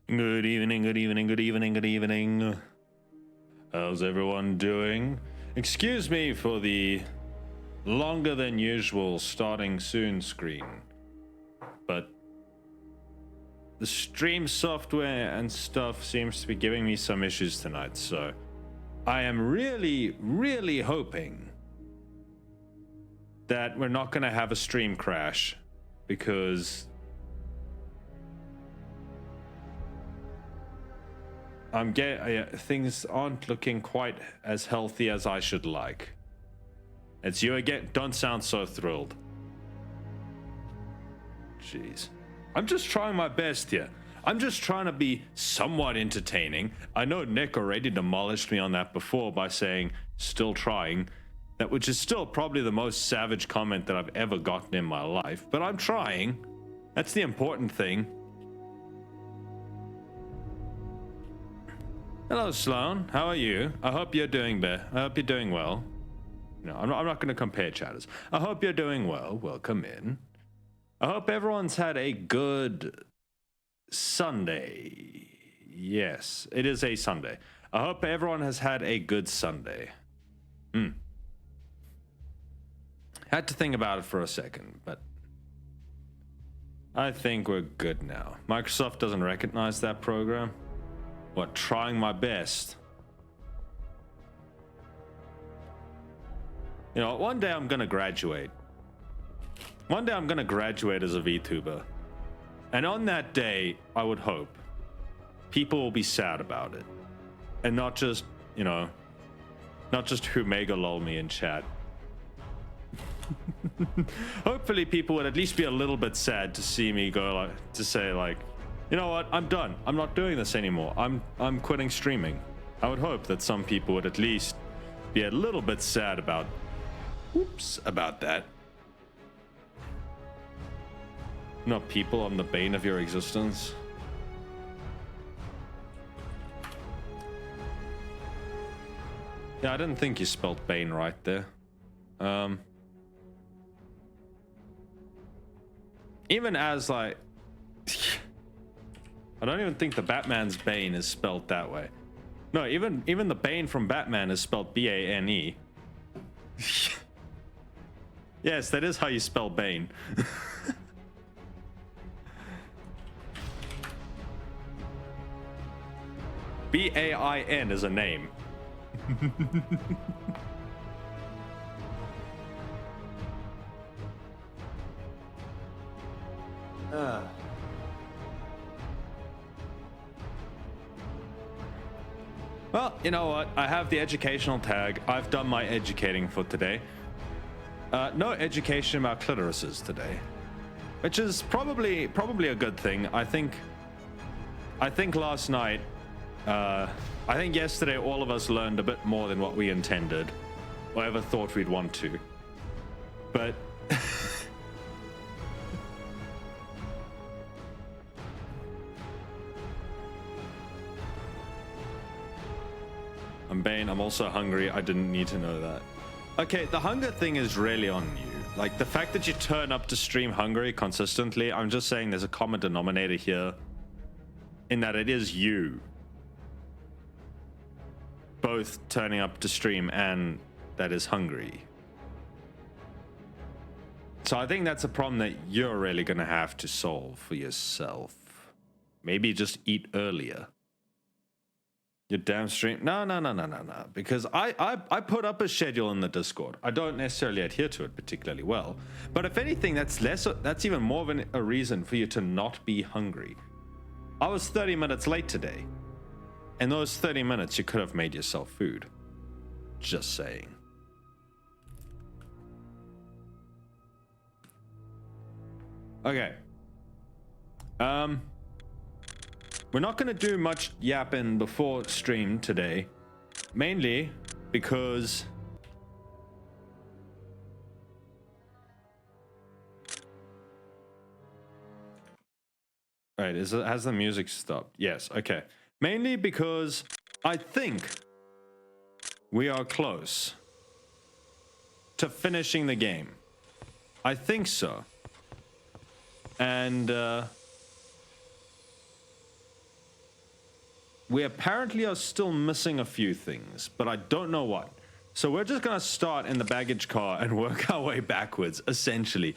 Good evening, good evening, good evening, good evening. How's everyone doing? Excuse me for the longer than usual starting soon screen, but the stream software and stuff seems to be giving me some issues tonight, so I am really hoping that we're not going to have a stream crash, because things aren't looking quite as healthy as I should like. It's you again. Don't sound so thrilled. Jeez. I'm just trying my best here. I'm just trying to be somewhat entertaining. I know Nick already demolished me on that before by saying, still trying. That, which is still probably the most savage comment that I've ever gotten in my life. But I'm trying. That's the important thing. Hello, Sloan. How are you? I hope you're doing better. I hope you're doing well. No, I'm not going to compare chatters. I hope you're doing well. Welcome in. I hope everyone's had a good Sunday. Yes, it is a Sunday. I hope everyone has had a good Sunday. Had to think about it for a second, but I think we're good now. Microsoft doesn't recognize that program. What, trying my best? You know, one day I'm gonna graduate. One day I'm gonna graduate as a VTuber. And on that day, I would hope people will be sad about it. And not just, you know, not just who mega lol me in chat. Hopefully people would at least be a little bit sad to see me go, like, to say like, you know what, I'm done. I'm not doing this anymore. I'm quitting streaming. I would hope that some people would at least be a little bit sad about, about that. Not people, I'm the bane of your existence. Yeah, I didn't think you spelled bane right there. Even as like, I don't even think the Batman's Bane is spelled that way. No, even the Bane from Batman is spelled B-A-N-E. Yes, that is how you spell Bane. B-A-I-N is a name. Well, you know what? I have the educational tag. I've done my educating for today. No education about clitorises today, which is probably a good thing. I think last night, I think yesterday, all of us learned a bit more than what we intended, or ever thought we'd want to. But I'm Bane, I'm also hungry. I didn't need to know that. Okay, the hunger thing is really on you. Like, the fact that you turn up to stream hungry consistently, I'm just saying there's a common denominator here in that it is you both turning up to stream and that is hungry. So I think that's a problem that you're really gonna have to solve for yourself. Maybe just eat earlier. Your damn stream. No. Because I put up a schedule in the Discord. I don't necessarily adhere to it particularly well. But if anything, that's even more of a reason for you to not be hungry. I was 30 minutes late today. In those 30 minutes, you could have made yourself food. Just saying. Okay. We're not going to do much yapping before stream today, mainly because right, has the music stopped? Yes, okay. Mainly because I think we are close to finishing the game. I think so. And we apparently are still missing a few things, but I don't know what. So we're just gonna start in the baggage car and work our way backwards, essentially.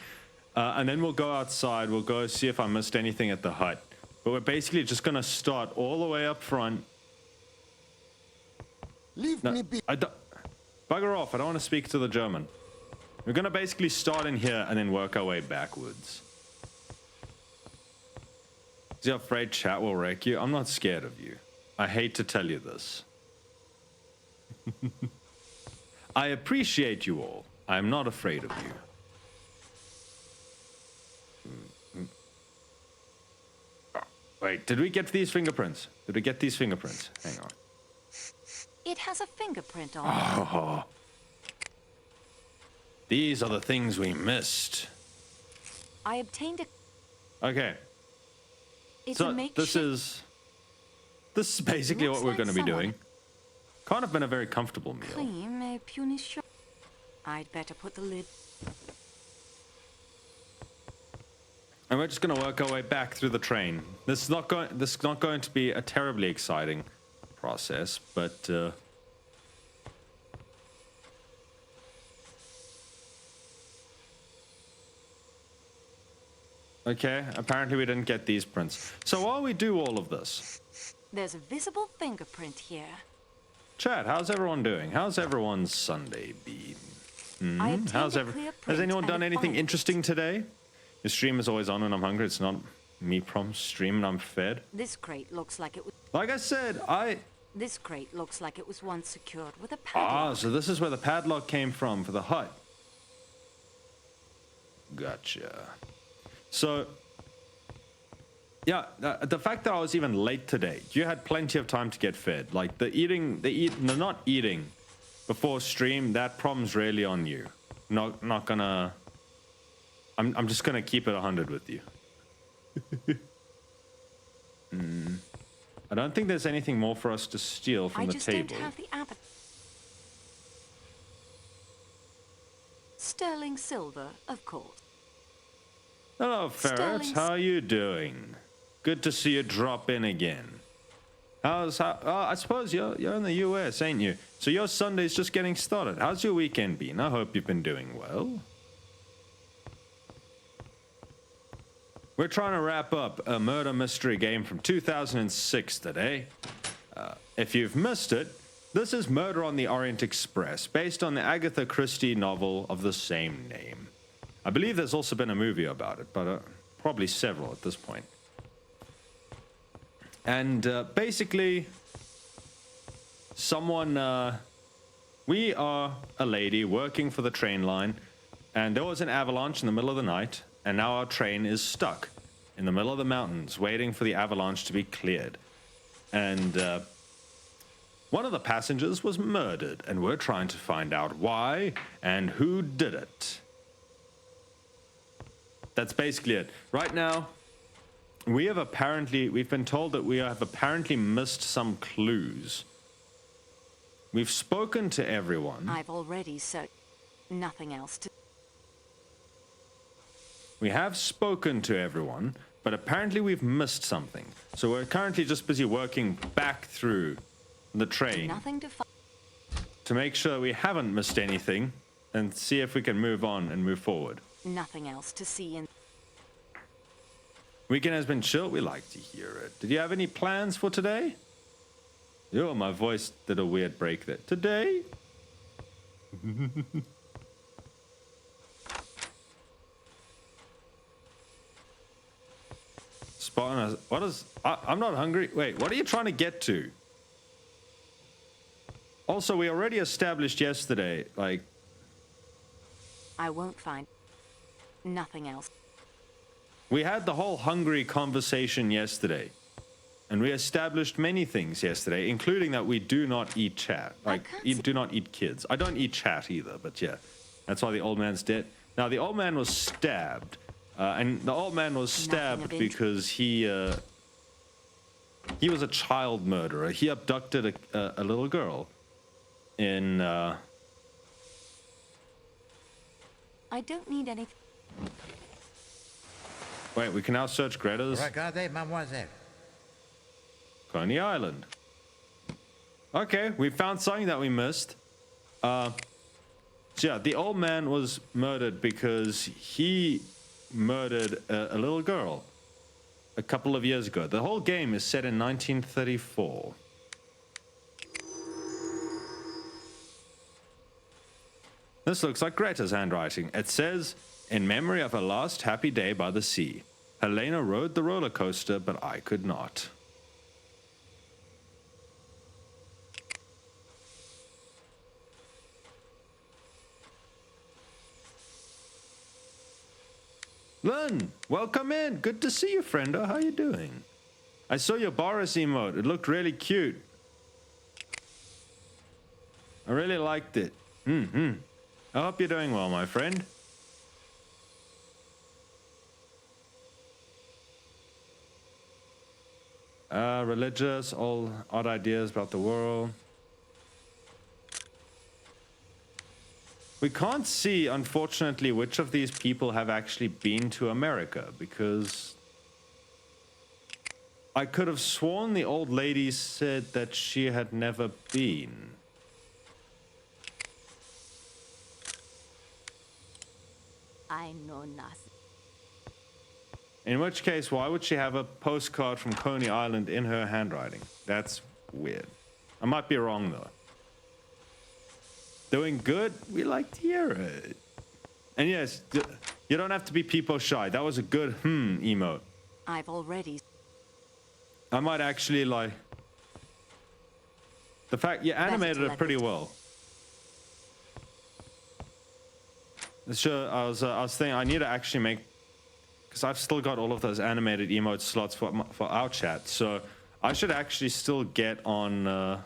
And then we'll go outside, we'll go see if I missed anything at the hut. But we're basically just gonna start all the way up front. Leave me be. Bugger off, I don't want to speak to the German. We're gonna basically start in here and then work our way backwards. Is you afraid chat will wreck you? I'm not scared of you. I hate to tell you this. I appreciate you all. I am not afraid of you. Wait, did we get these fingerprints? Did we get these fingerprints? Hang on. It has a fingerprint on it. Oh. These are the things we missed. I obtained a... Okay. It's So a makeshift... this is basically Looks what we're like going to be someone- doing. Can't have been a very comfortable meal. Clean a puny shop. I'd better put the lid... And we're just going to work our way back through the train. This is not going to be a terribly exciting process, but okay, apparently we didn't get these prints. So while we do all of this, There's a visible fingerprint here. chat, how's everyone doing? How's everyone's Sunday been? I obtained How's a clear Has print anyone and done a anything file. interesting today? The stream is always on when I'm hungry. It's not me streaming, I'm fed. This crate looks like it was... Like I said, This crate looks like it was once secured with a padlock. so this is where the padlock came from for the hut. Gotcha. So, yeah, the fact that I was even late today, you had plenty of time to get fed. Like the not eating before stream, that problem's really on you. Not gonna. I'm just gonna keep it 100 with you. I don't think there's anything more for us to steal from I the just table. don't have the appetite. Sterling silver, of course. Hello, Ferret. Sterling- How are you doing? Good to see you drop in again. I suppose you're in the US, ain't you? So your Sunday's just getting started. How's your weekend been? I hope you've been doing well. We're trying to wrap up a murder mystery game from 2006 today. If you've missed it, this is Murder on the Orient Express, based on the Agatha Christie novel of the same name. I believe there's also been a movie about it, but probably several at this point. And basically, we are a lady working for the train line, and there was an avalanche in the middle of the night, and now our train is stuck in the middle of the mountains, waiting for the avalanche to be cleared. And one of the passengers was murdered, and we're trying to find out why and who did it. That's basically it. Right now, we've been told that we have apparently missed some clues. We've spoken to everyone. I've already searched. Nothing else to... We have spoken to everyone, but apparently we've missed something. So we're currently just busy working back through the train Nothing to find. to make sure we haven't missed anything and see if we can move on and move forward. Nothing else to see in... Weekend has been chill. We like to hear it. Did you have any plans for today? Yo, my voice did a weird break there. Today? Spartannell, what is... I'm not hungry. Wait, what are you trying to get to? Also, we already established yesterday, like... I won't find... Nothing else. We had the whole hungry conversation yesterday. And we established many things yesterday, including that we do not eat chat. Like, do not eat kids. I don't eat chat either, but yeah. That's why the old man's dead. Now, the old man was stabbed. And the old man was stabbed because he was a child murderer. He abducted a little girl in... I don't need anything. Wait, we can now search Greta's Regardez, mademoiselle. Coney Island. Okay, we found something that we missed. So yeah, the old man was murdered because he murdered a little girl a couple of years ago. The whole game is set in 1934. This looks like Greta's handwriting. It says, "In memory of a last happy day by the sea. Helena rode the roller coaster, but I could not." Lynn, welcome in. Good to see you, friendo. How you doing? I saw your Boris emote. It looked really cute. I really liked it. I hope you're doing well, my friend. Religious, all odd ideas about the world. We can't see, unfortunately, which of these people have actually been to America, because I could have sworn the old lady said that she had never been. I know nothing. In which case, why would she have a postcard from Coney Island in her handwriting? That's weird. I might be wrong, though. Doing good? We like to hear it. And yes, you don't have to be peepo shy. That was a good emote. I've already... I might actually, like... The fact you animated it pretty well. Sure, I was thinking I need to actually make... Because I've still got all of those animated emote slots for our chat. So I should actually still get on...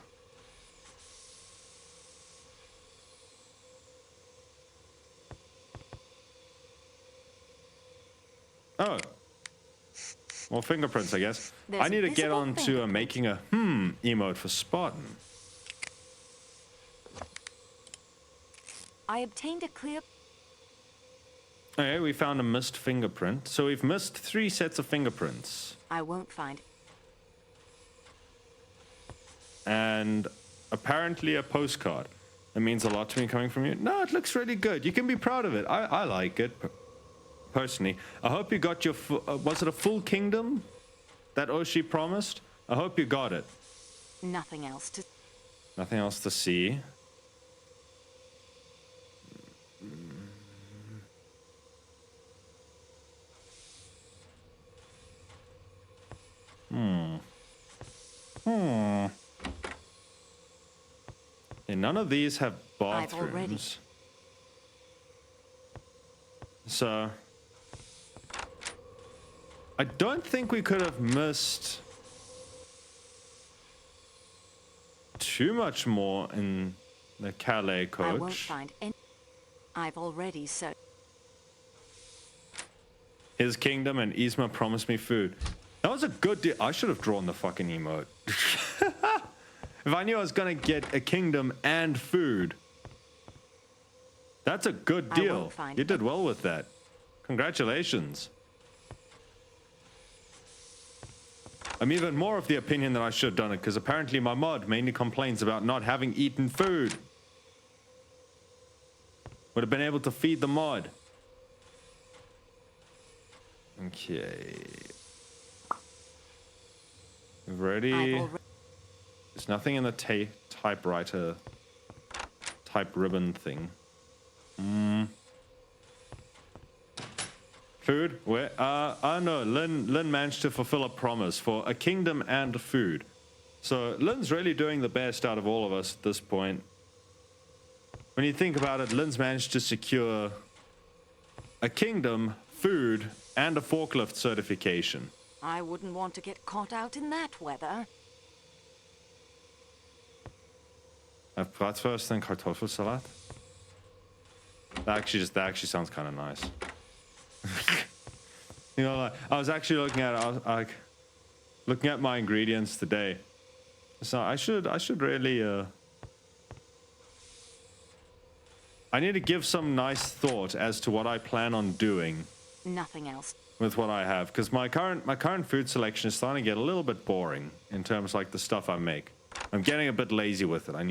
Oh. Well, fingerprints, I guess. I need to get on to making a emote for Spartan. I obtained a clear... Okay, we found a missed fingerprint. So we've missed 3 sets of fingerprints. I won't find... And apparently a postcard. That means a lot to me coming from you. No, it looks really good. You can be proud of it. I like it. Personally, I hope you got your was it a full kingdom that Oshi promised? I hope you got it. Nothing else to See. And none of these have bathrooms. So I don't think we could have missed too much more in the Calais coach. I won't find any... I've already searched... His kingdom and Yzma promised me food. That was a good deal. I should have drawn the fucking emote. If I knew I was gonna get a kingdom and food. That's a good deal. You did well with that. Congratulations. I'm even more of the opinion that I should have done it, because apparently my mod mainly complains about not having eaten food. Would have been able to feed the mod. Okay. We've already... There's nothing in the typewriter type ribbon thing. Food? Where? No. Lynn managed to fulfill a promise for a kingdom and food. So Lynn's really doing the best out of all of us at this point. When you think about it, Lynn's managed to secure a kingdom, food, and a forklift certification. I wouldn't want to get caught out in that weather. I've Bratwurst and Kartoffelsalat. That actually sounds kind of nice. You know, like, I was actually looking at looking at my ingredients today. So I should really I need to give some nice thought as to what I plan on doing. Nothing else. With what I have, because my current food selection is starting to get a little bit boring in terms of, like, the stuff I make. I'm getting a bit lazy with it. I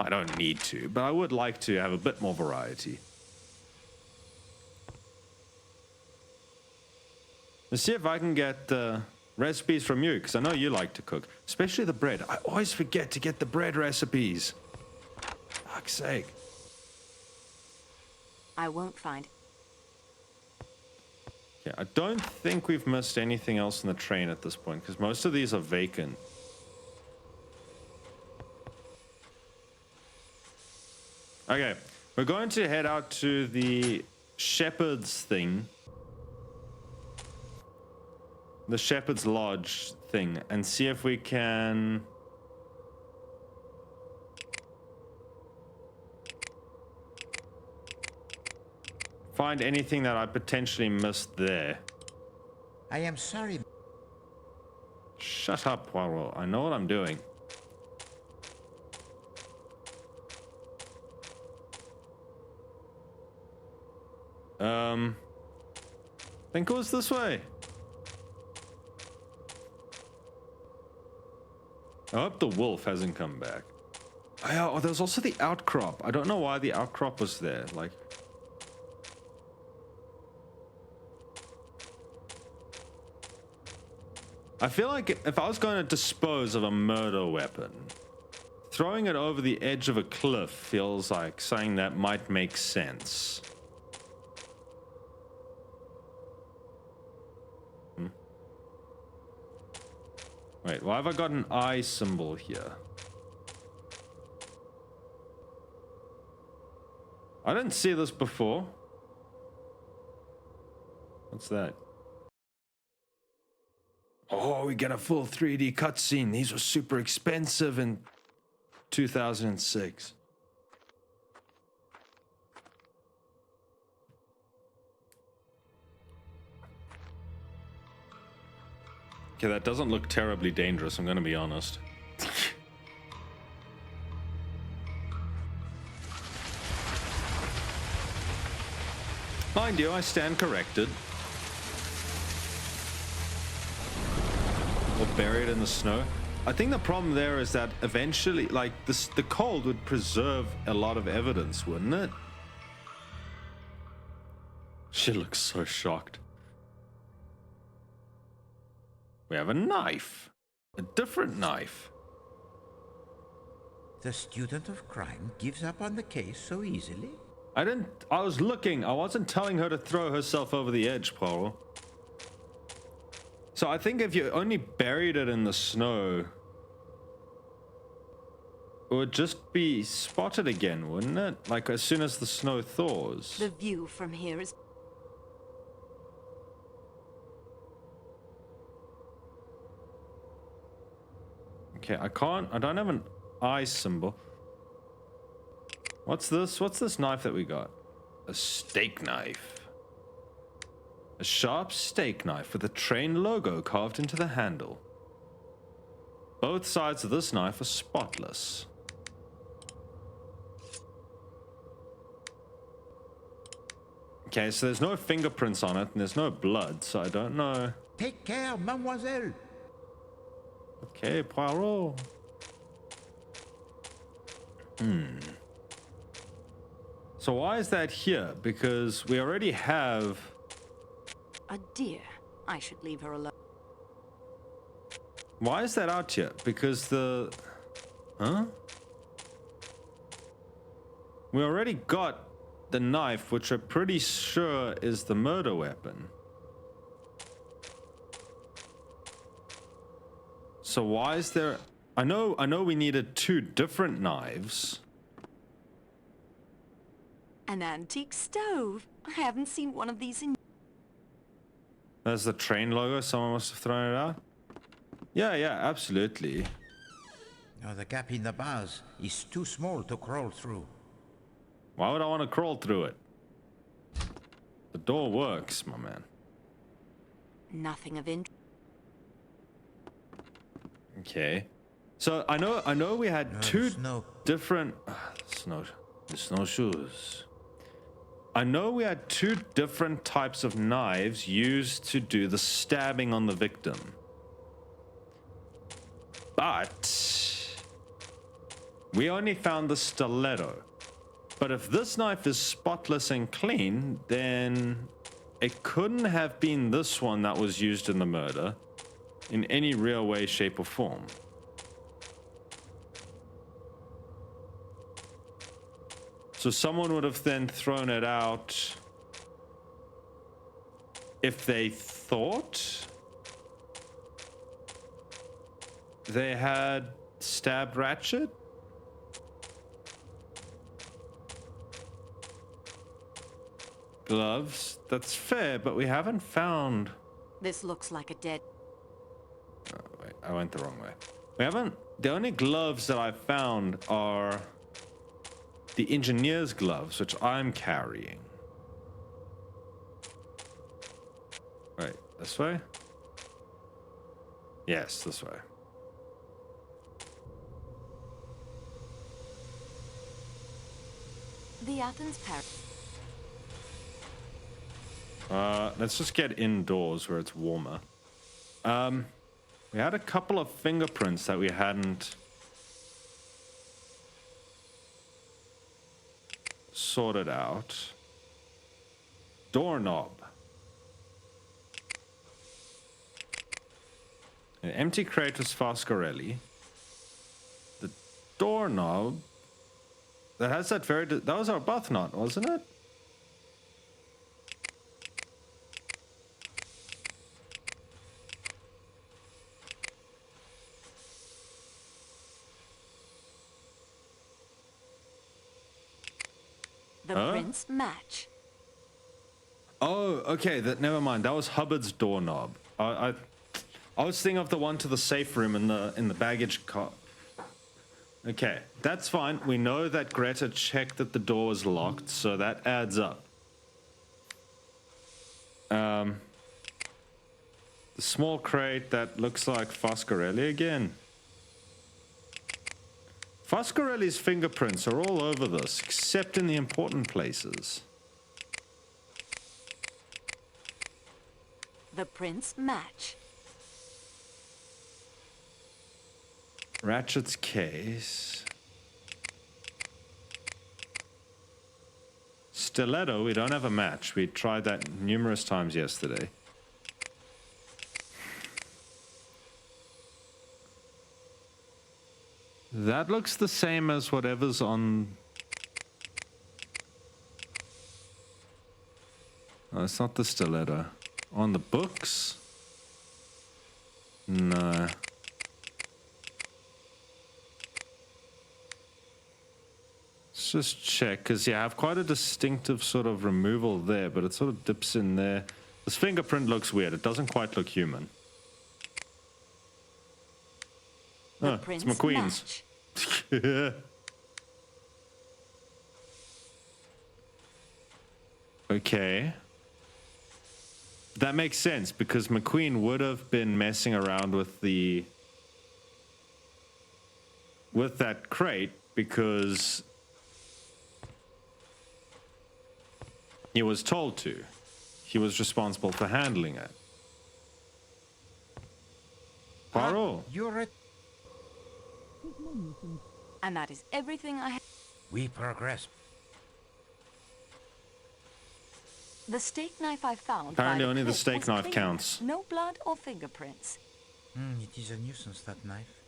don't need to, but I would like to have a bit more variety. Let's see if I can get recipes from you, because I know you like to cook, especially the bread. I always forget to get the bread recipes. Fuck's sake. I won't find. Yeah, I don't think we've missed anything else in the train at this point, because most of these are vacant. Okay, we're going to head out to the shepherd's thing. The shepherd's lodge thing, and see if we can find anything that I potentially missed there. I am sorry. Shut up, Poirot. I know what I'm doing. I think it was this way. I hope the wolf hasn't come back. Oh, there's also the outcrop. I don't know why the outcrop was there. Like, I feel like if I was going to dispose of a murder weapon, throwing it over the edge of a cliff feels like something that might make sense. Wait, why have I got an eye symbol here? I didn't see this before. What's that? Oh, we get a full 3D cutscene. These were super expensive in 2006. Okay, that doesn't look terribly dangerous, I'm gonna be honest. Mind you, I stand corrected. Or buried in the snow. I think the problem there is that eventually, like, the cold would preserve a lot of evidence, wouldn't it? She looks so shocked. We have a knife. A different knife. The student of crime gives up on the case so easily? I was looking. I wasn't telling her to throw herself over the edge, Poirot. So I think if you only buried it in the snow, it would just be spotted again, wouldn't it? Like as soon as the snow thaws. The view from here is... Okay, I don't have an eye symbol. What's this? What's this knife that we got? A steak knife. A sharp steak knife with a train logo carved into the handle. Both sides of this knife are spotless. Okay, so there's no fingerprints on it and there's no blood, so I don't know. Take care, mademoiselle. Okay, Poirot. So why is that here? Because we already have... A deer. I should leave her alone. Why is that out here? Because the... Huh? We already got the knife, which we're pretty sure is the murder weapon. So why is there... I know we needed two different knives. An antique stove. I haven't seen one of these in... There's the train logo. Someone must have thrown it out. Yeah, absolutely. No, the gap in the bars is too small to crawl through. Why would I want to crawl through it? The door works, my man. Nothing of interest. Okay. So I know we had two different snowshoes. I know we had two different types of knives used to do the stabbing on the victim. But we only found the stiletto. But if this knife is spotless and clean, then it couldn't have been this one that was used in the murder in any real way, shape, or form. So someone would have then thrown it out if they thought they had stabbed Ratchet. Gloves, that's fair, but we haven't found... This looks like a dead... Oh, wait, I went the wrong way. We haven't... The only gloves that I found are the engineer's gloves, which I'm carrying. Right, this way? Yes, this way. The Athens Paris. Let's just get indoors where it's warmer. We had a couple of fingerprints that we hadn't sorted out. Doorknob. An empty crate was Foscarelli. The doorknob that has that very... That was our Arbuthnot, wasn't it? The prints match. Oh, okay. That never mind. That was Hubbard's doorknob. I was thinking of the one to the safe room in the baggage car. Okay, that's fine. We know that Greta checked that the door was locked, so that adds up. The small crate that looks like Foscarelli again. Foscarelli's fingerprints are all over this, except in the important places. The prints match. Ratchet's case. Stiletto, we don't have a match. We tried that numerous times yesterday. That looks the same as whatever's on... Oh, it's not the stiletto. On the books? No. Let's just check, because you have quite a distinctive sort of removal there, but it sort of dips in there. This fingerprint looks weird. It doesn't quite look human. Oh, it's McQueen's. Okay. That makes sense, because McQueen would have been messing around with that crate because he was told to. He was responsible for handling it. Poirot. You're it. And that is everything I have. We progress. The steak knife I found. Apparently only the cliff steak was knife clean. counts. No blood or fingerprints. It is a nuisance, that knife.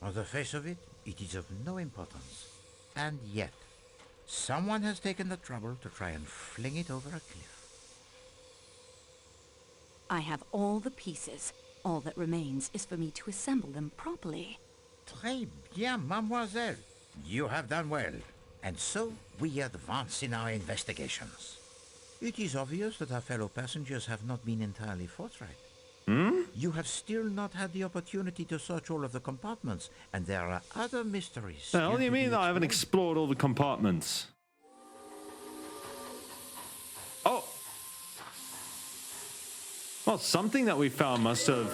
On the face of it, it is of no importance. And yet, someone has taken the trouble to try and fling it over a cliff. I have all the pieces. All that remains is for me to assemble them properly. Très bien, mademoiselle. You have done well. And so, we advance in our investigations. It is obvious that our fellow passengers have not been entirely forthright. You have still not had the opportunity to search all of the compartments, and there are other mysteries. The hell do you mean I haven't explored all the compartments? Oh! Well, something that we found must have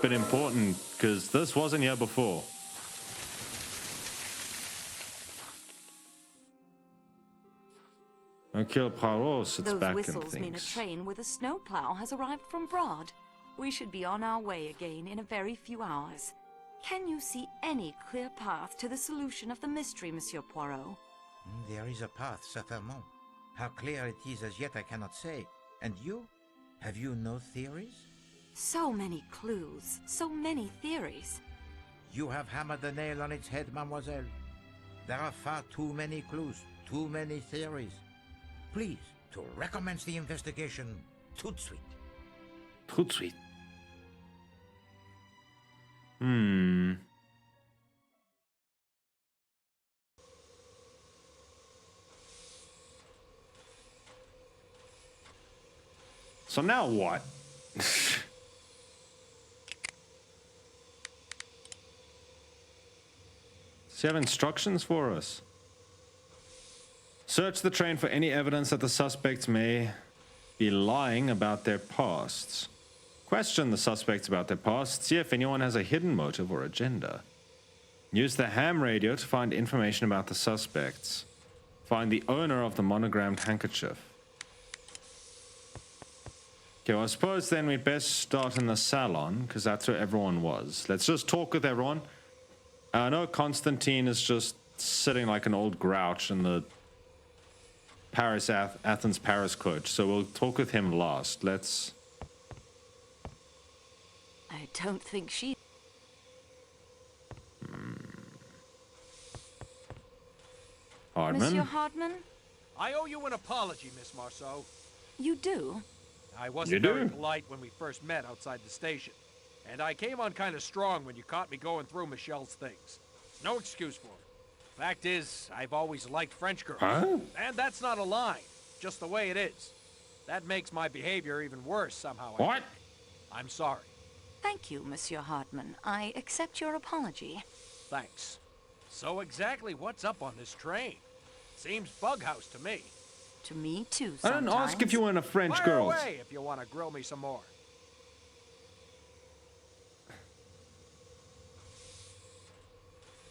been important, because this wasn't here before. Hercule Poirot sits Those back and whistles mean a thinks. train with a snowplow has arrived from Broad. We should be on our way again in a very few hours. Can you see any clear path to the solution of the mystery, Monsieur Poirot? There is a path, certainement. How clear it is as yet I cannot say. And you? Have you no theories? So many clues, so many theories. You have hammered the nail on its head, mademoiselle. There are far too many clues, too many theories. Please, to recommence the investigation tout de suite. Tout de suite. So now what? Does he have instructions for us? Search the train for any evidence that the suspects may be lying about their pasts. Question the suspects about their past. See if anyone has a hidden motive or agenda. Use the ham radio to find information about the suspects. Find the owner of the monogrammed handkerchief. Okay, well, I suppose then we'd best start in the salon, because that's where everyone was. Let's just talk with everyone. I know Constantine is just sitting like an old grouch in the Athens Paris coach, so we'll talk with him last. Let's... I don't think she... Hardman? Monsieur Hardman? I owe you an apology, Miss Marceau. You do? I wasn't very polite when we first met outside the station. And I came on kind of strong when you caught me going through Michelle's things. No excuse for it. Fact is, I've always liked French girls. Huh? And that's not a lie. Just the way it is. That makes my behavior even worse somehow. What? I'm sorry. Thank you, Monsieur Hardman. I accept your apology. Thanks. So exactly what's up on this train? Seems bughouse to me. To me, too, I sometimes. didn't ask if you were into French Fire girls. away if you want to grill me some more.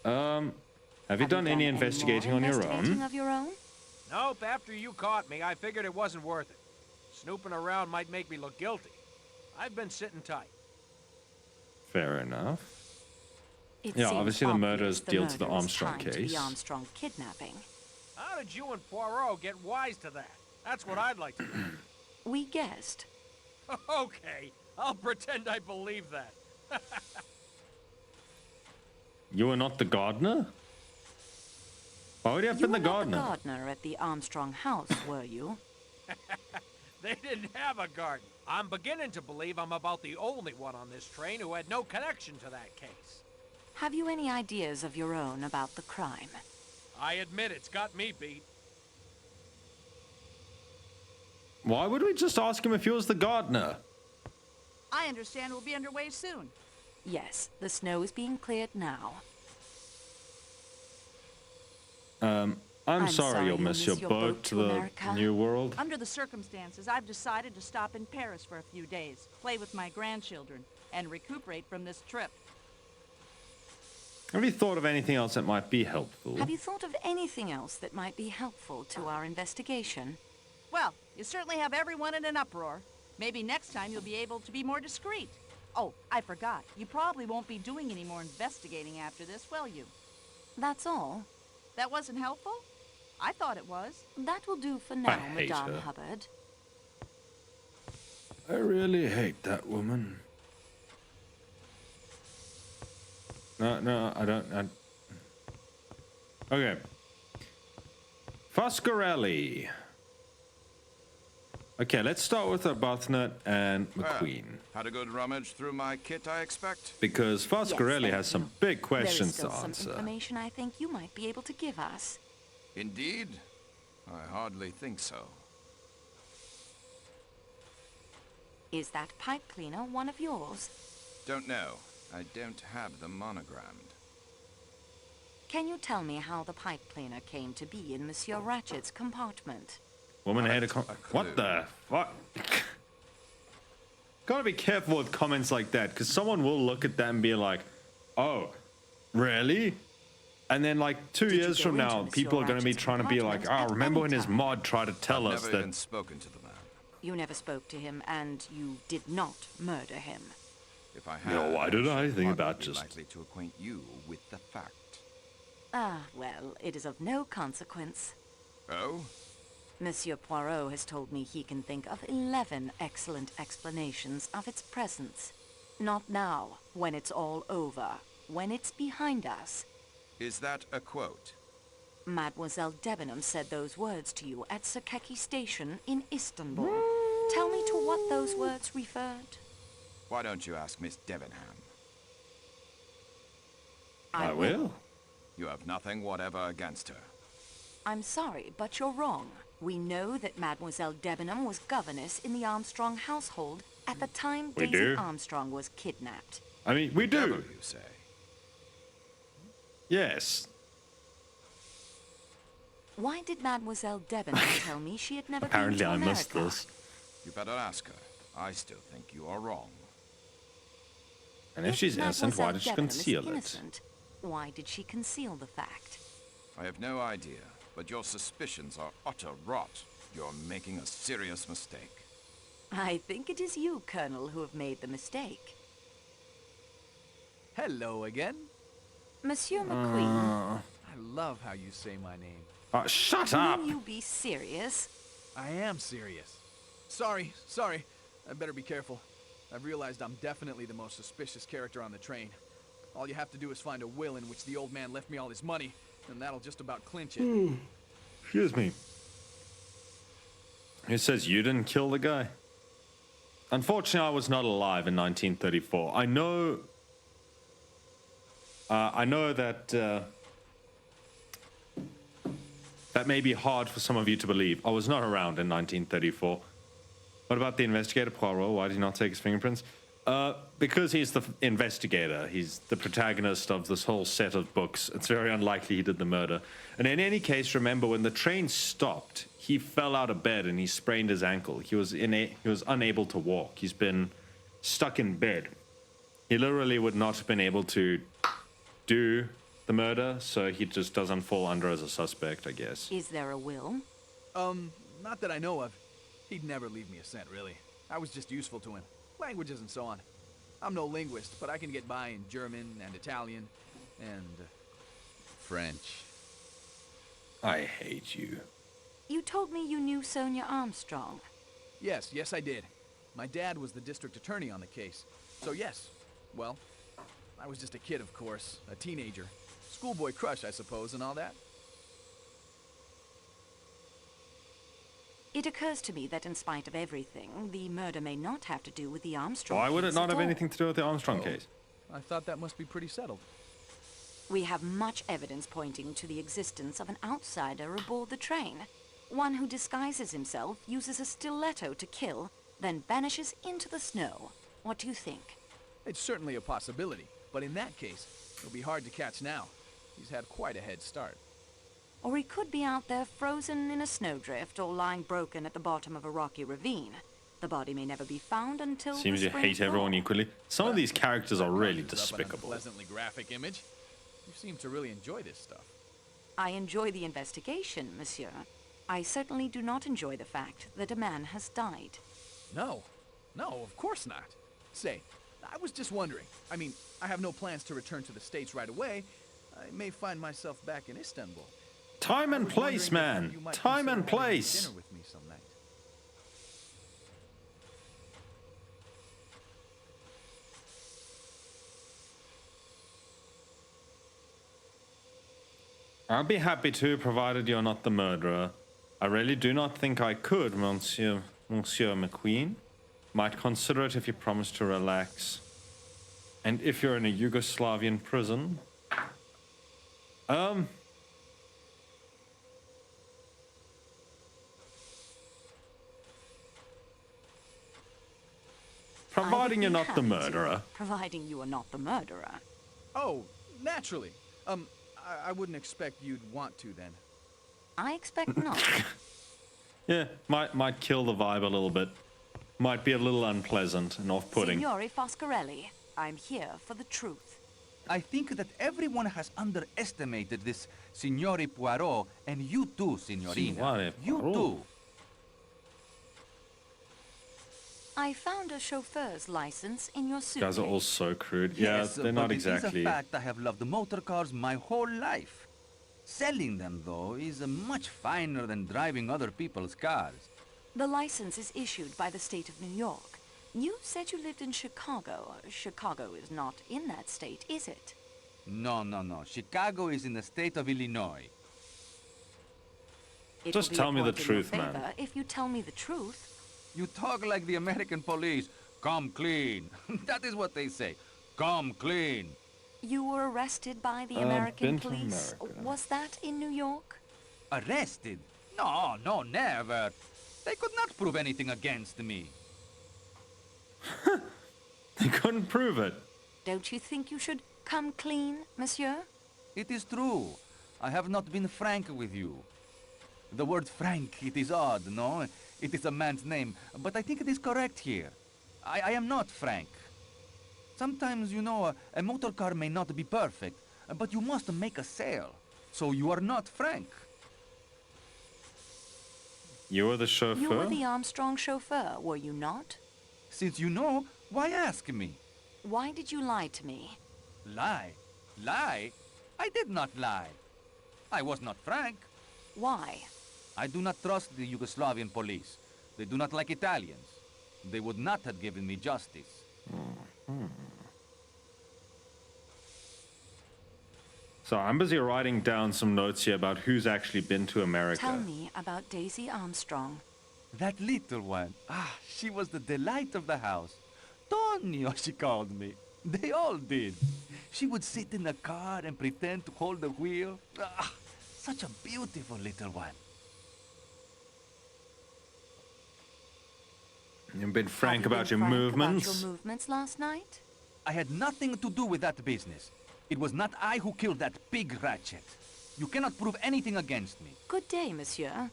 Have you done any investigating on your investigating own? of your own? Nope, after you caught me, I figured it wasn't worth it. Snooping around might make me look guilty. I've been sitting tight. Fair enough. It Yeah, seems obviously the obvious murders deal to the murder is Armstrong tied to case. the Armstrong kidnapping. How did you and Poirot get wise to that? That's what I'd like to know. We guessed. Okay, I'll pretend I believe that. You were not the gardener? Why would you have been the You were not gardener? the gardener at the Armstrong house, were you? They didn't have a garden. I'm beginning to believe I'm about the only one on this train who had no connection to that case. Have you any ideas of your own about the crime? I admit it's got me beat. Why would we just ask him if he was the gardener? I understand we'll be underway soon. Yes, the snow is being cleared now. I'm sorry you'll miss your boat to the America. New World. Under the circumstances, I've decided to stop in Paris for a few days, play with my grandchildren, and recuperate from this trip. Have you thought of anything else that might be helpful? Have you thought of anything else that might be helpful to our investigation? Well, you certainly have everyone in an uproar. Maybe next time you'll be able to be more discreet. Oh, I forgot. You probably won't be doing any more investigating after this, will you? That's all. That wasn't helpful? I thought it was. That will do for now, hate Madame her. Hubbard. I really hate that woman. No, I don't. Okay. Foscarelli. Okay, let's start with Arbuthnot and McQueen. Had a good rummage through my kit, I expect. Because Foscarelli Yes, has some thank big There is questions still to some answer. information I think you might be able to give us. Indeed? I hardly think so. Is that pipe cleaner one of yours? Don't know. I don't have them monogrammed. Can you tell me how the pipe cleaner came to be in Monsieur Ratchet's compartment? Woman had a clue. what the fuck? Gotta be careful with comments like that, because someone will look at that and be like, "Oh, really?" And then, like 2 Did you years go from now, into Monsieur people are gonna be Ratchet's trying to be like, compartment "Oh, at remember any when his time?" mod tried to tell I've us never that?" even spoken to the man. You never spoke to him, and you did not murder him. If I had, No, why did I think hardly about be just... likely to acquaint you with the fact. Ah, well, it is of no consequence. Oh? Monsieur Poirot has told me he can think of 11 excellent explanations of its presence. Not now, when it's all over, when it's behind us. Is that a quote? Mademoiselle Debenham said those words to you at Sakeki Station in Istanbul. Tell me to what those words referred. Why don't you ask Miss Debenham? I will. You have nothing whatever against her. I'm sorry, but you're wrong. We know that Mademoiselle Debenham was governess in the Armstrong household at the time We Daisy do. Armstrong was kidnapped. I mean, we Devil, do. you say? Yes. Why did Mademoiselle Debenham tell me she had never Apparently been to I America? missed this. You better ask her. I still think you are wrong. And if she's innocent, why Mademoiselle did she Debenham is conceal it? innocent, why did she conceal the fact? I have no idea, but your suspicions are utter rot. You're making a serious mistake. I think it is you, Colonel, who have made the mistake. Hello again. Monsieur McQueen, I love how you say my name. Shut up! will you be serious? I am serious. Sorry. I better be careful. I've realized I'm definitely the most suspicious character on the train. All you have to do is find a will in which the old man left me all his money, and that'll just about clinch it. Excuse me. Who says you didn't kill the guy? Unfortunately, I was not alive in 1934. I know that that may be hard for some of you to believe. I was not around in 1934. What about the investigator, Poirot? Why did he not take his fingerprints? Because he's the investigator. He's the protagonist of this whole set of books. It's very unlikely he did the murder. And in any case, remember, when the train stopped, he fell out of bed and he sprained his ankle. He was unable to walk. He's been stuck in bed. He literally would not have been able to do the murder, so he just doesn't fall under as a suspect, I guess. Is there a will? Not that I know of. He'd never leave me a cent, really. I was just useful to him. Languages and so on. I'm no linguist, but I can get by in German and Italian and French. I hate you. You told me you knew Sonia Armstrong. Yes, I did. My dad was the district attorney on the case. So yes, well, I was just a kid, of course, a teenager. Schoolboy crush, I suppose, and all that. It occurs to me that in spite of everything, the murder may not have to do with the Armstrong Why would it case not at have all. anything to do with the Armstrong case? I thought that must be pretty settled. We have much evidence pointing to the existence of an outsider aboard the train. One who disguises himself, uses a stiletto to kill, then vanishes into the snow. What do you think? It's certainly a possibility, but in that case, it'll be hard to catch now. He's had quite a head start. Or he could be out there frozen in a snowdrift or lying broken at the bottom of a rocky ravine. The body may never be found until Seems the you spring hate everyone thaw. equally. Some of these characters are really Conjures up an despicable. unpleasantly graphic image. You seem to really enjoy this stuff. I enjoy the investigation, monsieur. I certainly do not enjoy the fact that a man has died. No, of course not. Say, I was just wondering. I mean, I have no plans to return to the States right away. I may find myself back in Istanbul. Time I and was place, wondering if man. you might Time and consider having place. dinner with me some night. I'll be happy to, provided you're not the murderer. I really do not think I could, Monsieur McQueen. Might consider it if you promise to relax. And if you're in a Yugoslavian prison... Providing you're not the murderer. Providing you are not the murderer. Oh, naturally. I wouldn't expect you'd want to then. I expect not. Yeah, might kill the vibe a little bit. Might be a little unpleasant and off-putting. Signore Foscarelli, I'm here for the truth. I think that everyone has underestimated this Signore Poirot, and you too, Signorina. Signore You Poirot. too. I found a chauffeur's license in your suitcase. Guys are all so crude. Yes, yeah, they're not but exactly. It is a fact I have loved motor cars my whole life. Selling them, though, is much finer than driving other people's cars. The license is issued by the state of New York. You said you lived in Chicago. Chicago is not in that state, is it? No. Chicago is in the state of Illinois. It Just will be tell me a the point in your truth, man. favor if you tell me the truth. You talk like the American police. Come clean. That is what they say. Come clean. You were arrested by the been American to police. America. Was that in New York? Arrested? No, never. They could not prove anything against me. They couldn't prove it. Don't you think you should come clean, monsieur? It is true. I have not been frank with you. The word frank, it is odd, no? It is a man's name, but I think it is correct here. I am not frank. Sometimes, you know, a motor car may not be perfect, but you must make a sale. So you are not frank. You were the chauffeur? You were the Armstrong chauffeur, were you not? Since you know, why ask me? Why did you lie to me? Lie? Lie? I did not lie. I was not frank. Why? I do not trust the Yugoslavian police. They do not like Italians. They would not have given me justice. So I'm busy writing down some notes here about who's actually been to America. Tell me about Daisy Armstrong. That little one. She was the delight of the house. Tonio, she called me. They all did. She would sit in the car and pretend to hold the wheel. Such a beautiful little one. You've been frank Have you about been your frank movements. About your movements last night? I had nothing to do with that business. It was not I who killed that big ratchet. You cannot prove anything against me. Good day, monsieur.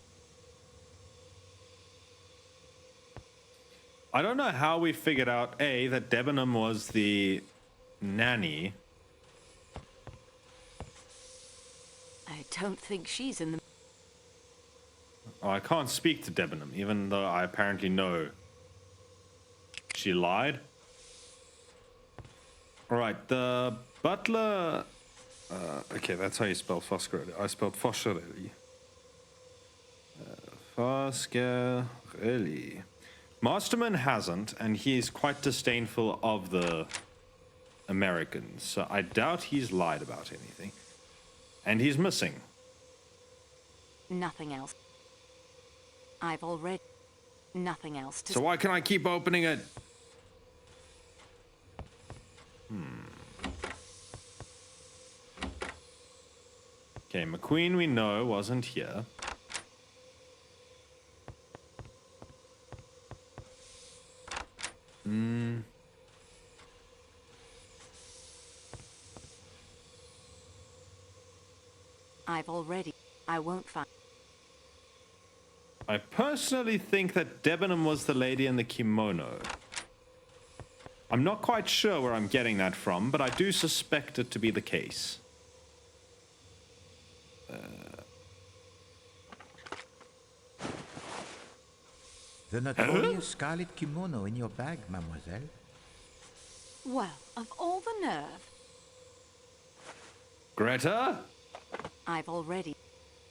I don't know how we figured out, A, that Debenham was the nanny. I don't think she's in the... Oh, I can't speak to Debenham, even though I apparently know she lied. Alright, the butler... okay, that's how you spell Foscarelli. I spelled Foscarelli. Foscarelli. Masterman hasn't, and he's quite disdainful of the Americans, so I doubt he's lied about anything. And he's missing. Nothing else. I've already... Nothing else to... So why can I keep opening it? Okay, McQueen we know wasn't here. I've already... I won't find... I personally think that Debenham was the lady in the kimono. I'm not quite sure where I'm getting that from, but I do suspect it to be the case. The notorious scarlet kimono in your bag, mademoiselle. Well, of all the nerve. Greta? I've already...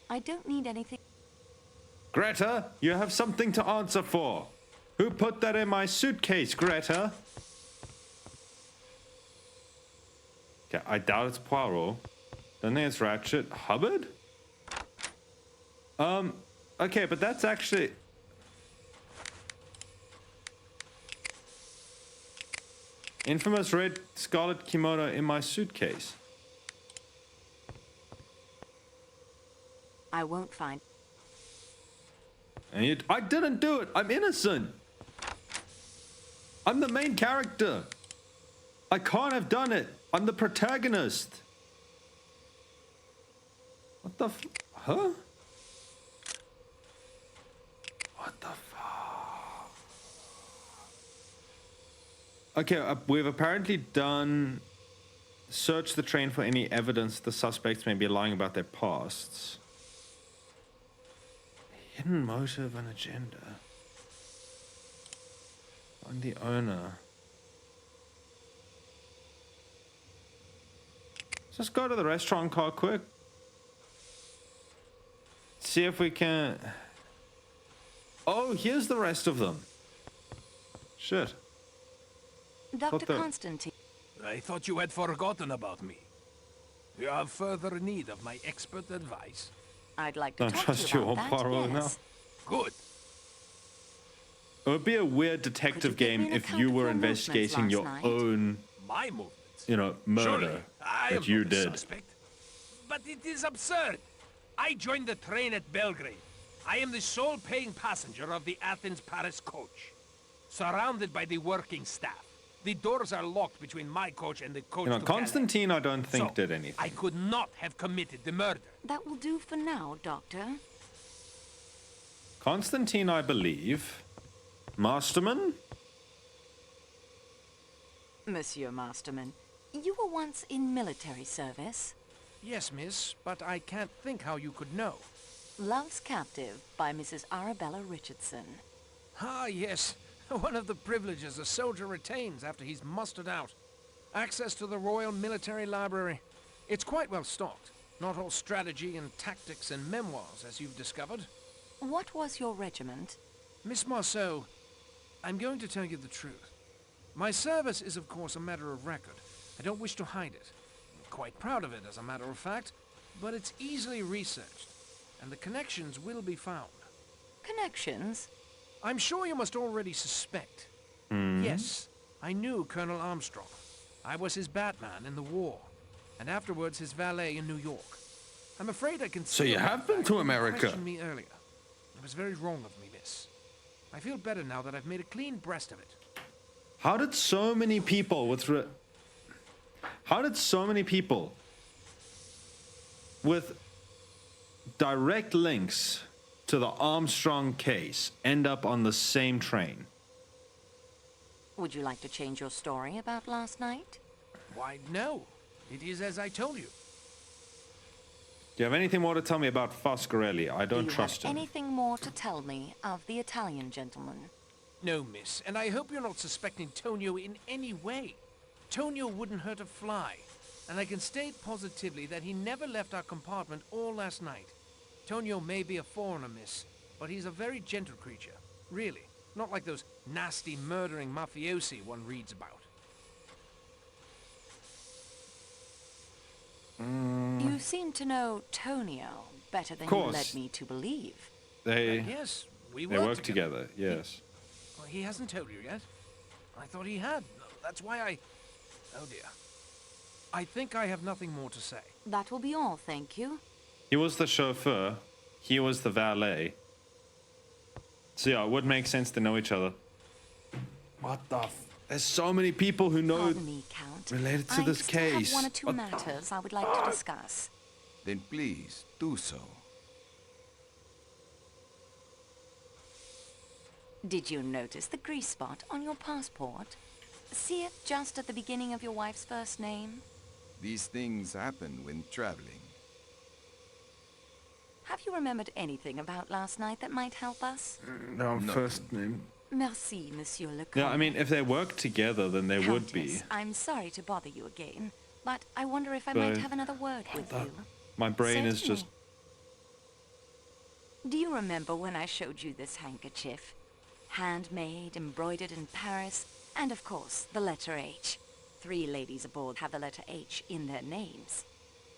I don't need anything... Greta, you have something to answer for. Who put that in my suitcase, Greta? Okay, I doubt it's Poirot. Don't think it's Ratchet. Hubbard? Okay, but that's actually... Infamous red scarlet kimono in my suitcase. I won't find... And I didn't do it. I'm innocent. I'm the main character. I can't have done it. I'm the protagonist. What the huh? What the fuck? Okay, we've apparently done... Search the train for any evidence the suspects may be lying about their pasts. Hidden motive and agenda. Find the owner. Let's go to the restaurant car quick. See if we can... Oh, here's the rest of them. Shit. Dr. Constantine. I thought you had forgotten about me. You have further need of my expert advice. I'd like to Don't talk trust to you you about or that, Poirot now. yes. Good. It would be a weird detective Could you give game me an if account you of were your movements investigating your last night? own, My movements. you know, murder Surely, I am that you not a did. suspect. But it is absurd. I joined the train at Belgrade. I am the sole paying passenger of the Athens-Paris coach. Surrounded by the working staff. The doors are locked between my coach and the coach You know, to Calais. Constantine, I don't think So, did anything. I could not have committed the murder. That will do for now, Doctor. Constantine, I believe. Masterman? Monsieur Masterman, you were once in military service. Yes, miss, but I can't think how you could know. Love's Captive by Mrs. Arabella Richardson. Ah, yes. One of the privileges a soldier retains after he's mustered out. Access to the Royal Military Library. It's quite well stocked. Not all strategy and tactics and memoirs, as you've discovered. What was your regiment? Miss Marceau, I'm going to tell you the truth. My service is, of course, a matter of record. I don't wish to hide it. I'm quite proud of it, as a matter of fact, but it's easily researched, and the connections will be found. Connections? I'm sure you must already suspect. Yes, I knew Colonel Armstrong. I was his Batman in the war, and afterwards his valet in New York. I'm afraid I can So you have been to America? Questioned me earlier. It was very wrong of me, miss. I feel better now that I've made a clean breast of it. How did so many people with direct links to the Armstrong case end up on the same train? Would you like to change your story about last night? Why, no. It is as I told you. Do you have anything more to tell me about Foscarelli? I don't Do you trust have him. anything more to tell me of the Italian gentleman? No, miss, and I hope you're not suspecting Tonio in any way. Tonio wouldn't hurt a fly, and I can state positively that he never left our compartment all last night. Tonio may be a foreigner, miss, but he's a very gentle creature. Really. Not like those nasty, murdering mafiosi one reads about. You seem to know Tonio better than you Course. led me to believe. Yes, we They work work together, yes. Well, he hasn't told you yet. I thought he had. That's why I... Oh, dear. I think I have nothing more to say. That will be all, thank you. He was the chauffeur. He was the valet. So yeah, it would make sense to know each other. What the There's so many people who know Pardon me, Count. related to I this still case. have one or two What- matters I would like to discuss. Then please, do so. Did you notice the grease spot on your passport? See it just at the beginning of your wife's first name? These things happen when traveling. Have you remembered anything about last night that might help us? No, first name. Merci, Monsieur le Comte. Yeah, I mean, if they work together, then they would be. Countess, I'm sorry to bother you again, but I wonder if I might But- have another word with you. My brain is Certainly. just... Do you remember when I showed you this handkerchief? Handmade, embroidered in Paris, and of course, the letter H. 3 ladies aboard have the letter H in their names.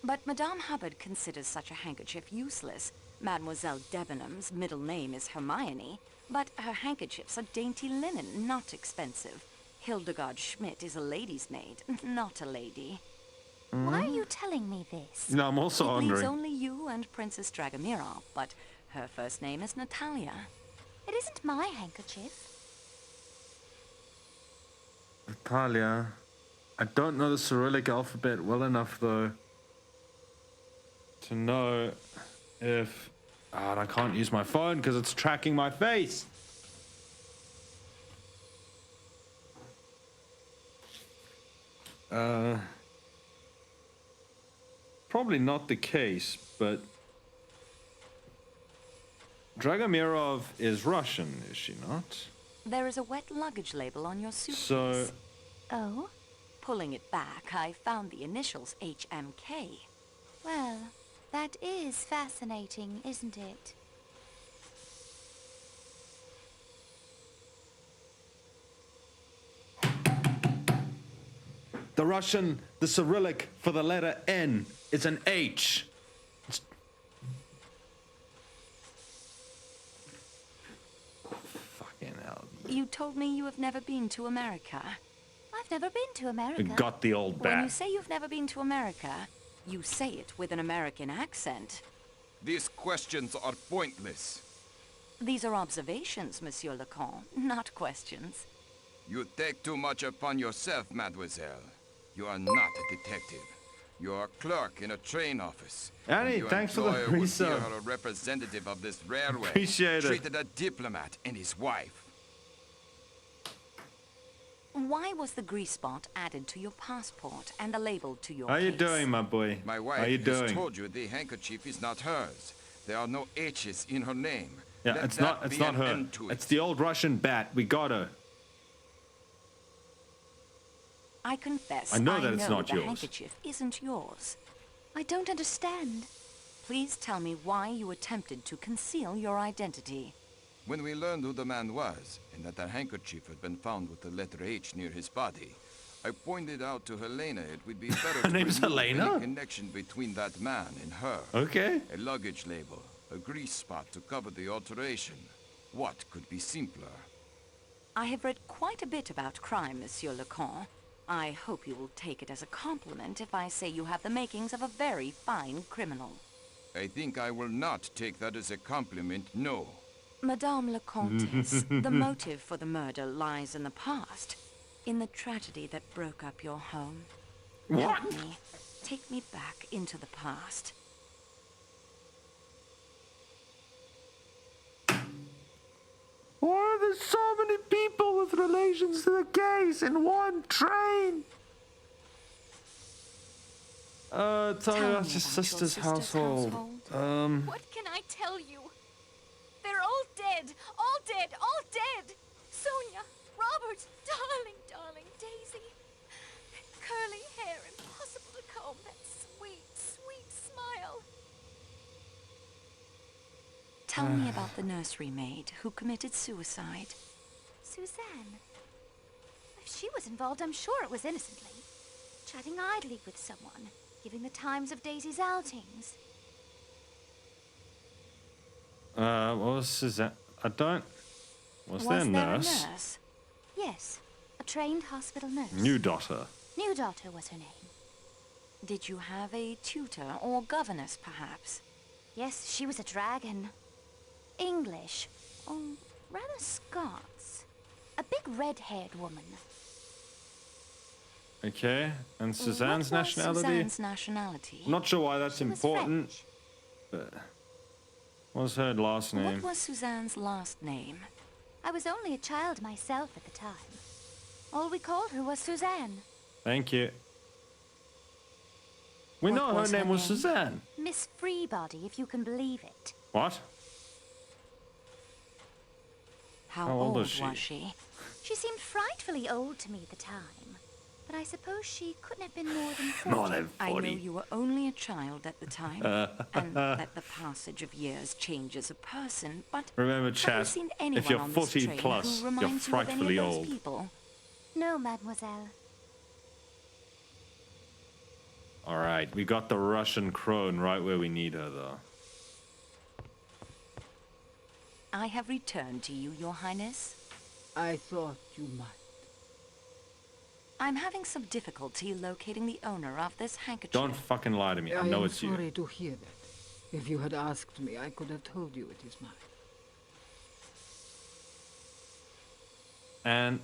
But Madame Hubbard considers such a handkerchief useless. Mademoiselle Debenham's middle name is Hermione, but her handkerchiefs are dainty linen, not expensive. Hildegard Schmidt is a lady's maid, not a lady. Why are you telling me this? No, I'm also It leaves wondering. only you and Princess Dragomirov, but her first name is Natalia. It isn't my handkerchief. Natalia. I don't know the Cyrillic alphabet well enough, though, to know if... Ah, I can't use my phone because it's tracking my face. Probably not the case, but Dragomirov is Russian, is she not? There is a wet luggage label on your suitcase. So, Oh? Pulling it back, I found the initials HMK. Well, that is fascinating, isn't it? the Russian, the Cyrillic for the letter N is an H. It's... Fucking hell. You told me you have never been to America. I've never been to America. We got the old When you bat. say you've never been to America, you say it with an American accent. These questions are pointless. These are observations, Monsieur Leconte, not questions. You take too much upon yourself, mademoiselle. You are not a detective. You are a clerk in a train office. Annie, And your thanks for the employer would resub. hear a representative of this railway Appreciate it. treated a diplomat and his wife. Why was the grease spot added to your passport and the label to your How you case? doing, my boy? My How wife you has doing? told you the handkerchief is not hers. There are no H's in her name. Yeah, Let it's that not. It's be not an her. end to it. It's the old Russian bat. We got her. I confess, I know that it's not the yours. handkerchief isn't yours. I don't understand. Please tell me why you attempted to conceal your identity. When we learned who the man was, and that the handkerchief had been found with the letter H near his body, I pointed out to Helena it would be better to name's remove Helena? any connection between that man and her. Okay. A luggage label, a grease spot to cover the alteration. What could be simpler? I have read quite a bit about crime, Monsieur Leconte. I hope you will take it as a compliment if I say you have the makings of a very fine criminal. I think I will not take that as a compliment, no. Madame la Comtesse, the motive for the murder lies in the past, in the tragedy that broke up your home. What? Help me. Take me back into the past. Why are there so many people with relations to the case in one train? Tell me Tell me about your about sister's your household. What can I tell you? They're all dead. All dead. All dead. Sonia, Robert, darling, darling, Daisy. Curly hair, impossible to comb. That sweet, sweet smile. Tell me about the nursery maid who committed suicide. Suzanne. If she was involved, I'm sure it was innocently. Chatting idly with someone, giving the times of Daisy's outings. What was Suzanne? I don't. Was there a nurse? nurse? Yes, a trained hospital nurse. New daughter. New daughter was her name. Did you have a tutor or governess, perhaps? Yes, she was a dragon. English. Oh, rather Scots. A big red-haired woman. Okay. And Suzanne's What was nationality? Suzanne's nationality? Not sure why that's She was important. French. But what's her last name? What was Suzanne's last name? I was only a child myself at the time. All we called her was Suzanne. Thank you. We What know her was her name was name? Suzanne. Miss Freebody, if you can believe it. What? How How old old was she? She seemed frightfully old to me at the time. But I suppose she couldn't have been more than 40. More than I know 40. you were only a child at the time, and that the passage of years changes a person, but Remember, have you chat, seen anyone if you're on 40 this train plus, who you're reminds you of any frightfully of those old. people? No, mademoiselle. Alright, we got the Russian crone right where we need her, though. I have returned to you, Your Highness. I thought you might. I'm having some difficulty locating the owner of this handkerchief. Don't fucking lie to me. I know am it's sorry you. to hear that. If you had asked me, I could have told you it is mine. And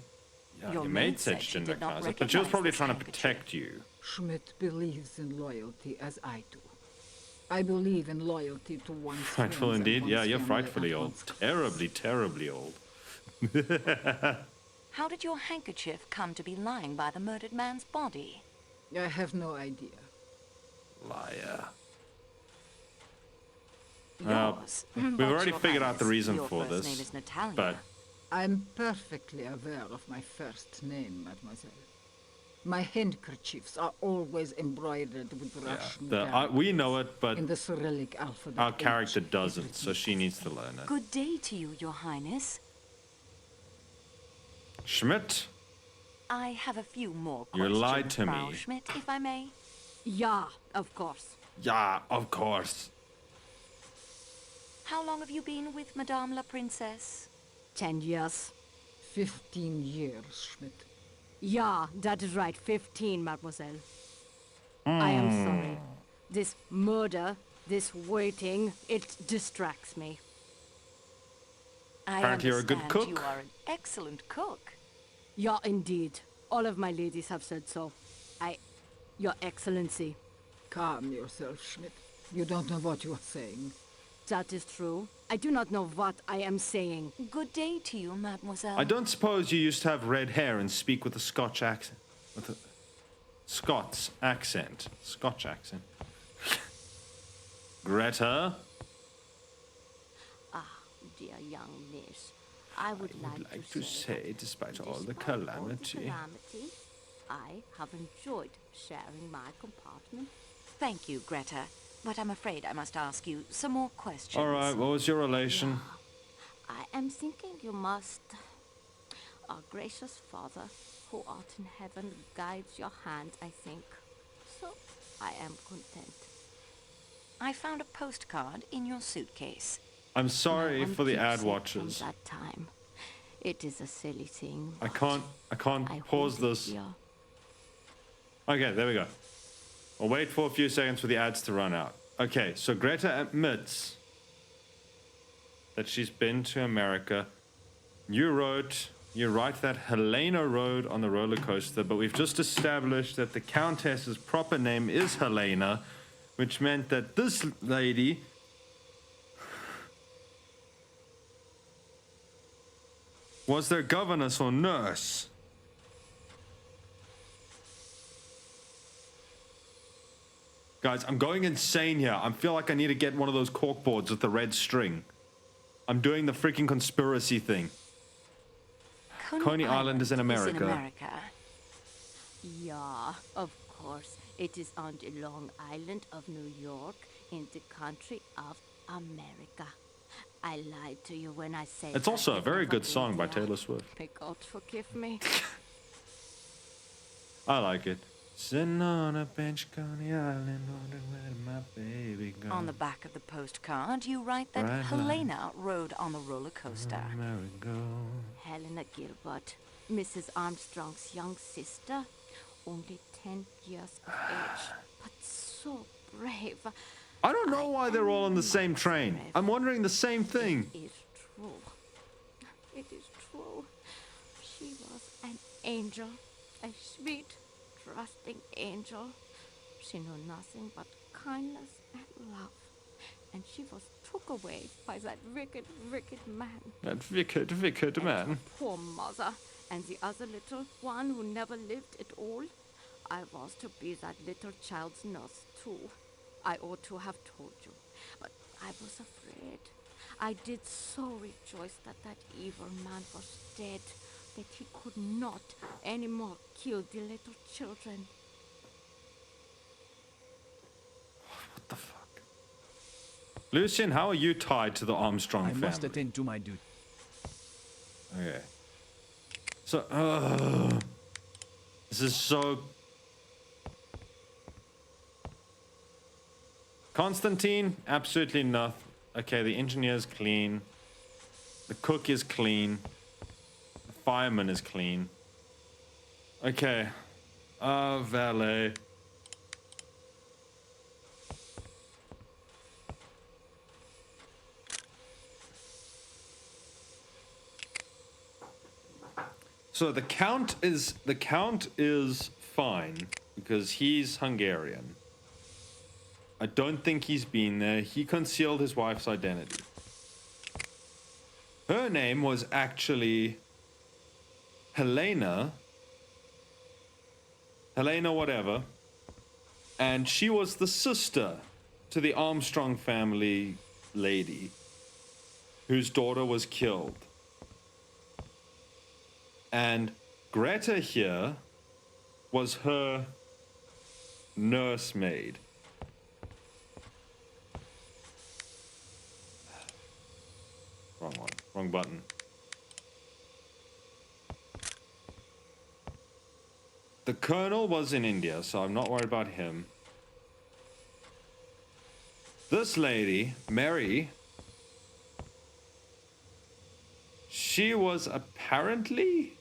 yeah, Your your maid maid said said she she didn't did not recognize it, but she was recognize probably this trying to handkerchief. protect you. Schmidt believes in loyalty as I do. I believe in loyalty to one's Frightful friends and indeed. Yeah, one's you're family frightfully and old. one's close. Terribly, terribly old. How did your handkerchief come to be lying by the murdered man's body? I have no idea. Liar. Well, Yours. we've But already Your figured out the Highness, reason your for first this, name is Natalia. but I'm perfectly aware of my first name, mademoiselle. My handkerchiefs are always embroidered with Russian we know it, but in the Cyrillic alphabet. our character doesn't, so she needs to learn it. Good day to you, Your Highness. Schmidt, I have a few more you questions, lied to Frau me. Schmidt, if I may. Yeah, of course. Yeah, of course. How long have you been with Madame la Princesse? 10 years. 15 years, Schmidt. Yeah, that is right. 15, mademoiselle. I am Hmm. sorry. This murder, this waiting, it distracts me. I Apparently you're a good understand cook. You are an excellent cook. Yeah, indeed. All of my ladies have said so. Your Excellency. Calm yourself, Schmidt. You don't know what you are saying. That is true. I do not know what I am saying. Good day to you, mademoiselle. I don't suppose you used to have red hair and speak with a Scotch accent. With a Scots accent. Scotch accent. Greta? Dear young miss, I would like to say, despite all the calamity. I have enjoyed sharing my compartment. Thank you, Greta. But I'm afraid I must ask you some more questions. All right, what was your relation? I am thinking you must. Our gracious Father, who art in heaven, guides your hand, I think. So, I am content. I found a postcard in your suitcase. I'm sorry No one for the keeps ad it watchers. from that time. It is a silly thing. I can't I pause hold it this. here. Okay, there we go. I'll wait for a few seconds for the ads to run out. Okay, so Greta admits that she's been to America. You write that Helena rode on the roller coaster, but we've just established that the Countess's proper name is Helena, which meant that this lady was their governess or nurse. Guys, I'm going insane here. I feel like I need to get one of those corkboards with the red string. I'm doing the freaking conspiracy thing. Coney Island is in America. Yeah, of course. It is on the Long Island of New York, in the country of America. I lied to you when I said It's also I a very never good been song by there. Taylor Swift. May God forgive me. I like it. Sitting on a bench, Coney Island, wondering where my baby goes. On the back of the postcard, you write that Right Helena rode on the roller coaster. Helena Gilbert, Mrs. Armstrong's young sister, only 10 years of age, but so brave. I don't know why they're all on the same train. I'm wondering the same thing. It is true. It is true. She was an angel, a sweet, trusting angel. She knew nothing but kindness and love. And she was took away by that wicked, wicked man. That wicked And man. her poor mother, and the other little one who never lived at all. I was to be that little child's nurse, too. I ought to have told you, but I was afraid. I did so rejoice that that evil man was dead, that he could not anymore kill the little children. What the fuck? Lucian, how are you tied to the Armstrong I family? must attend to my duty. Okay. So, this is so... Constantine, absolutely nothing. Okay, the engineer's clean. The cook is clean. The fireman is clean. Okay. Valet. So the count is fine because he's Hungarian. I don't think he's been there. He concealed his wife's identity. Her name was actually Helena whatever, and she was the sister to the Armstrong family lady whose daughter was killed. And Greta here was her nursemaid. Wrong one. Wrong button. The colonel was in India, so I'm not worried about him. This lady, Mary, she was apparently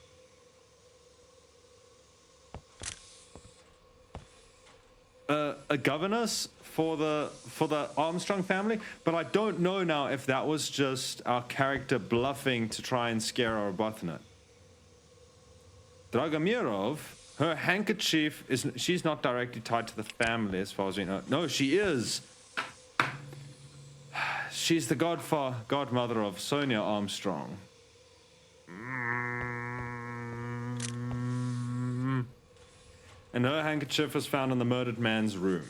a governess for the Armstrong family, but I don't know now if that was just our character bluffing to try and scare Arbuthnot. Dragomirov, her handkerchief she's not directly tied to the family as far as we know. No, she is. She's the godmother of Sonia Armstrong. And her handkerchief was found in the murdered man's room.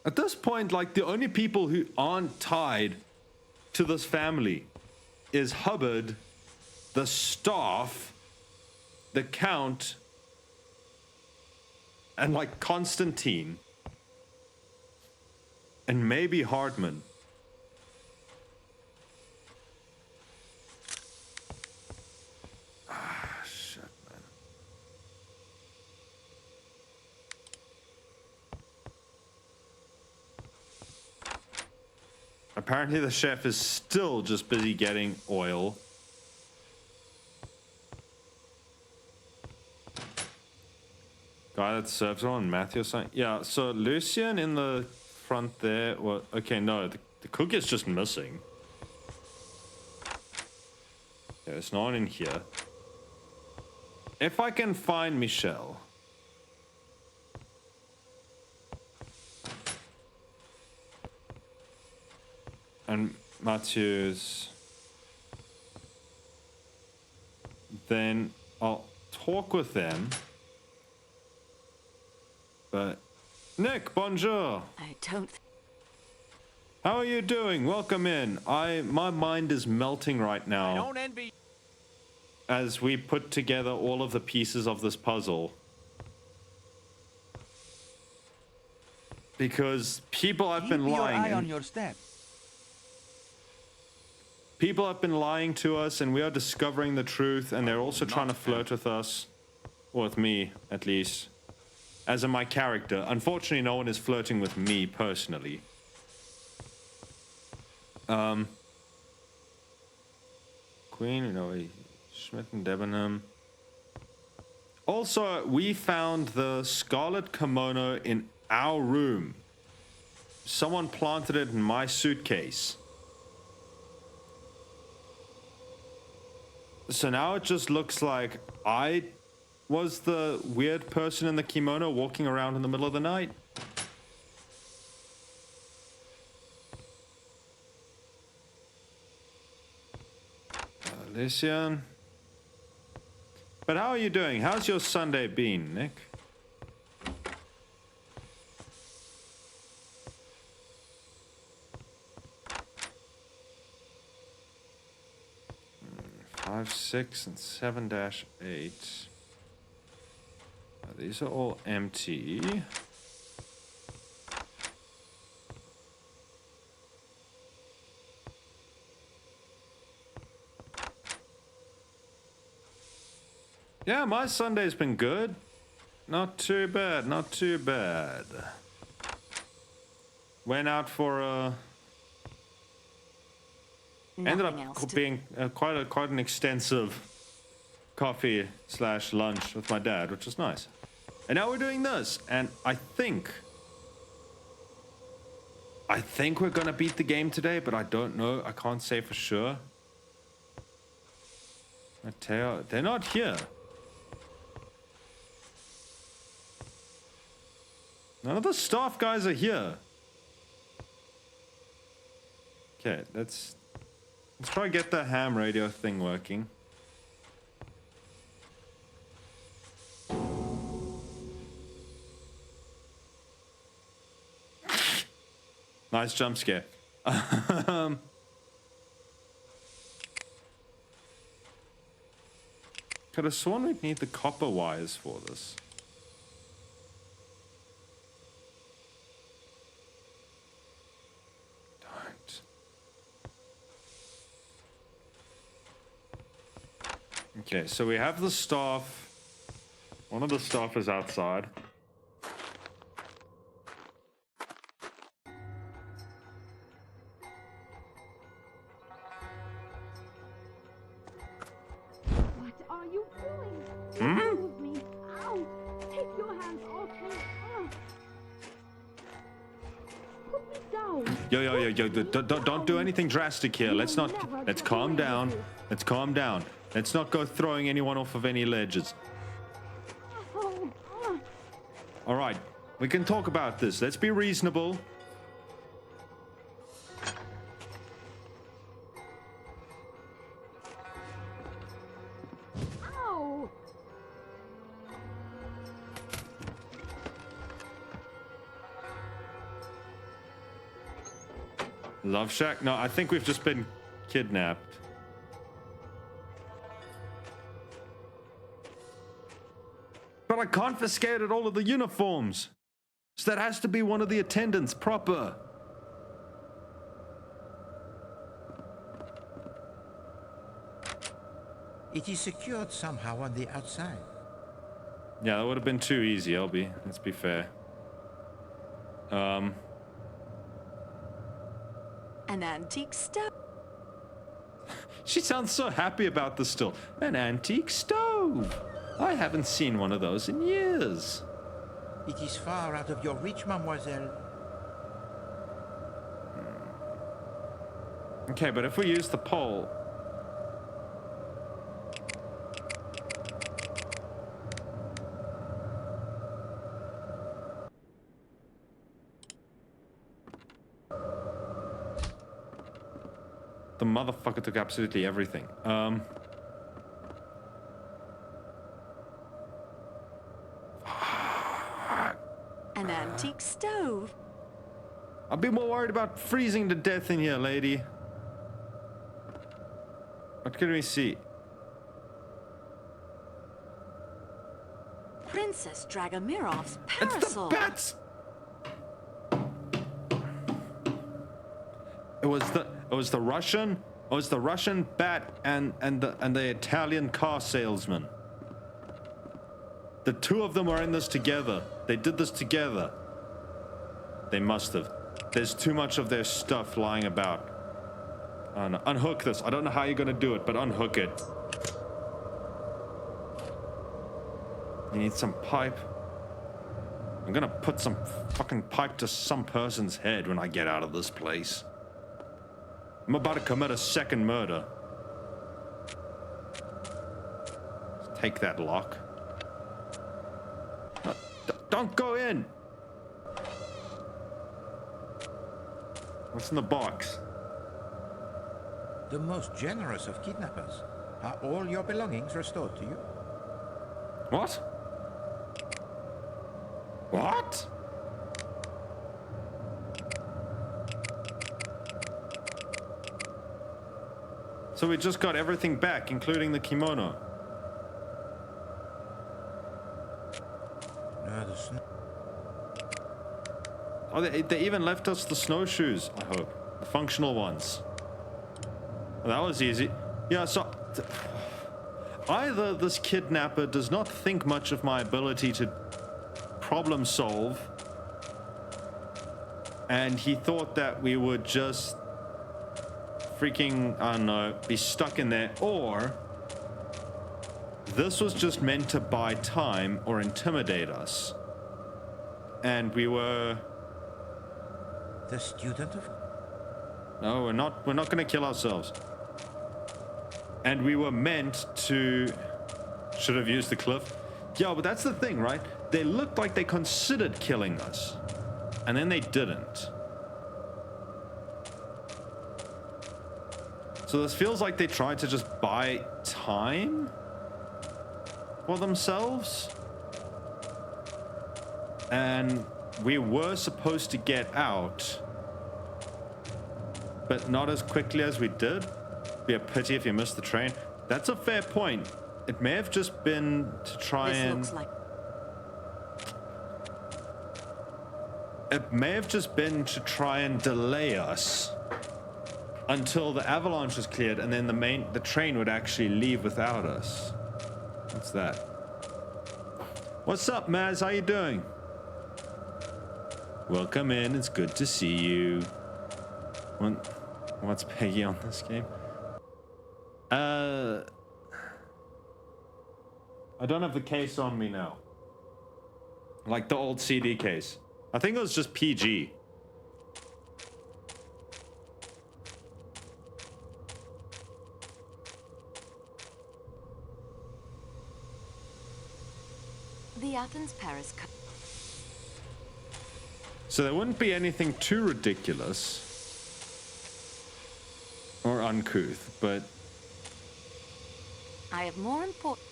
At this point, like, the only people who aren't tied to this family is Hubbard, the staff, the Count, and, like, Constantine. And maybe Hardman. Shit, man. Apparently the chef is still just busy getting oil. Guy that serves on Matthew saying, yeah, so Lucian in the front there. Well, okay, no, the cook is just missing. Yeah, there's no one in here. If I can find Michelle. And Matthews. Then I'll talk with them. But Nick, bonjour. I don't. How are you doing? Welcome in. My mind is melting right now. I don't envy. As we put together all of the pieces of this puzzle. Because people have been lying. Keep your eye on your step. People have been lying to us, and we are discovering the truth, and they're also trying to flirt with us. Or with me, at least. As in my character. Unfortunately, no one is flirting with me personally. Queen, you know, Schmidt and Debenham. Also, we found the scarlet kimono in our room. Someone planted it in my suitcase. So now it just looks like I was the weird person in the kimono walking around in the middle of the night. Lucian. But how are you doing? How's your Sunday been, Nick? Five, 6, and 7-8. These are all empty. Yeah, my Sunday's been good. Not too bad, not too bad. Went out for a... Ended up being quite an extensive coffee/lunch with my dad, which was nice. And now we're doing this, and I think we're gonna beat the game today, but I don't know. I can't say for sure. Mateo, they're not here. None of the staff guys are here. Okay, let's try to get the ham radio thing working. Nice jump scare. Could have sworn we'd need the copper wires for this. Don't. Okay, so we have the staff. One of the staff is outside. Yo, don't do anything drastic here. Let's calm down. Let's calm down. Let's not go throwing anyone off of any ledges. All right, we can talk about this. Let's be reasonable. Love Shack? No, I think we've just been kidnapped. But I confiscated all of the uniforms. So that has to be one of the attendants proper. It is secured somehow on the outside. Yeah, that would have been too easy, LB. Let's be fair. An antique stove. She sounds so happy about this still. An antique stove. I haven't seen one of those in years. It is far out of your reach, mademoiselle. Okay, but if we use the pole... The motherfucker took absolutely everything. An antique stove. I'll be more worried about freezing to death in here, lady. What can we see? Princess Dragomirov's parasol. It's the bats! It was the Russian bat and the Italian car salesman. The two of them were in this together. They did this together. They must have. There's too much of their stuff lying about. Oh, no. Unhook this. I don't know how you're gonna do it, but unhook it. You need some pipe. I'm gonna put some fucking pipe to some person's head when I get out of this place. I'm about to commit a second murder. Let's take that lock. Don't go in! What's in the box? The most generous of kidnappers. Are all your belongings restored to you? What? What? So we just got everything back, including the kimono. No, the snow. Oh, they even left us the snowshoes, I hope. The functional ones. Well, that was easy. Yeah, so... Either this kidnapper does not think much of my ability to problem solve, and he thought that we would just freaking, I don't know, be stuck in there, or this was just meant to buy time or intimidate us. And we were... The student of... No, we're not gonna kill ourselves. And we were meant to... Should have used the cliff. Yeah, but that's the thing, right? They looked like they considered killing us. And then they didn't. So this feels like they tried to just buy time for themselves. And we were supposed to get out. but not as quickly as we did. Be a pity if you missed the train. That's a fair point. It may have just been to try It may have just been to try and delay us until the avalanche was cleared, and then the train would actually leave without us. What's that? What's up, Maz? How you doing? Welcome in. It's good to see you. What's Peggy on this game? I don't have the case on me now. Like the old CD case. I think it was just PG. The Athens-Paris... So there wouldn't be anything too ridiculous or uncouth, but I have more important...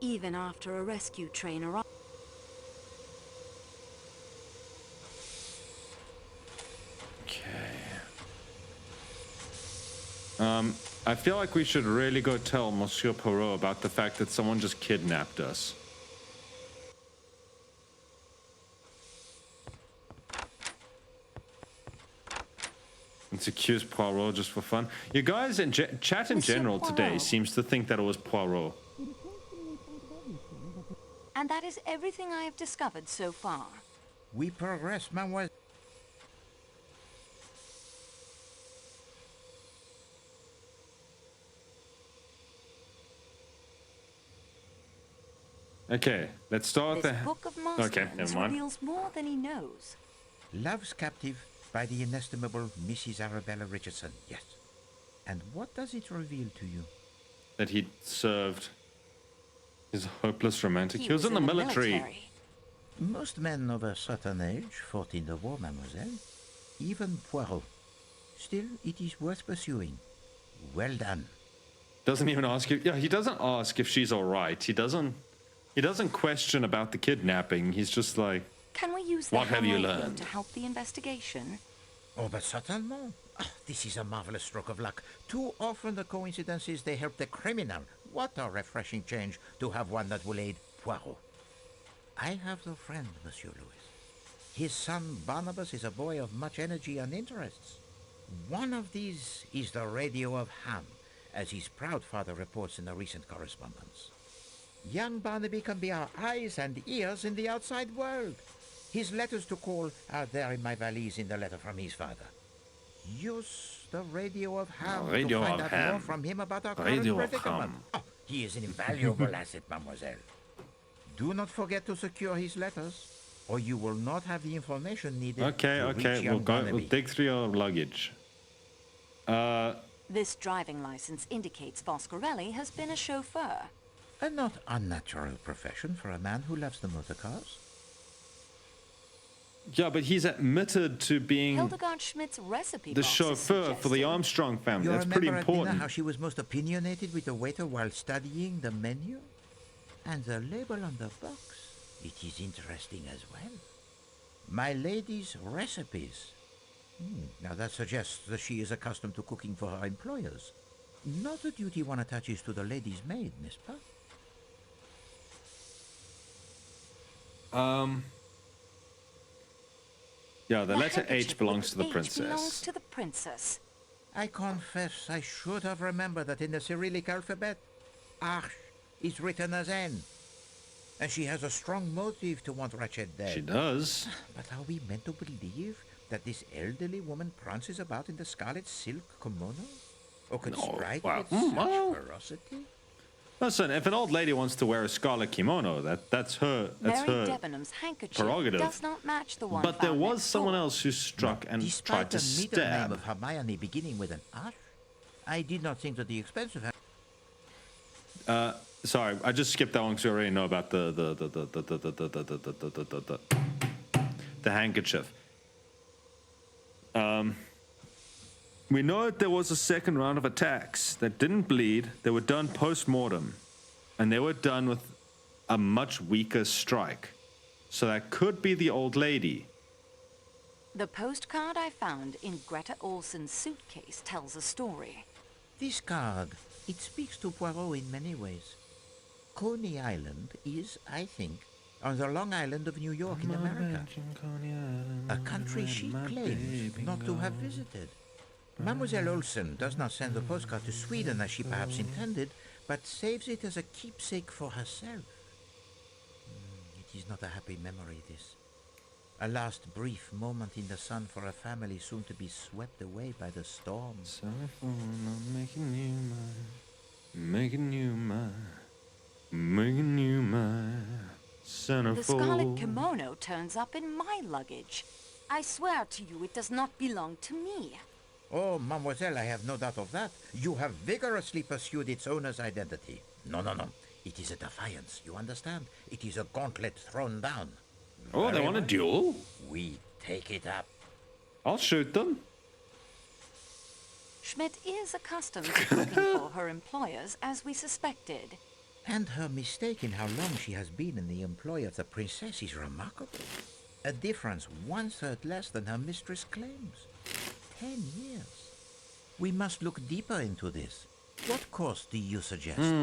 Even after a rescue train arrives... I feel like we should really go tell Monsieur Poirot about the fact that someone just kidnapped us. Let's accuse Poirot just for fun. You guys in chat in general today seems to think that it was Poirot. And that is everything I have discovered so far. We progress, mademoiselle. Okay, let's start with This the... book of Okay, Masterman's never mind. reveals more than he knows. Love's Captive by the inestimable Mrs. Arabella Richardson, yes. And what does it reveal to you? That he served his hopeless romantic. He was in the military. Most men of a certain age fought in the war, mademoiselle. Even Poirot. Still, it is worth pursuing. Well done. Doesn't even ask if... Yeah, he doesn't ask if she's all right. He doesn't question about the kidnapping. He's just like... Can we use the What have you handwriting learned? to help the investigation? Oh, but certainement. This is a marvelous stroke of luck. Too often the coincidences, they help the criminal. What a refreshing change to have one that will aid Poirot. I have the friend, Monsieur Louis. His son Barnabas is a boy of much energy and interests. One of these is the radio of Ham, as his proud father reports in the recent correspondence. Young Barnaby can be our eyes and ears in the outside world. His letters to call are there in my valise in the letter from his father. Use the radio of Ham to find out more from him about our current predicament. Oh, he is an invaluable asset, mademoiselle. Do not forget to secure his letters, or you will not have the information needed. Okay, we'll dig through your luggage. This driving license indicates Foscarelli has been a chauffeur. A not unnatural profession for a man who loves the motor cars. Yeah, but he's admitted to being Hildegard Schmidt's recipe the box is chauffeur for the suggesting. Armstrong family. You That's pretty remember at dinner important. how she was most opinionated with the waiter while studying the menu? And the label on the box, it is interesting as well. My lady's recipes. Now that suggests that she is accustomed to cooking for her employers. Not a duty one attaches to the lady's maid, n'est-ce pas? Yeah, the letter H belongs to the H princess. belongs to the princess. I confess I should have remembered that in the Cyrillic alphabet, Arch is written as N. And she has a strong motive to want Ratchet dead. She does. But are we meant to believe that this elderly woman prances about in the scarlet silk kimono? Or could strike with such ferocity? Listen, if an old lady wants to wear a scarlet kimono, that's her Mary Debenham's handkerchief prerogative. does not match the one But there found was next someone door. else who struck and tried to Despite the middle name stab. of Hermione beginning with an H, I did not think that the expense of her... Sorry, I just skipped that one because we already know about the handkerchief. We know that there was a second round of attacks that didn't bleed. They were done post-mortem, and they were done with a much weaker strike. So that could be the old lady. The postcard I found in Greta Olsen's suitcase tells a story. This card, it speaks to Poirot in many ways. Coney Island is, I think, on the Long Island of New York in America. A country she claims not to have visited. Mademoiselle Olsen does not send the postcard to Sweden as she perhaps intended, but saves it as a keepsake for herself. It is not a happy memory, this. A last brief moment in the sun for a family soon to be swept away by the storm. Sorry for not making you mine. Making you mine. Making you mine. Centerfold. The scarlet kimono turns up in my luggage. I swear to you it does not belong to me. Oh, mademoiselle, I have no doubt of that. You have vigorously pursued its owner's identity. No. It is a defiance, you understand? It is a gauntlet thrown down. Oh, they Very want a well. duel? We take it up. I'll shoot them. Schmidt is accustomed to cooking for her employers, as we suspected. And her mistake in how long she has been in the employ of the princess is remarkable. A difference 1/3 less than her mistress claims. 10 years. We must look deeper into this. What course do you suggest?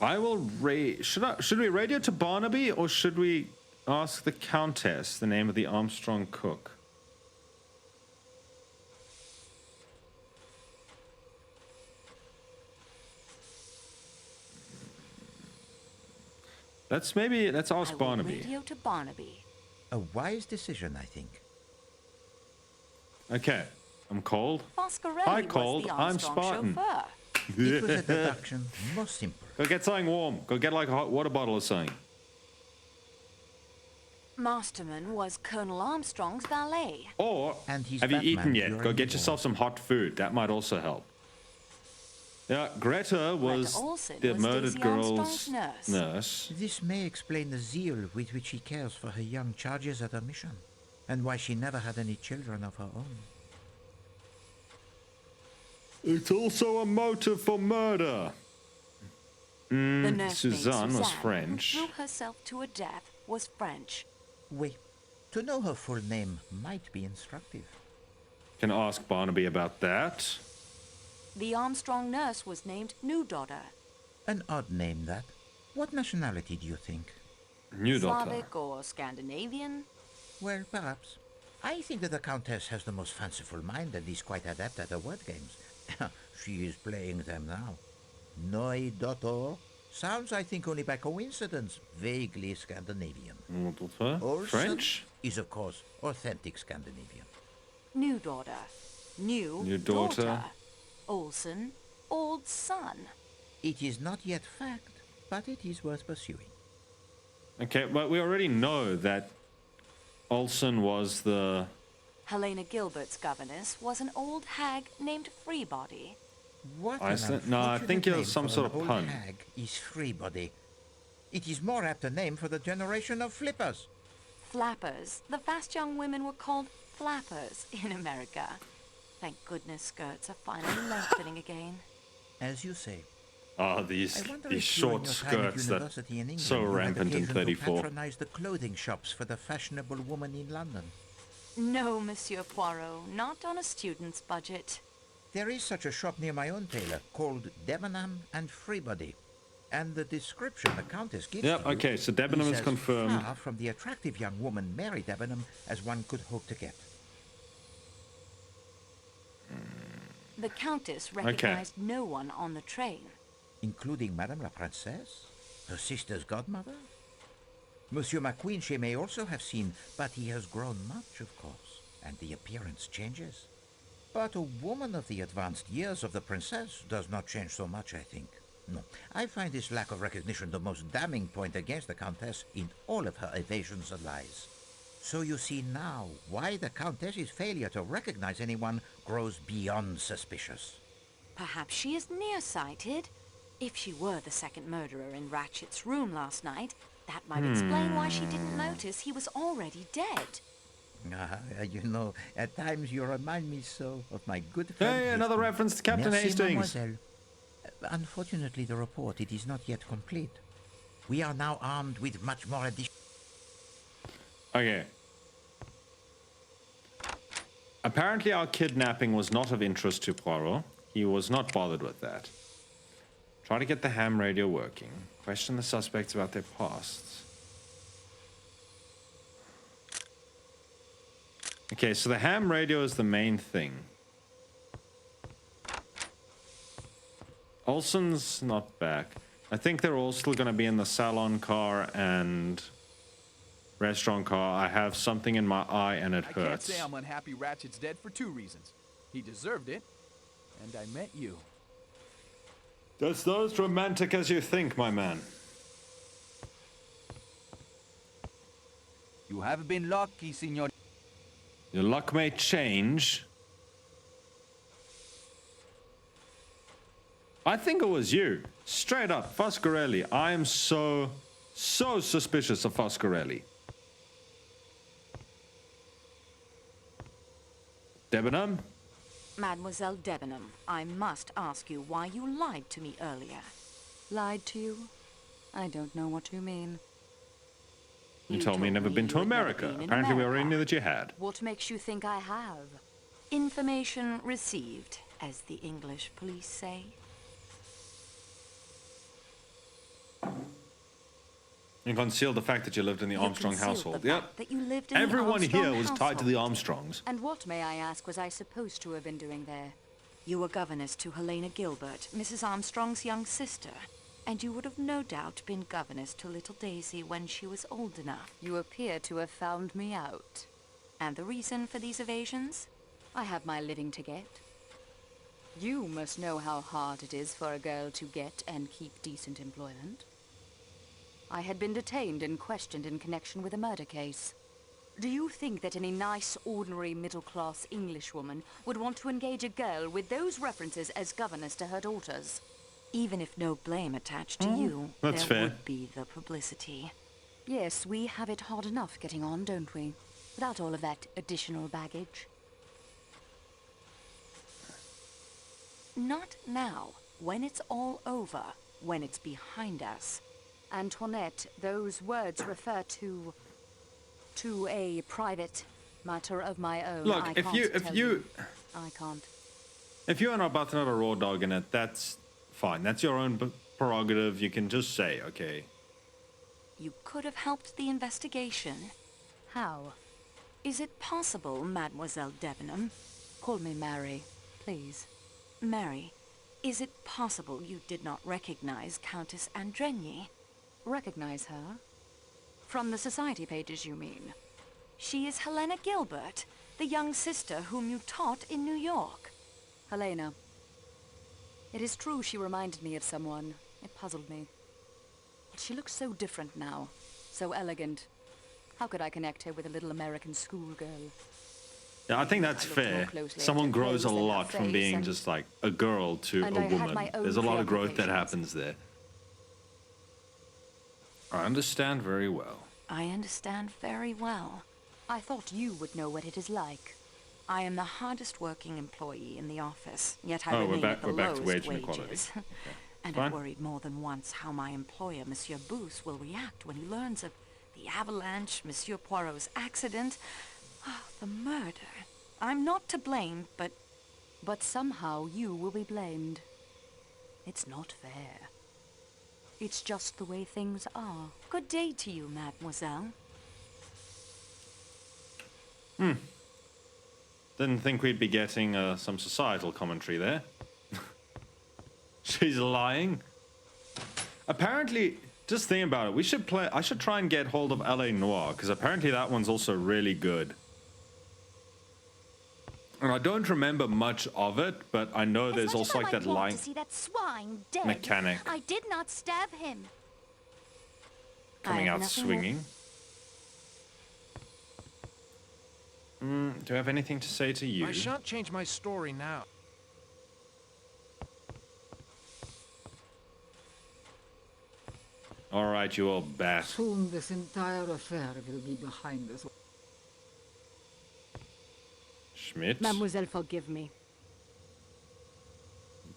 I will should we radio to Barnaby, or should we ask the Countess the name of the Armstrong cook? Let's ask I will Barnaby. radio to Barnaby. A wise decision, I think. Okay, I'm cold. Foscarelli Hi, was Cold. the I'm Armstrong Spartan. chauffeur. It was a deduction, most simple. Go get something warm. Go get like a hot water bottle or something. Masterman was Colonel Armstrong's valet. Or And he's have you eaten Batman yet? during Go the get war. yourself some hot food. That might also help. Yeah, Greta was Olsen the was murdered Daisy girl's Armstrong's nurse. This may explain the zeal with which she cares for her young charges at her mission, and why she never had any children of her own. It's also a motive for murder. The nursemaid Suzanne was Suzanne, French. who threw herself to her death, was French. Wait, to know her full name might be instructive. Can ask Barnaby about that. The Armstrong nurse was named New Daughter. An odd name, that. What nationality do you think? New daughter. Slavic or Scandinavian? Well, perhaps. I think that the Countess has the most fanciful mind and is quite adept at the word games. She is playing them now. Neue Daughter sounds, I think, only by coincidence, vaguely Scandinavian. Olsen French? is, of course, authentic Scandinavian. New Daughter. New daughter. Olsen, old son. It is not yet fact, but it is worth pursuing. Okay, but we already know that Olsen was the... Helena Gilbert's governess was an old hag named Freebody. What Iceland? an No, I unfortunate think it was name some for sort an of old pun. hag is Freebody. It is more apt a name for the generation of flippers. Flappers. The fast young women were called flappers in America. Thank goodness skirts are finally lengthening again. As you say. Oh, I these wonder these if you and short your time at skirts that university in England so you had rampant in occasion to 34. patronize the clothing shops for the fashionable woman in London. No, Monsieur Poirot, not on a student's budget. There is such a shop near my own tailor called Debenham and Freebody. And the description the Countess gives Yep, to you okay, so Debenham is as confirmed. far from the attractive young woman Mary Debenham as one could hope to get. The Countess recognized no one on the train. Including Madame la Princesse, her sister's godmother. Monsieur McQueen she may also have seen, but he has grown much, of course, and the appearance changes. But a woman of the advanced years of the princess does not change so much, I think. No, I find this lack of recognition the most damning point against the Countess in all of her evasions and lies. So you see now why the Countess's failure to recognize anyone grows beyond suspicious. Perhaps she is nearsighted. If she were the second murderer in Ratchet's room last night, that might explain why she didn't notice he was already dead. You know, at times you remind me so of my good friend. Hey, another Hastings. reference to Captain Merci, Hastings. mademoiselle. Unfortunately, the report, it is not yet complete. We are now armed with much more addition. Okay. Apparently our kidnapping was not of interest to Poirot. He was not bothered with that. Try to get the ham radio working. Question the suspects about their pasts. Okay, so the ham radio is the main thing. Olsen's not back. I think they're all still going to be in the salon car and restaurant car. I have something in my eye and it I can't hurts. say I'm unhappy Ratchet's dead for 2 reasons. He deserved it, and I met you. That's not as romantic as you think, my man. You have been lucky, Signor. Your luck may change. I think it was you. Straight up, Foscarelli. I am so suspicious of Foscarelli. Debenham? Mademoiselle Debenham, I must ask you why you lied to me earlier. Lied to you? I don't know what you mean. You told me you'd never been to you had never America. been in Apparently we already America. knew that you had. What makes you think I have? Information received, as the English police say. You concealed the fact that you lived in the You Armstrong concealed household. the Yep. fact that you lived in the Everyone Armstrong here was tied to the household. Armstrongs. And what, may I ask, was I supposed to have been doing there? You were governess to Helena Gilbert, Mrs. Armstrong's young sister. And you would have no doubt been governess to little Daisy when she was old enough. You appear to have found me out. And the reason for these evasions? I have my living to get. You must know how hard it is for a girl to get and keep decent employment. I had been detained and questioned in connection with a murder case. Do you think that any nice, ordinary, middle-class Englishwoman would want to engage a girl with those references as governess to her daughters? Even if no blame attached to you, that's there fair. would be the publicity. Yes, we have it hard enough getting on, don't we? Without all of that additional baggage. Not now, when it's all over, when it's behind us. Antoinette, those words refer to a private matter of my own. Look, I if can't you I can't. if you and I both not a raw dog in it, that's fine. That's your own prerogative. You can just say, okay. You could have helped the investigation. How? Is it possible, Mademoiselle Debenham? Call me Mary, please. Mary, is it possible you did not recognize Countess Andrenyi? Recognize her? From the society pages, you mean? She is Helena Gilbert, the young sister whom you taught in New York. Helena. It is true she reminded me of someone. It puzzled me. But she looks so different now. So elegant. How could I connect her with a little American schoolgirl? Yeah, I think that's I looked more fair. closely at Someone her grows a clothes than her lot from face being and- just like a girl to And a I had woman. my own There's a lot of growth that preoccupations. happens there. I understand very well. I understand very well. I thought you would know what it is like. I am the hardest working employee in the office, yet I Oh, we're remain back- at the we're back to lowest wage inequality. wages. Okay. And Fine. I've worried more than once how my employer, Monsieur Booth, will react when he learns of the avalanche, Monsieur Poirot's accident, the murder. I'm not to blame, but somehow you will be blamed. It's not fair. It's just the way things are. Good day to you, mademoiselle. Didn't think we'd be getting some societal commentary there. She's lying. Apparently, just think about it. I should try and get hold of LA Noire, because apparently that one's also really good. And I don't remember much of it, but I know there's As much also as like I that might want line to see that swine dead, mechanic I did not stab him. coming I have out nothing swinging. Do I have anything to say to you? I shan't change my story now. All right, you old bat. Soon this entire affair will be behind us. Schmidt. Mademoiselle, forgive me.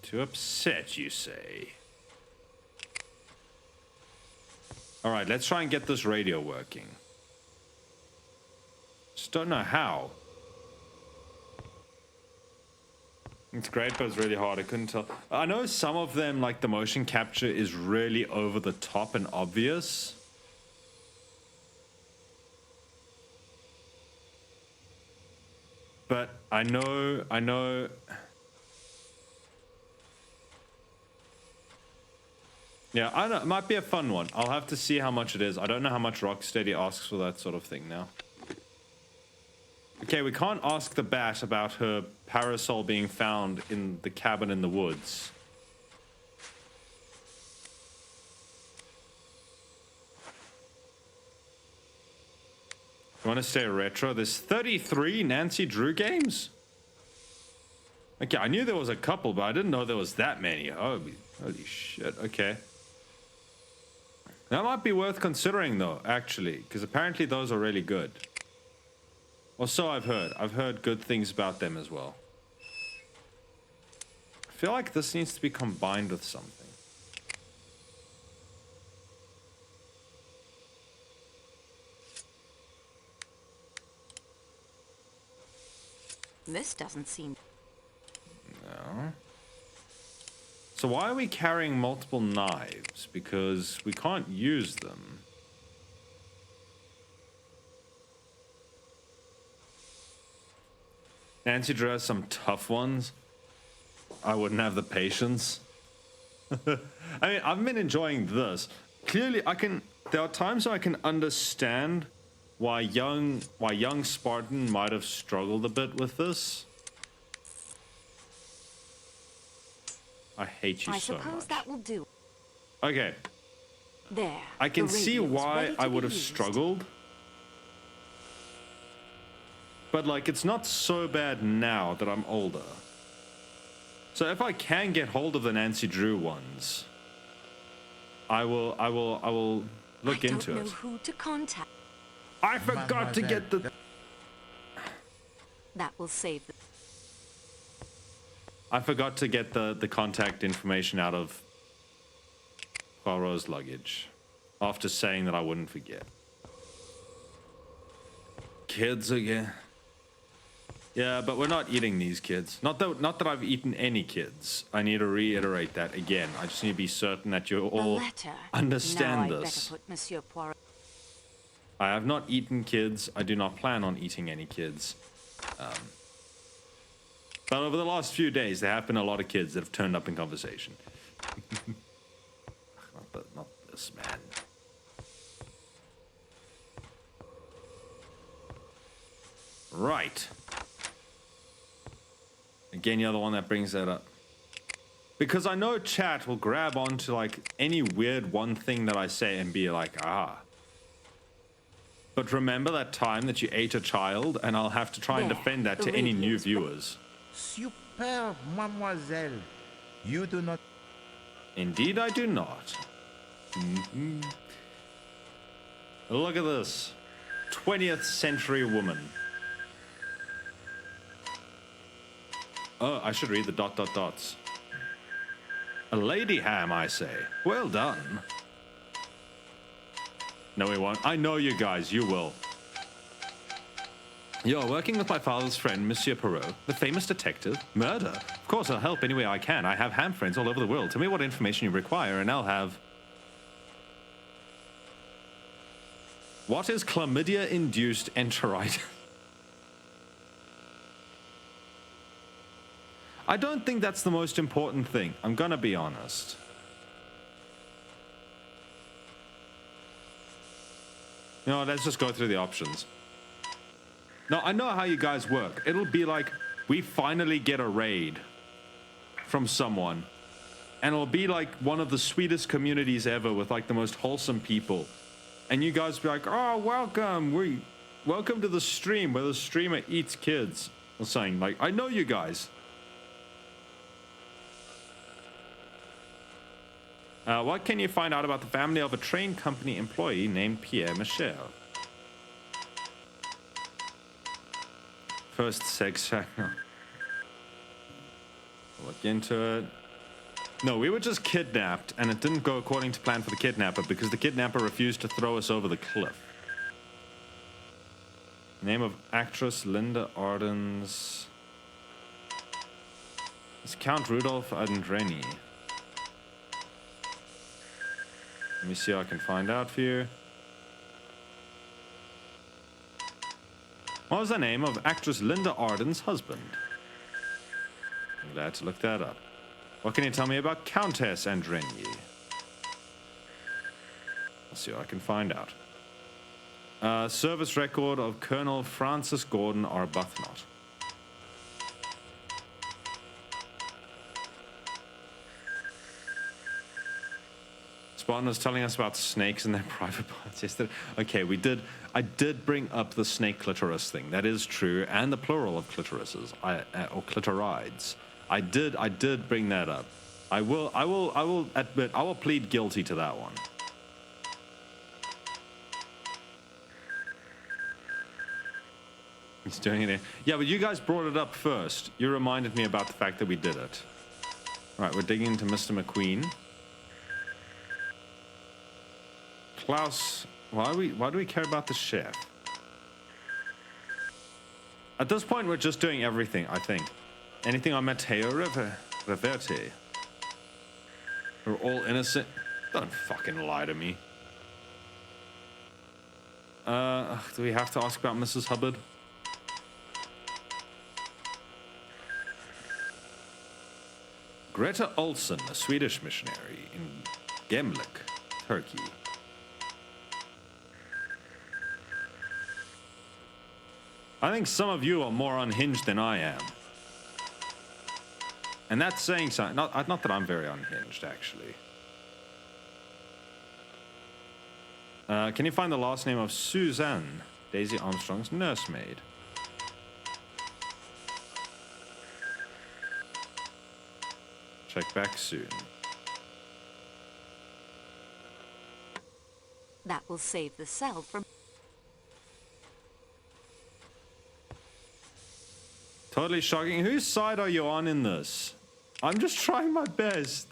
Too upset, you say? All right, let's try and get this radio working. Just don't know how. It's great, but it's really hard. I couldn't tell. I know some of them, like the motion capture, is really over the top and obvious. But I know. Yeah, I know. It might be a fun one. I'll have to see how much it is. I don't know how much Rocksteady asks for that sort of thing now. Okay, we can't ask the bat about her parasol being found in the cabin in the woods. You want to stay retro? There's 33 Nancy Drew games? Okay, I knew there was a couple, but I didn't know there was that many. Holy shit, okay. That might be worth considering, though, actually, because apparently those are really good. Or so I've heard. I've heard good things about them as well. I feel like this needs to be combined with something. This doesn't seem... No. So why are we carrying multiple knives? Because we can't use them. Nancy Drew has some tough ones. I wouldn't have the patience. I mean, I've been enjoying this. Clearly, there are times where I can understand why young Spartan might have struggled a bit with this. I hate you so much. I suppose that will do. Okay. There. I can the see radio's why ready to I be would have used. struggled. But like, it's not so bad now that I'm older. So if I can get hold of the Nancy Drew ones, I will look into I don't it. know who to contact. I forgot to get the... That will save the... I forgot to get the contact information out of Poirot's luggage after saying that I wouldn't forget. Kids again. Yeah, but we're not eating these kids. Not that I've eaten any kids. I need to reiterate that again. I just need to be certain that you all understand now this. I'd better put Monsieur Poirot... I have not eaten kids. I do not plan on eating any kids. But over the last few days, there have been a lot of kids that have turned up in conversation. not this, man. Right. Again, you're the one that brings that up. Because I know chat will grab onto like any weird one thing that I say and be like, ah. But remember that time that you ate a child, and I'll have to try and defend that to any new viewers. Superb, mademoiselle. You do not... Indeed I do not. Look at this. 20th century woman. Oh, I should read the ... dots. A lady ham, I say. Well done. No, we won't. I know you guys. You will. You're working with my father's friend, Monsieur Poirot, the famous detective. Murder. Of course, I'll help any way I can. I have ham friends all over the world. Tell me what information you require, and I'll have... What is chlamydia-induced enteritis? I don't think that's the most important thing. I'm gonna be honest. You know, let's just go through the options. Now, I know how you guys work. It'll be like, we finally get a raid from someone. And it'll be like one of the sweetest communities ever with like the most wholesome people. And you guys be like, oh, welcome. Welcome to the stream where the streamer eats kids. Or something. Like, I know you guys. What can you find out about the family of a train company employee named Pierre Michel? First sex shackle. Look into it. No, we were just kidnapped, and it didn't go according to plan for the kidnapper because the kidnapper refused to throw us over the cliff. Name of actress Linda Ardens. It's Count Rudolph Andreni. Let me see what I can find out for you. What was the name of actress Linda Arden's husband? I'm glad to look that up. What can you tell me about Countess Andreni? I'll see what I can find out. Service record of Colonel Francis Gordon Arbuthnot. Spartan was telling us about snakes and their private parts yesterday. Okay, I did bring up the snake clitoris thing. That is true, and the plural of clitorises, or clitorides. I did bring that up. I will admit, I will plead guilty to that one. He's doing it. Yeah, but you guys brought it up first. You reminded me about the fact that we did it. All right, we're digging into Mr. McQueen. Klaus, why do we care about the chef? At this point, we're just doing everything, I think. Anything on Matteo Reverte? We're all innocent. Don't fucking lie to me. Do we have to ask about Mrs. Hubbard? Greta Olsen, a Swedish missionary in Gemlik, Turkey. I think some of you are more unhinged than I am. And that's saying something. Not that I'm very unhinged, actually. Can you find the last name of Suzanne, Daisy Armstrong's nursemaid? Check back soon. That will save the cell from... Totally shocking. Whose side are you on in this? I'm just trying my best.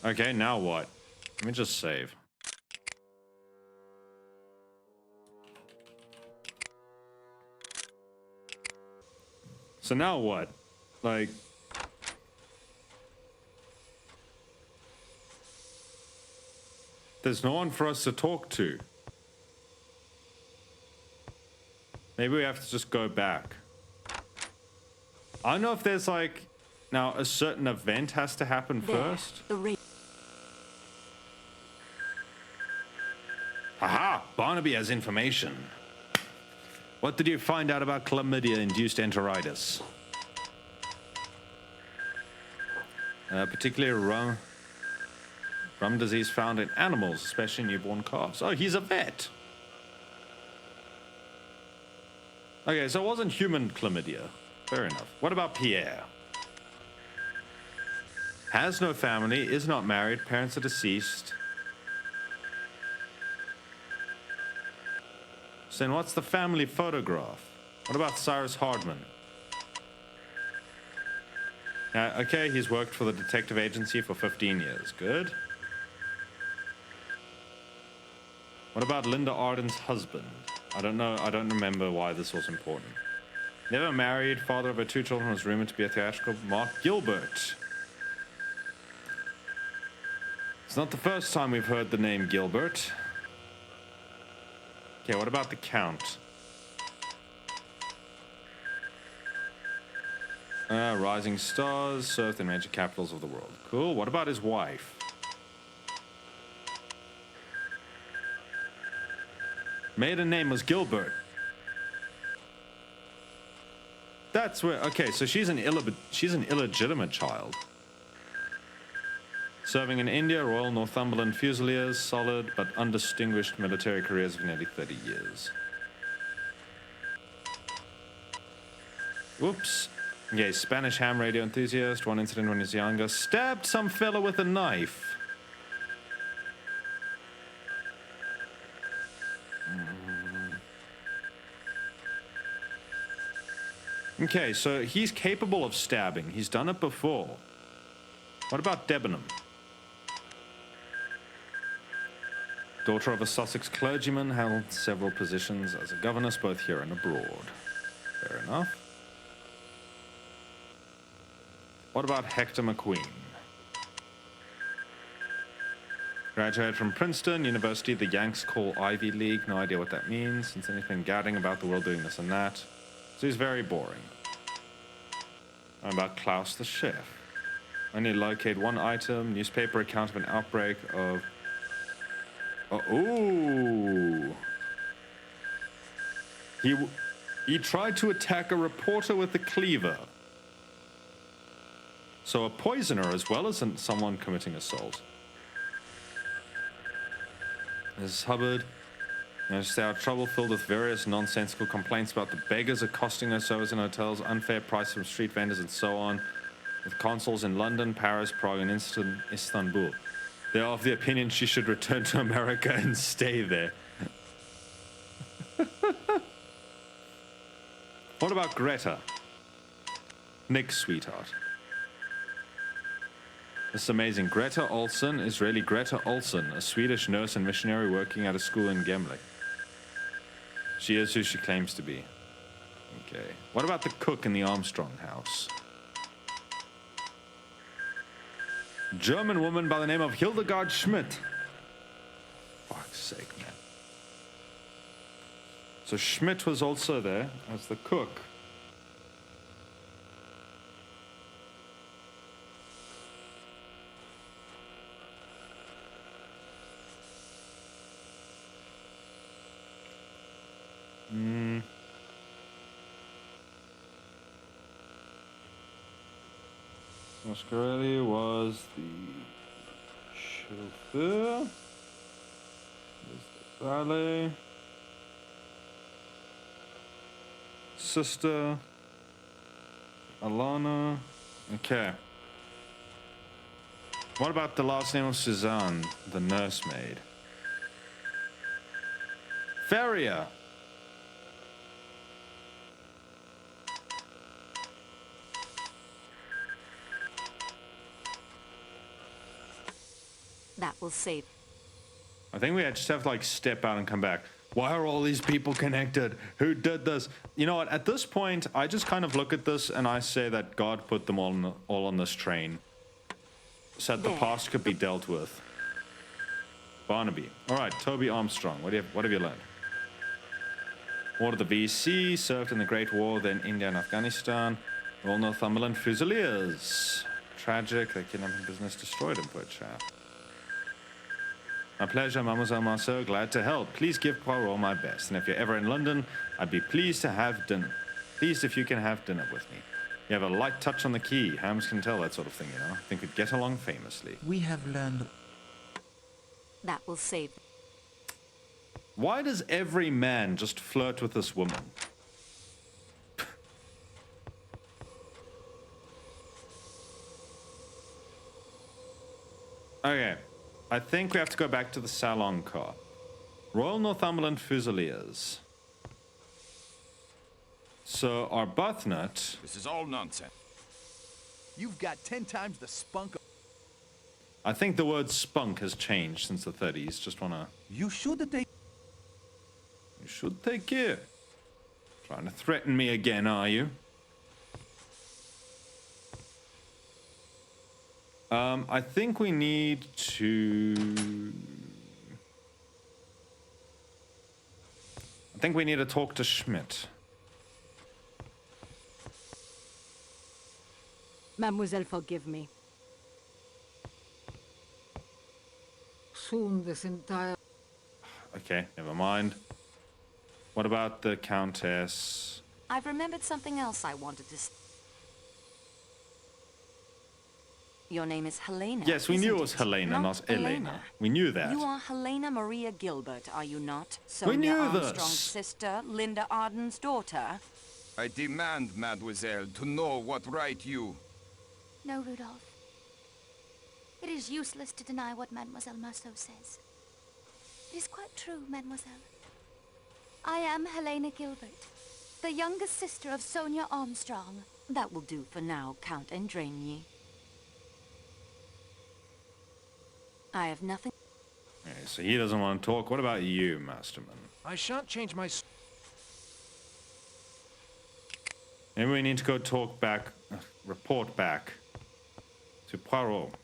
Okay, now what? Let me just save. So now what? Like... There's no one for us to talk to. Maybe we have to just go back. I don't know if there's like... Now, a certain event has to happen first. Aha! Barnaby has information. What did you find out about chlamydia-induced enteritis? Particularly rum disease found in animals, especially newborn calves. Oh, he's a vet. Okay, so it wasn't human chlamydia. Fair enough. What about Pierre? Has no family, is not married, parents are deceased. So then what's the family photograph? What about Cyrus Hardman? Okay, he's worked for the detective agency for 15 years. Good. What about Linda Arden's husband? I don't know. I don't remember why this was important. Never married, father of her 2 children, was rumored to be a theatrical Mark Gilbert. It's not the first time we've heard the name Gilbert. Okay, what about the Count? Rising stars, served in major capitals of the world. Cool. What about his wife? Maiden name was Gilbert. That's where... Okay, so she's an illegitimate child. Serving in India, Royal Northumberland Fusiliers, solid but undistinguished military careers of nearly 30 years. Whoops. Okay, Spanish ham radio enthusiast. One incident when he was younger. Stabbed some fella with a knife. Okay, so he's capable of stabbing. He's done it before. What about Debenham? Daughter of a Sussex clergyman, held several positions as a governess both here and abroad. Fair enough. What about Hector McQueen? Graduated from Princeton University, the Yanks call Ivy League. No idea what that means, since he's been gadding about the world doing this and that. So he's very boring. How about Klaus the chef? Only locate one item, newspaper account of an outbreak of... Oh, ooh. He tried to attack a reporter with a cleaver. So a poisoner as well as someone committing assault. Mrs. Hubbard. Noticed our trouble filled with various nonsensical complaints about the beggars accosting her servers in hotels, unfair price from street vendors, and so on, with consuls in London, Paris, Prague, and Istanbul. They are of the opinion she should return to America and stay there. What about Greta? Nick's sweetheart. This is amazing. Greta Olsen is really Greta Olsen, a Swedish nurse and missionary working at a school in Gemlik. She is who she claims to be. Okay. What about the cook in the Armstrong house? German woman by the name of Hildegard Schmidt. Fuck's sake, man. So Schmidt was also there as the cook. Mascarelli was the chauffeur. There's the valet. Sister. Alana. Okay. What about the last name of Suzanne, the nursemaid? Ferrier. That will save. I think we just have to like step out and come back. Why are all these people connected? Who did this? You know what? At this point, I just kind of look at this and I say that God put them all on this train, so that the past could be dealt with. Barnaby. All right, Toby Armstrong. What have you learned? Ordered the VC, served in the Great War, then India and Afghanistan. Royal Northumberland Fusiliers. Tragic. Their kidnapping business destroyed him, poor chap. My pleasure, Mademoiselle Marceau. Glad to help. Please give Poirot my best. And if you're ever in London, I'd be pleased to have dinner. Pleased if you can have dinner with me. You have a light touch on the key. Hams can tell that sort of thing, you know. I think we'd get along famously. We have learned... That will save. Why does every man just flirt with this woman? Okay. I think we have to go back to the salon car. Royal Northumberland Fusiliers. So, Arbuthnot... This is all nonsense. You've got 10 times the spunk. I think the word spunk has changed since the 30s. Just wanna... You should take... You should take care. Trying to threaten me again, are you? I think we need to... I think we need to talk to Schmidt. Mademoiselle, forgive me. Soon this entire... Okay, never mind. What about the Countess? I've remembered something else I wanted to... Your name is Helena. Yes, we knew it was it? Helena, not Elena. We knew that. You are Helena Maria Gilbert, are you not? We knew Sonia this. Armstrong's sister, Linda Arden's daughter. I demand, mademoiselle, to know what right you... No, Rudolph. It is useless to deny what Mademoiselle Marceau says. It is quite true, mademoiselle. I am Helena Gilbert, the younger sister of Sonia Armstrong. That will do for now, Count Andreni. I have nothing... Okay, so he doesn't want to talk. What about you, Masterman? I shan't change my... Maybe we need to go talk back, report back to Poirot.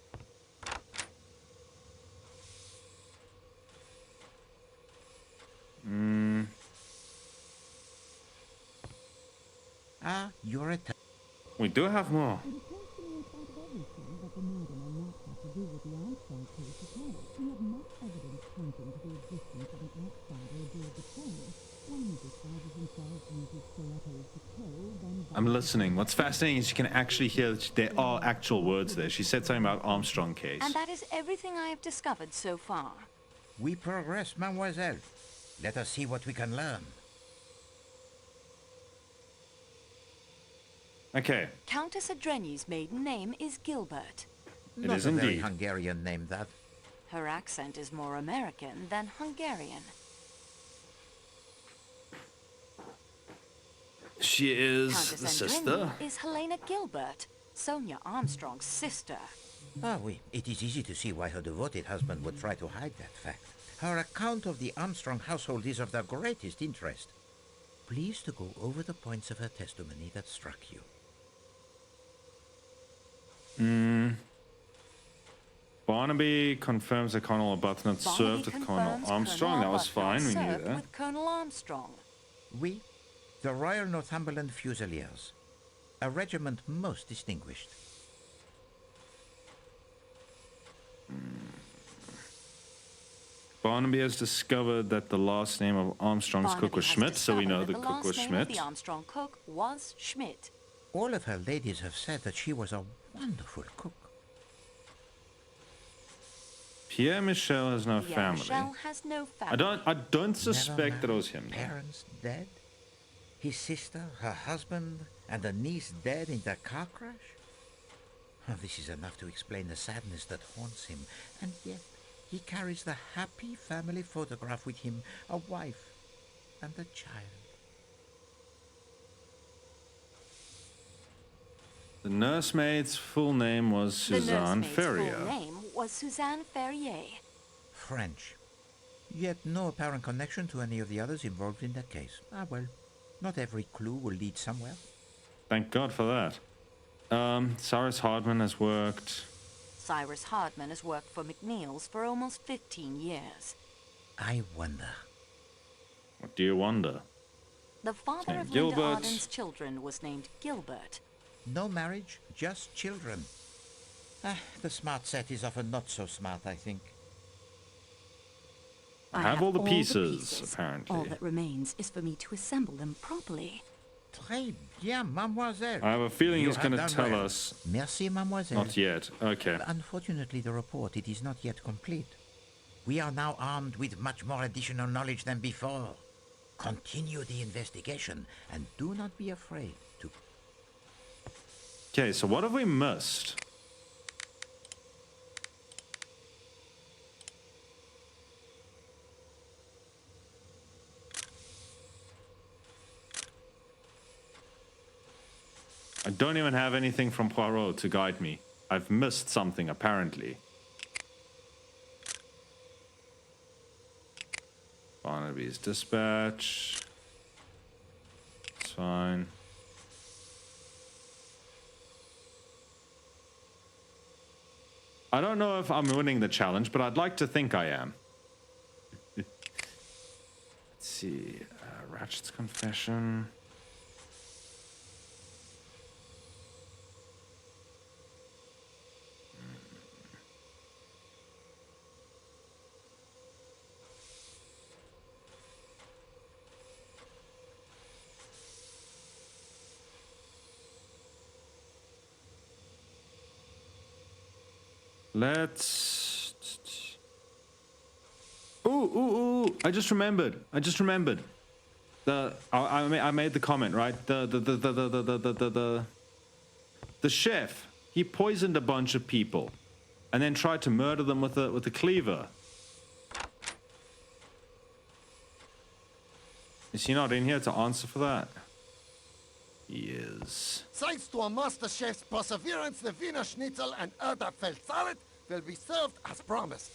You're a... We do have more. I'm listening. What's fascinating is you can actually hear that there are actual words there. She said something about Armstrong case. And that is everything I have discovered so far. We progress, mademoiselle. Let us see what we can learn. Okay. Countess Adreni's maiden name is Gilbert. It Not is a very indeed. Hungarian name, that. Her accent is more American than Hungarian. She is Countess the Andreni sister. is Helena Gilbert, Sonia Armstrong's sister. Oui. It is easy to see why her devoted husband would try to hide that fact. Her account of the Armstrong household is of the greatest interest. Please to go over the points of her testimony that struck you. Barnaby confirms that Colonel Arbuthnot served with Colonel Armstrong. That was fine. We knew that. With Colonel Armstrong. We, the Royal Northumberland Fusiliers, a regiment most distinguished. Barnaby has discovered that the last name of Armstrong's cook was Schmidt, so we know the cook was Schmidt. The Armstrong cook was Schmidt. All of her ladies have said that she was a wonderful cook. Pierre Michel has no Pierre family. Michel has no family. I don't suspect that it was him. Parents dead, his sister, her husband, and a niece dead in the car crash. Oh, this is enough to explain the sadness that haunts him, and yet he carries the happy family photograph with him, a wife and a child. The nursemaid's full name was Suzanne Ferrier. Full name was Suzanne Ferrier. French. Yet no apparent connection to any of the others involved in that case. Ah, well, not every clue will lead somewhere. Thank God for that. Cyrus Hardman has worked. Cyrus Hardman has worked for McNeil's for almost 15 years. I wonder. What do you wonder? The father named of Gilbert. Linda Arden's children was named Gilbert. No marriage, just children. The smart set is often not so smart, I think. I have all the pieces, apparently. All that remains is for me to assemble them properly. Très bien, mademoiselle. I have a feeling You he's going to have tell done well. us. Merci, mademoiselle. Not yet. Okay. Unfortunately, the report, it is not yet complete. We are now armed with much more additional knowledge than before. Continue the investigation, and do not be afraid to... Okay, so what have we missed? I don't even have anything from Poirot to guide me. I've missed something, apparently. Barnaby's dispatch. It's fine. I don't know if I'm winning the challenge, but I'd like to think I am. Let's see. Ratchet's confession. Let's... Ooh, I just remembered. I made the comment, right? The chef, he poisoned a bunch of people and then tried to murder them with a cleaver. Is he not in here to answer for that? He is. Thanks to a master chef's perseverance, the Wiener Schnitzel and Erdäpfel salad will be served as promised.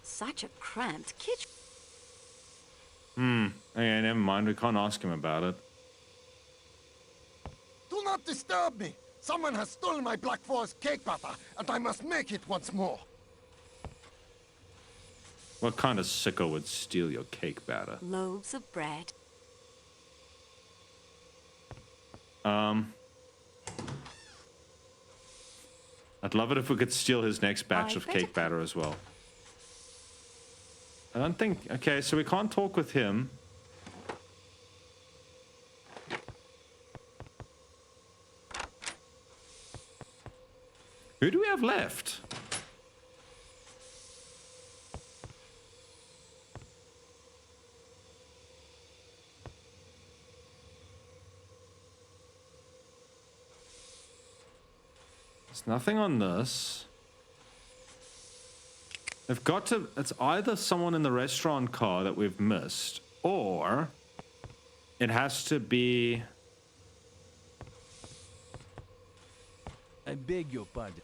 Such a cramped kitchen. Okay, never mind. We can't ask him about it. Do not disturb me. Someone has stolen my Black Forest cake batter, and I must make it once more. What kind of sicko would steal your cake batter? Loaves of bread. I'd love it if we could steal his next batch I of bet cake batter as well. I don't think... Okay, so we can't talk with him. Who do we have left? There's nothing on this. They've got to... It's either someone in the restaurant car that we've missed, or it has to be... I beg your pardon.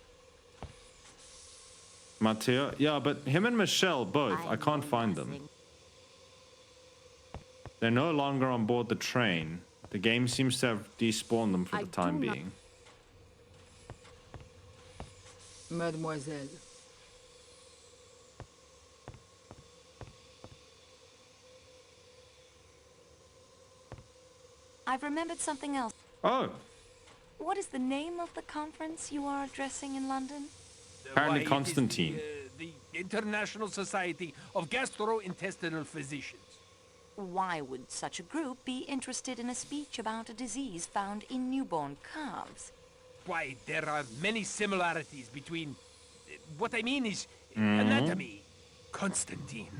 Matteo? Yeah, but him and Michelle both. I can't find them. They're no longer on board the train. The game seems to have despawned them for the time being. Mademoiselle. I've remembered something else. Oh, What is the name of the conference you are addressing in London? apparently Why, it is Constantine. The International Society of Gastrointestinal Physicians. Why would such a group be interested in a speech about a disease found in newborn calves? Why, there are many similarities between... What I mean is anatomy. Constantine,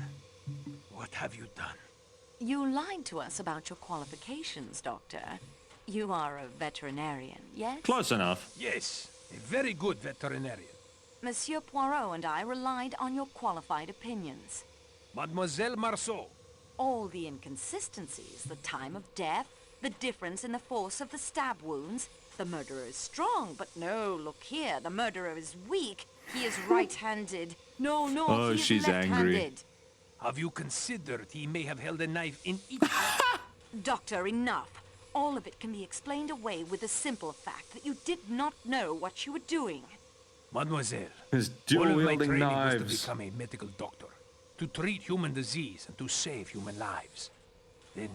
what have you done? You lied to us about your qualifications, Doctor. You are a veterinarian, yes? Close enough. Yes, a very good veterinarian. Monsieur Poirot and I relied on your qualified opinions. Mademoiselle Marceau. All the inconsistencies, the time of death, the difference in the force of the stab wounds. The murderer is strong, but no, look here, the murderer is weak. He is right-handed. No, Oh, he is she's angry. left-handed. Have you considered he may have held a knife in each hand? Doctor, enough. All of it can be explained away with the simple fact that you did not know what you were doing. Mademoiselle, His all of my dual-wielding training was to knives. become a medical doctor, to treat human disease and to save human lives. Then,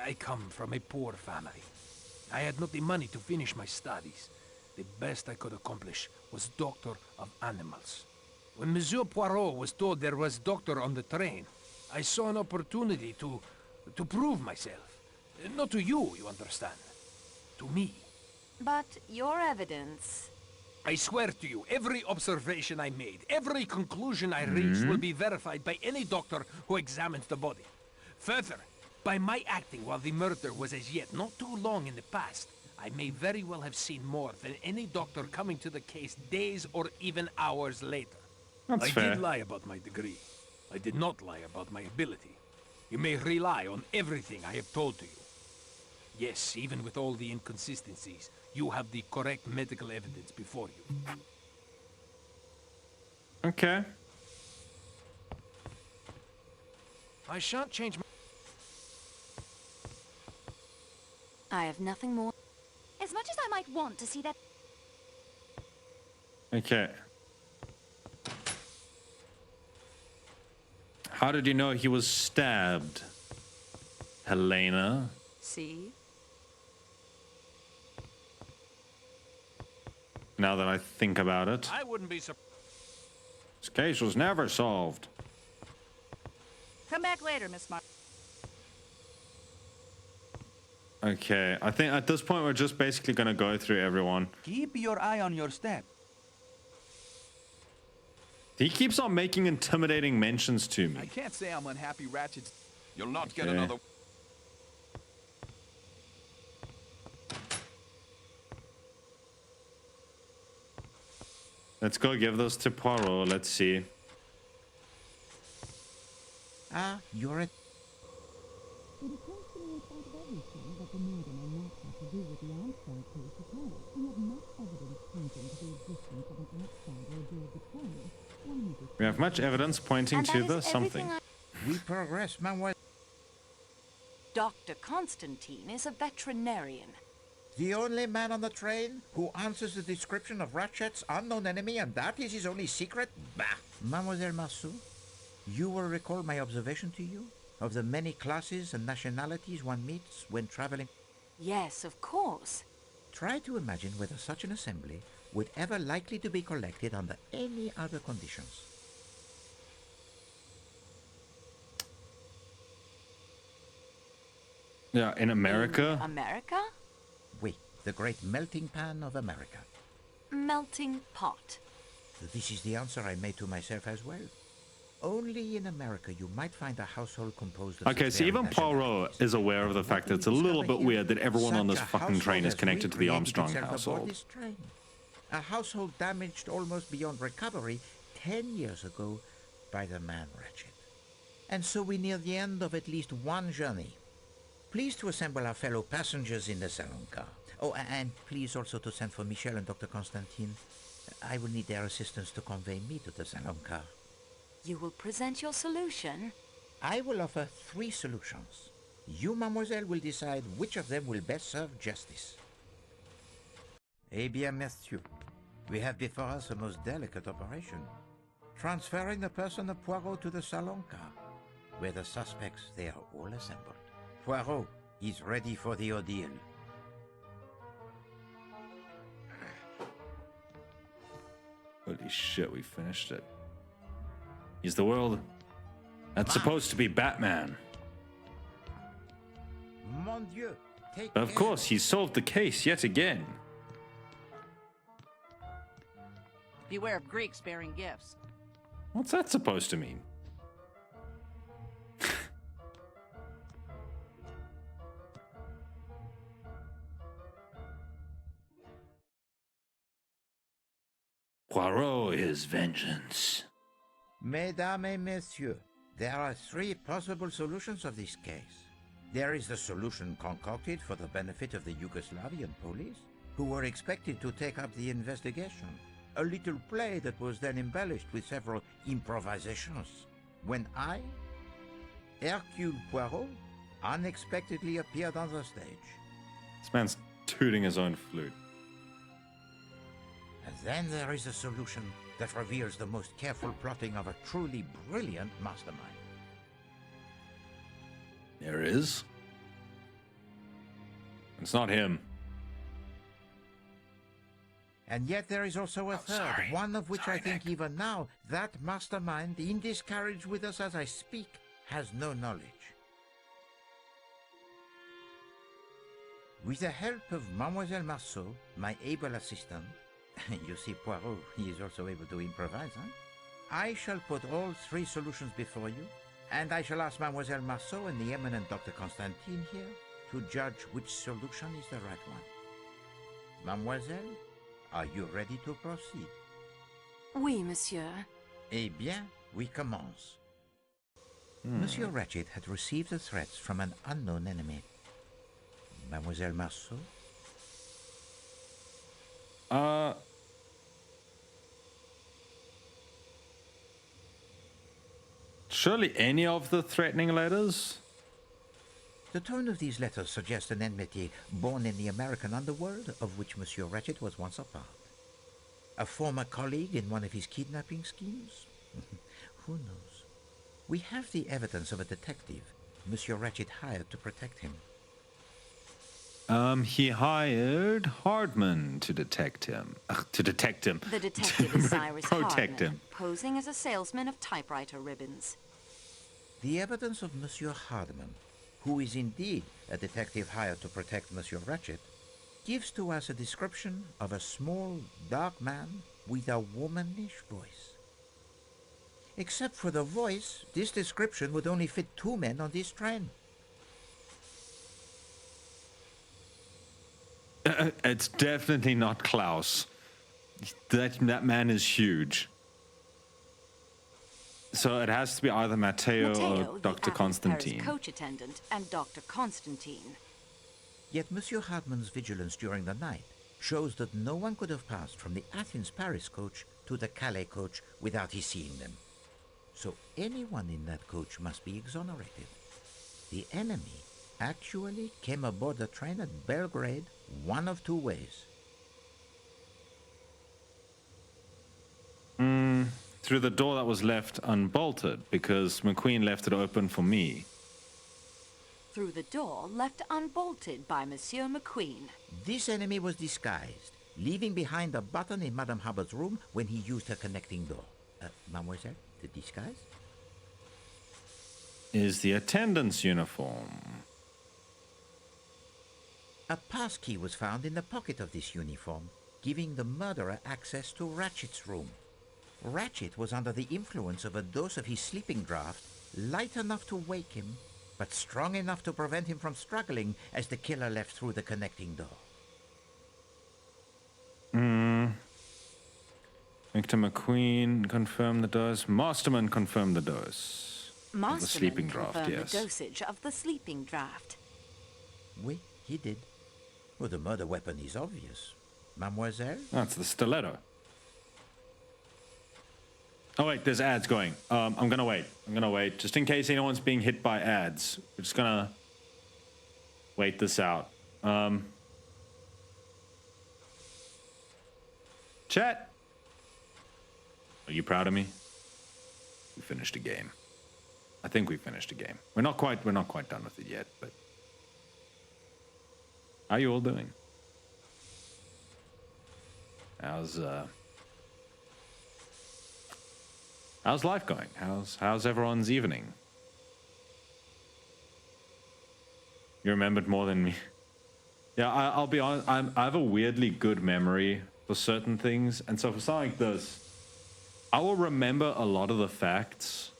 I come from a poor family. I had not the money to finish my studies. The best I could accomplish was doctor of animals. When Monsieur Poirot was told there was doctor on the train, I saw an opportunity to prove myself. Not to you, you understand. To me. But your evidence... I swear to you, every observation I made, every conclusion I reached will be verified by any doctor who examines the body. Further, by my acting while the murder was as yet not too long in the past, I may very well have seen more than any doctor coming to the case days or even hours later. That's I fair. did lie about my degree. I did not lie about my ability. You may rely on everything I have told to you. Yes, even with all the inconsistencies, you have the correct medical evidence before you. Okay. I shan't change my... I have nothing more. As much as I might want to see that... Okay. How did you know he was stabbed, Helena? See? Now that I think about it, I wouldn't be surprised. this case was never solved. Come back later, Miss Mar... Okay, I think at this point we're just basically gonna go through everyone. Keep your eye on your step. He keeps on making intimidating mentions to I me. can't say I'm unhappy Ratchet's... You'll not get Okay. another... Let's go give those to Poirot. Let's see. You're a... It occurs to me in spite of everything that the murder may not have to do with the outside case at all. We have much evidence pointing to the existence of an outsider aboard the train. We have much evidence pointing to the something. We progress, mademoiselle. Dr. Constantine is a veterinarian. The only man on the train who answers the description of Ratchet's unknown enemy, and that is his only secret? Bah! Mademoiselle Marceau, you will recall my observation to you of the many classes and nationalities one meets when traveling. Yes, of course. Try to imagine whether such an assembly would ever likely to be collected under any other conditions. Yeah, in America? America? Oui, the great melting pan of America. Melting pot. This is the answer I made to myself as well. Only in America you might find a household composed of... Okay, so even Poirot is aware of the fact that it's a little bit weird that everyone on this fucking train is connected to the Armstrong household. A household damaged almost beyond recovery 10 years ago by the man Ratchet. And so we near the end of at least one journey. Please to assemble our fellow passengers in the salon car. Oh, and please also to send for Michel and Dr. Constantine. I will need their assistance to convey me to the salon car. You will present your solution? I will offer 3 solutions. You, mademoiselle, will decide which of them will best serve justice. Eh bien, messieurs, we have before us a most delicate operation. Transferring the person of Poirot to the salon car, where the suspects, they are all assembled. Poirot is ready for the ordeal. Holy shit, we finished it. He's the world. That's supposed to be Batman. Mon Dieu, take Of course, he solved the case yet again. Beware of Greeks bearing gifts. What's that supposed to mean? Poirot is vengeance. Mesdames et messieurs, there are 3 possible solutions of this case. There is the solution concocted for the benefit of the Yugoslavian police, who were expected to take up the investigation. A little play that was then embellished with several improvisations. When I, Hercule Poirot, unexpectedly appeared on the stage. This man's tooting his own flute. And then there is a solution that reveals the most careful plotting of a truly brilliant mastermind. There is. It's not him. And yet there is also a third, one of which I think Nick. Even now, that mastermind, in this carriage with us as I speak, has no knowledge. With the help of Mademoiselle Marceau, my able assistant, you see Poirot, he is also able to improvise, huh? I shall put all 3 solutions before you, and I shall ask Mademoiselle Marceau and the eminent Dr. Constantine here to judge which solution is the right one. Mademoiselle, are you ready to proceed? Oui, monsieur. Eh bien, we commence. Monsieur Ratchet had received the threats from an unknown enemy. Mademoiselle Marceau? Surely any of the threatening letters? The tone of these letters suggests an enmity born in the American underworld, of which Monsieur Ratchet was once a part. A former colleague in one of his kidnapping schemes? Who knows? We have the evidence of a detective Monsieur Ratchet hired to protect him. He hired Hardman to detect him. To detect him. The detective is Cyrus Protect Hardman, him. posing as a salesman of typewriter ribbons. The evidence of Monsieur Hardman, who is indeed a detective hired to protect Monsieur Ratchet, gives to us a description of a small, dark man with a womanish voice. Except for the voice, this description would only fit 2 men on this train. It's definitely not Klaus. That man is huge. So it has to be either Matteo or the Dr. Athens Constantine. Paris coach attendant, and Dr. Constantine. Yet Monsieur Hartmann's vigilance during the night shows that no one could have passed from the Athens-Paris coach to the Calais coach without his seeing them. So anyone in that coach must be exonerated. The enemy actually came aboard the train at Belgrade one of two ways. Through the door that was left unbolted, because McQueen left it open for me. Through the door left unbolted by Monsieur McQueen. This enemy was disguised, leaving behind a button in Madame Hubbard's room when he used her connecting door. Mademoiselle, the disguise? Is the attendant's uniform. A passkey was found in the pocket of this uniform, giving the murderer access to Ratchet's room. Ratchet was under the influence of a dose of his sleeping draught, light enough to wake him, but strong enough to prevent him from struggling as the killer left through the connecting door. Victor McQueen confirmed the dose. Masterman confirmed the dose. Masterman the sleeping draft, confirmed yes. the dosage of the sleeping draft. Oui, he did. Well, the murder weapon is obvious. Mademoiselle? That's the stiletto. Oh wait, there's ads going. I'm gonna wait. Just in case anyone's being hit by ads. We're just gonna wait this out. Chat. Are you proud of me? We finished a game. I think we finished a game. We're not quite done with it yet, but how are you all doing? How's life going? How's everyone's evening? You remembered more than me. Yeah, I'll be honest. I have a weirdly good memory for certain things, and so for something like this, I will remember a lot of the facts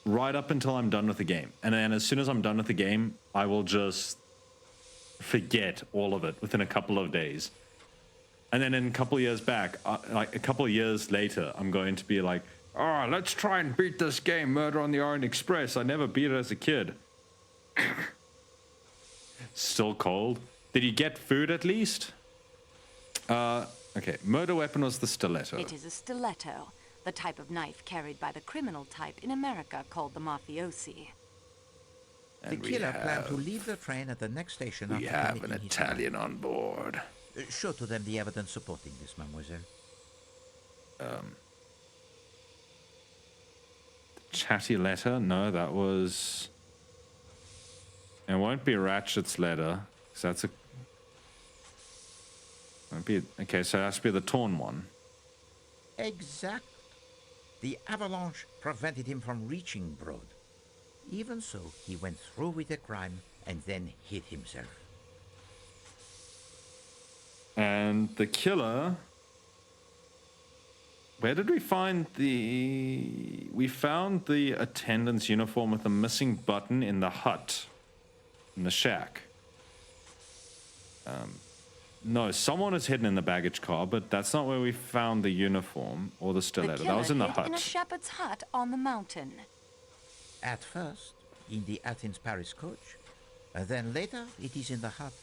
right up until I'm done with the game, and then as soon as I'm done with the game, I will just forget all of it within a couple of days. And then in a couple of years back, like a couple of years later, I'm going to be like, oh, let's try and beat this game, Murder on the Orient Express. I never beat it as a kid. Still cold. Did you get food at least? Okay, murder weapon was the stiletto. It is a stiletto, the type of knife carried by the criminal type in America called the mafiosi. The killer planned to leave the train at the next station after We have an committing his Italian on board. Show to them the evidence supporting this, mademoiselle. Chatty letter? No, that was... It won't be Ratchet's letter, because that's a... Won't be... Okay, so it has to be the torn one. Exact. The avalanche prevented him from reaching Broad. Even so, he went through with the crime and then hid himself. And the killer... Where did we find the... We found the attendant's uniform with a missing button in the hut. In the shack. No, someone is hidden in the baggage car, but that's not where we found the uniform or the stiletto. That was in the hut. In a shepherd's hut on the mountain. At first, in the Athens-Paris coach. Then later, it is in the hut.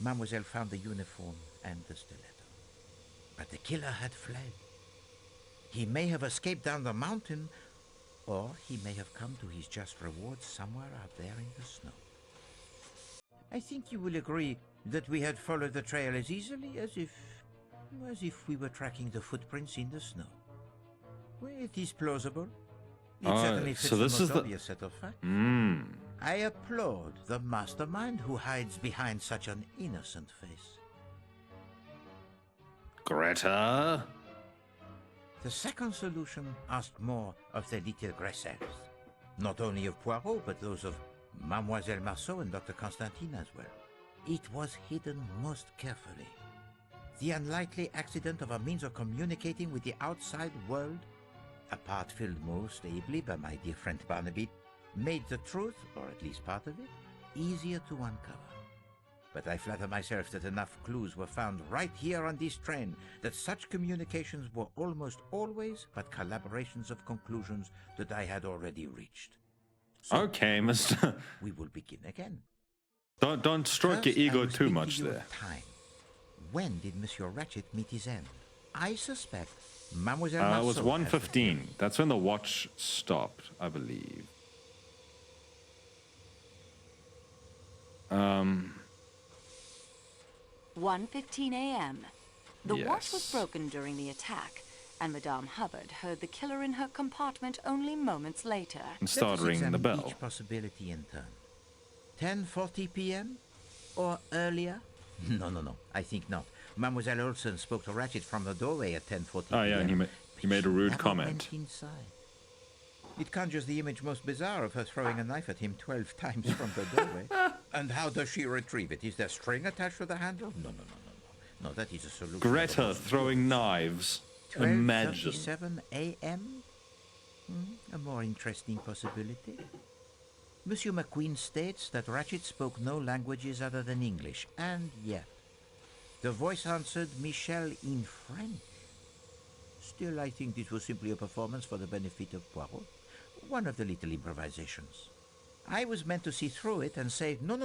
Mademoiselle found the uniform and the stiletto. But the killer had fled. He may have escaped down the mountain, or he may have come to his just reward somewhere out there in the snow. I think you will agree that we had followed the trail as easily as if we were tracking the footprints in the snow. Well, it is plausible. It certainly fits so this the is most the obvious set of facts. I applaud the mastermind who hides behind such an innocent face. Greta? The second solution asked more of the little Gressels. Not only of Poirot, but those of Mademoiselle Marceau and Dr. Constantine as well. It was hidden most carefully. The unlikely accident of a means of communicating with the outside world, a part filled most ably by my dear friend Barnaby, made the truth, or at least part of it, easier to uncover. But I flatter myself that enough clues were found right here on this train that such communications were almost always but collaborations of conclusions that I had already reached. So, Okay, Mr. we will begin again. Don't stroke your First, I ego will too speak much to you of there. time. When did Monsieur Ratchet meet his end? I suspect Mademoiselle It was Marceau has the 1:15. theory. That's when the watch stopped, I believe. 1:15 a.m. The watch was Yes. broken during the attack, and Madame Hubbard heard the killer in her compartment only moments later. And started ringing the Examine bell. each possibility in turn. 10:40 p.m. or earlier? No. I think not. Mademoiselle Olsen spoke to Ratchet from the doorway at 10:40 Oh yeah, and p.m. he made a rude Never comment. went inside. It conjures the image most bizarre of her throwing a knife at him 12 times from the doorway. And how does she retrieve it? Is there string attached to the handle? No. No, that is a solution. Greta throwing knives. Imagine. 12:37 a.m. A more interesting possibility. Monsieur McQueen states that Ratchet spoke no languages other than English, and yet the voice answered Michel in French. Still, I think this was simply a performance for the benefit of Poirot. One of the little improvisations. I was meant to see through it and say, no.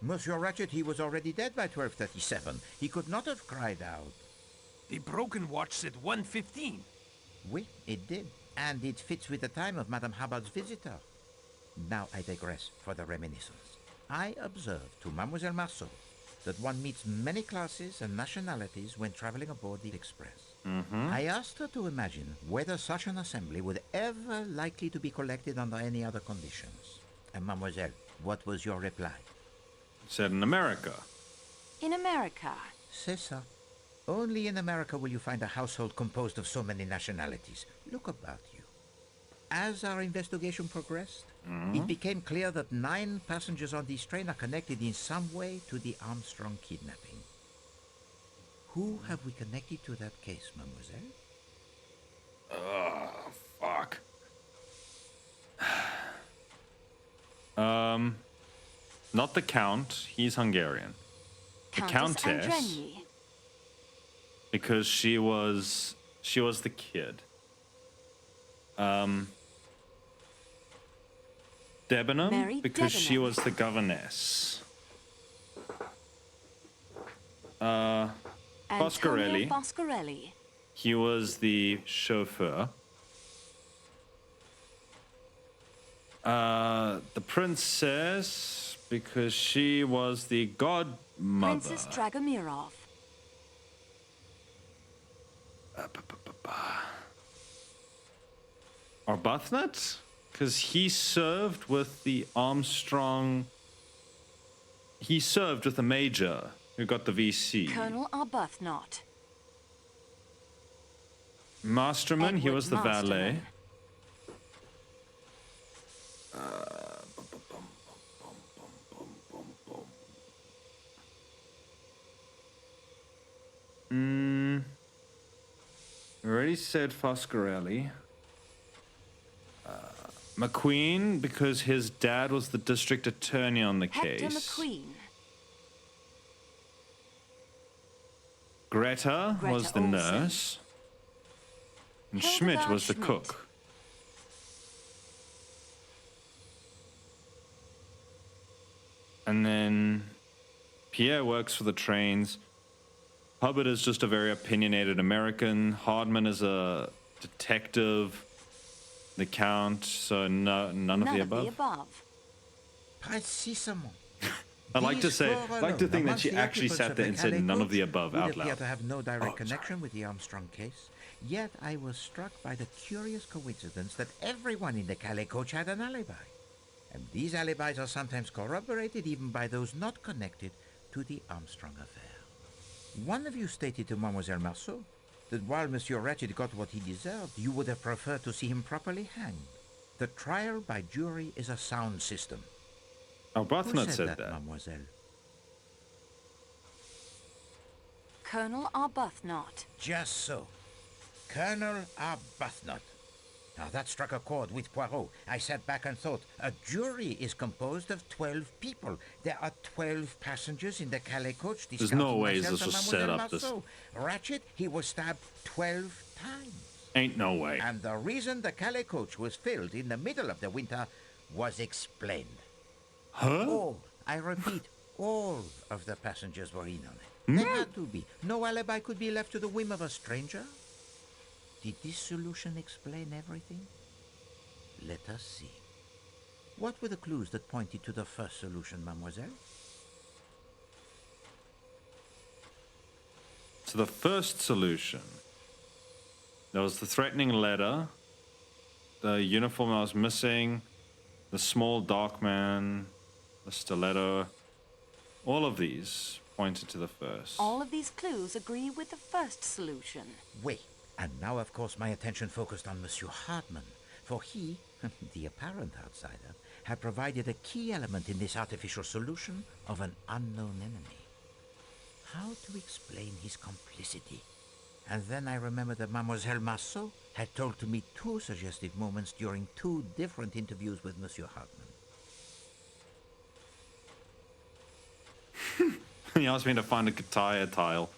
Monsieur Ratchet, he was already dead by 12:37. He could not have cried out. The broken watch said 1:15. Oui, it did. And it fits with the time of Madame Hubbard's visitor. Now I digress for the reminiscence. I observed to Mademoiselle Marceau that one meets many classes and nationalities when traveling aboard the Express. I asked her to imagine whether such an assembly would ever likely to be collected under any other conditions. And Mademoiselle, what was your reply? Said in America. In America. C'est ça. Only in America will you find a household composed of so many nationalities. Look about you. As our investigation progressed, it became clear that 9 passengers on this train are connected in some way to the Armstrong kidnapping. Who have we connected to that case, mademoiselle? Fuck. Not the Count. He's Hungarian. The Countess. Andreni. Because she was the kid. Debenham, Mary because she Debenham. was the governess. Antonio Foscarelli, Foscarelli. he was the chauffeur. The princess, because she was the godmother. Princess Dragomirov. Arbuthnot? Because he served with the Armstrong. He served with the major who got the VC. Colonel Arbuthnot. Masterman, he Edward was the valet. Masterman. Already said Foscarelli. McQueen, because his dad was the district attorney on the Hector case. McQueen. Greta was the Olsen. nurse. And Hildegard Schmidt was the Schmidt. cook. And then Pierre works for the trains. Hubbard is just a very opinionated American. Hardman is a detective. The Count, so none of the above. Précisément. I'd like to These say, four I'd like to alone, think that amongst she the actually occupants sat of there the and said Calais none of coach, the above would out appear loud. to have no direct Oh, connection with the Armstrong case. Yet I was struck by the curious coincidence that everyone in the Calais coach had an alibi. And these alibis are sometimes corroborated even by those not connected to the Armstrong affair. One of you stated to Mademoiselle Marceau that while Monsieur Ratchet got what he deserved, you would have preferred to see him properly hanged. The trial by jury is a sound system. Arbuthnot Who said that, that. mademoiselle? Colonel Arbuthnot. Just so. Colonel Arbuthnot. Now that struck a chord with Poirot. I sat back and thought, a jury is composed of 12 people. There are 12 passengers in the Calais coach. There's no ways this was set up. Ratchet, he was stabbed 12 times. Ain't no way. And the reason the Calais coach was filled in the middle of the winter was explained. Huh? All, I repeat, all of the passengers were in on it. They had to be. No alibi could be left to the whim of a stranger. Did this solution explain everything? Let us see. What were the clues that pointed to the first solution, mademoiselle? So the first solution, there was the threatening letter, the uniform I was missing, the small dark man, the stiletto. All of these pointed to the first. All of these clues agree with the first solution. Wait. And now, of course, my attention focused on Monsieur Hartmann, for he, the apparent outsider, had provided a key element in this artificial solution of an unknown enemy. How to explain his complicity? And then I remembered that Mademoiselle Marceau had told to me 2 suggestive moments during 2 different interviews with Monsieur Hartmann. He asked me to find a guitar tile.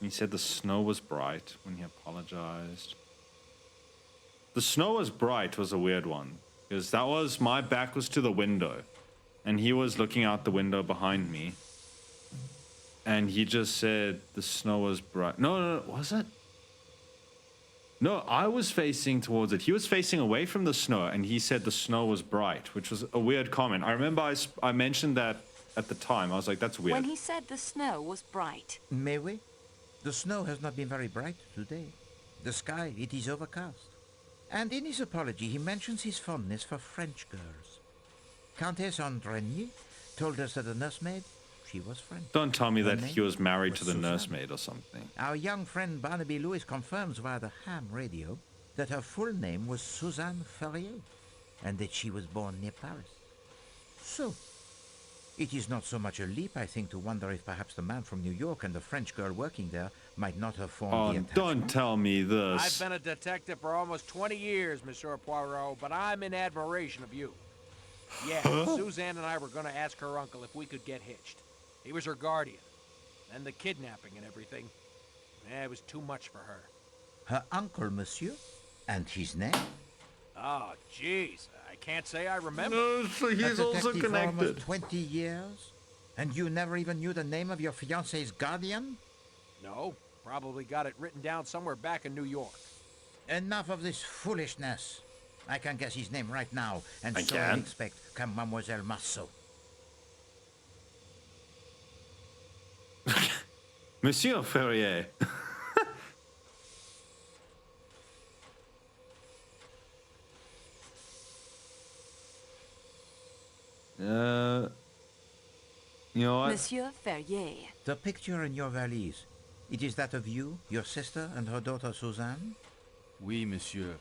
He said the snow was bright when he apologized. The snow was bright was a weird one, because that was, my back was to the window, and he was looking out the window behind me, and he just said the snow was bright. No, was it? No, I was facing towards it. He was facing away from the snow, and he said the snow was bright, which was a weird comment. I remember I mentioned that at the time. I was like, that's weird. When he said the snow was bright. May we? The snow has not been very bright today. The sky, it is overcast. And in his apology, he mentions his fondness for French girls. Countess Andrenier told us that the nursemaid, she was French. Don't tell me that he was married to the nursemaid or something. Our young friend Barnaby Lewis confirms via the ham radio that her full name was Suzanne Ferrier, and that she was born near Paris. So, it is not so much a leap, I think, to wonder if perhaps the man from New York and the French girl working there might not have formed the attachment. Don't tell me this. I've been a detective for almost 20 years, Monsieur Poirot, but I'm in admiration of you. Yeah, Suzanne and I were going to ask her uncle if we could get hitched. He was her guardian. And the kidnapping and everything. It was too much for her. Her uncle, monsieur? And his name? Oh, jeez. I can't say I remember. No, so he's also For connected. almost 20 years? And you never even knew the name of your fiancé's guardian? No, probably got it written down somewhere back in New York. Enough of this foolishness. I can guess his name right now, and I so can? I expect come Mademoiselle Marceau. Monsieur Ferrier. You know what? Monsieur Ferrier. The picture in your valise, it is that of you, your sister, and her daughter Suzanne? Oui, monsieur.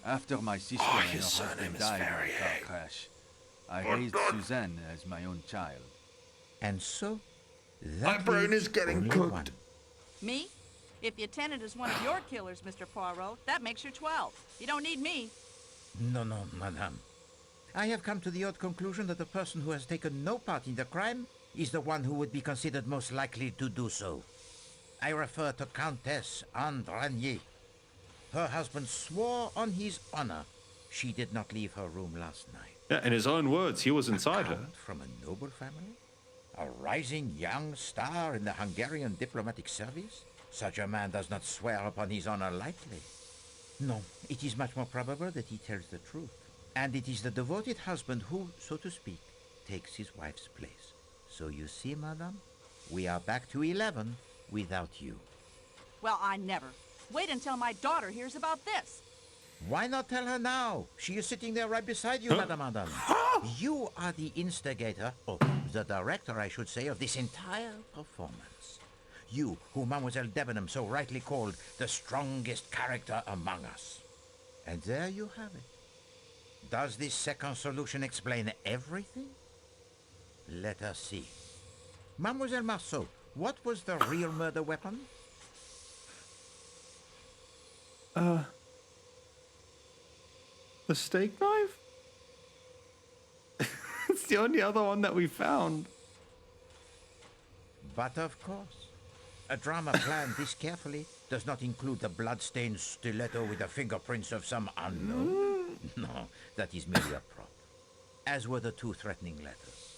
After my sister and her husband died in a car crash, I raised Suzanne as my own child. And so, My that brain leaves is getting only cooked. one. Me? If your tenant is one of your killers, Mr. Poirot, that makes you 12. You don't need me. No, madame. I have come to the odd conclusion that the person who has taken no part in the crime is the one who would be considered most likely to do so. I refer to Countess Andrenier. Her husband swore on his honor she did not leave her room last night. Yeah, in his own words, he was inside her. Count from a noble family? A rising young star in the Hungarian diplomatic service? Such a man does not swear upon his honor lightly. No, it is much more probable that he tells the truth. And it is the devoted husband who, so to speak, takes his wife's place. So you see, madame, we are back to 11 without you. Well, I never. Wait until my daughter hears about this. Why not tell her now? She is sitting there right beside you, Madame Adam. You are the instigator, or the director, I should say, of this entire performance. You, who Mademoiselle Debenham so rightly called the strongest character among us. And there you have it. Does this second solution explain everything? Let us see. Mademoiselle Marceau, what was the real murder weapon? The steak knife? It's the only other one that we found. But of course, a drama planned this carefully does not include the blood-stained stiletto with the fingerprints of some unknown. No, that is merely a prop. As were the 2 threatening letters.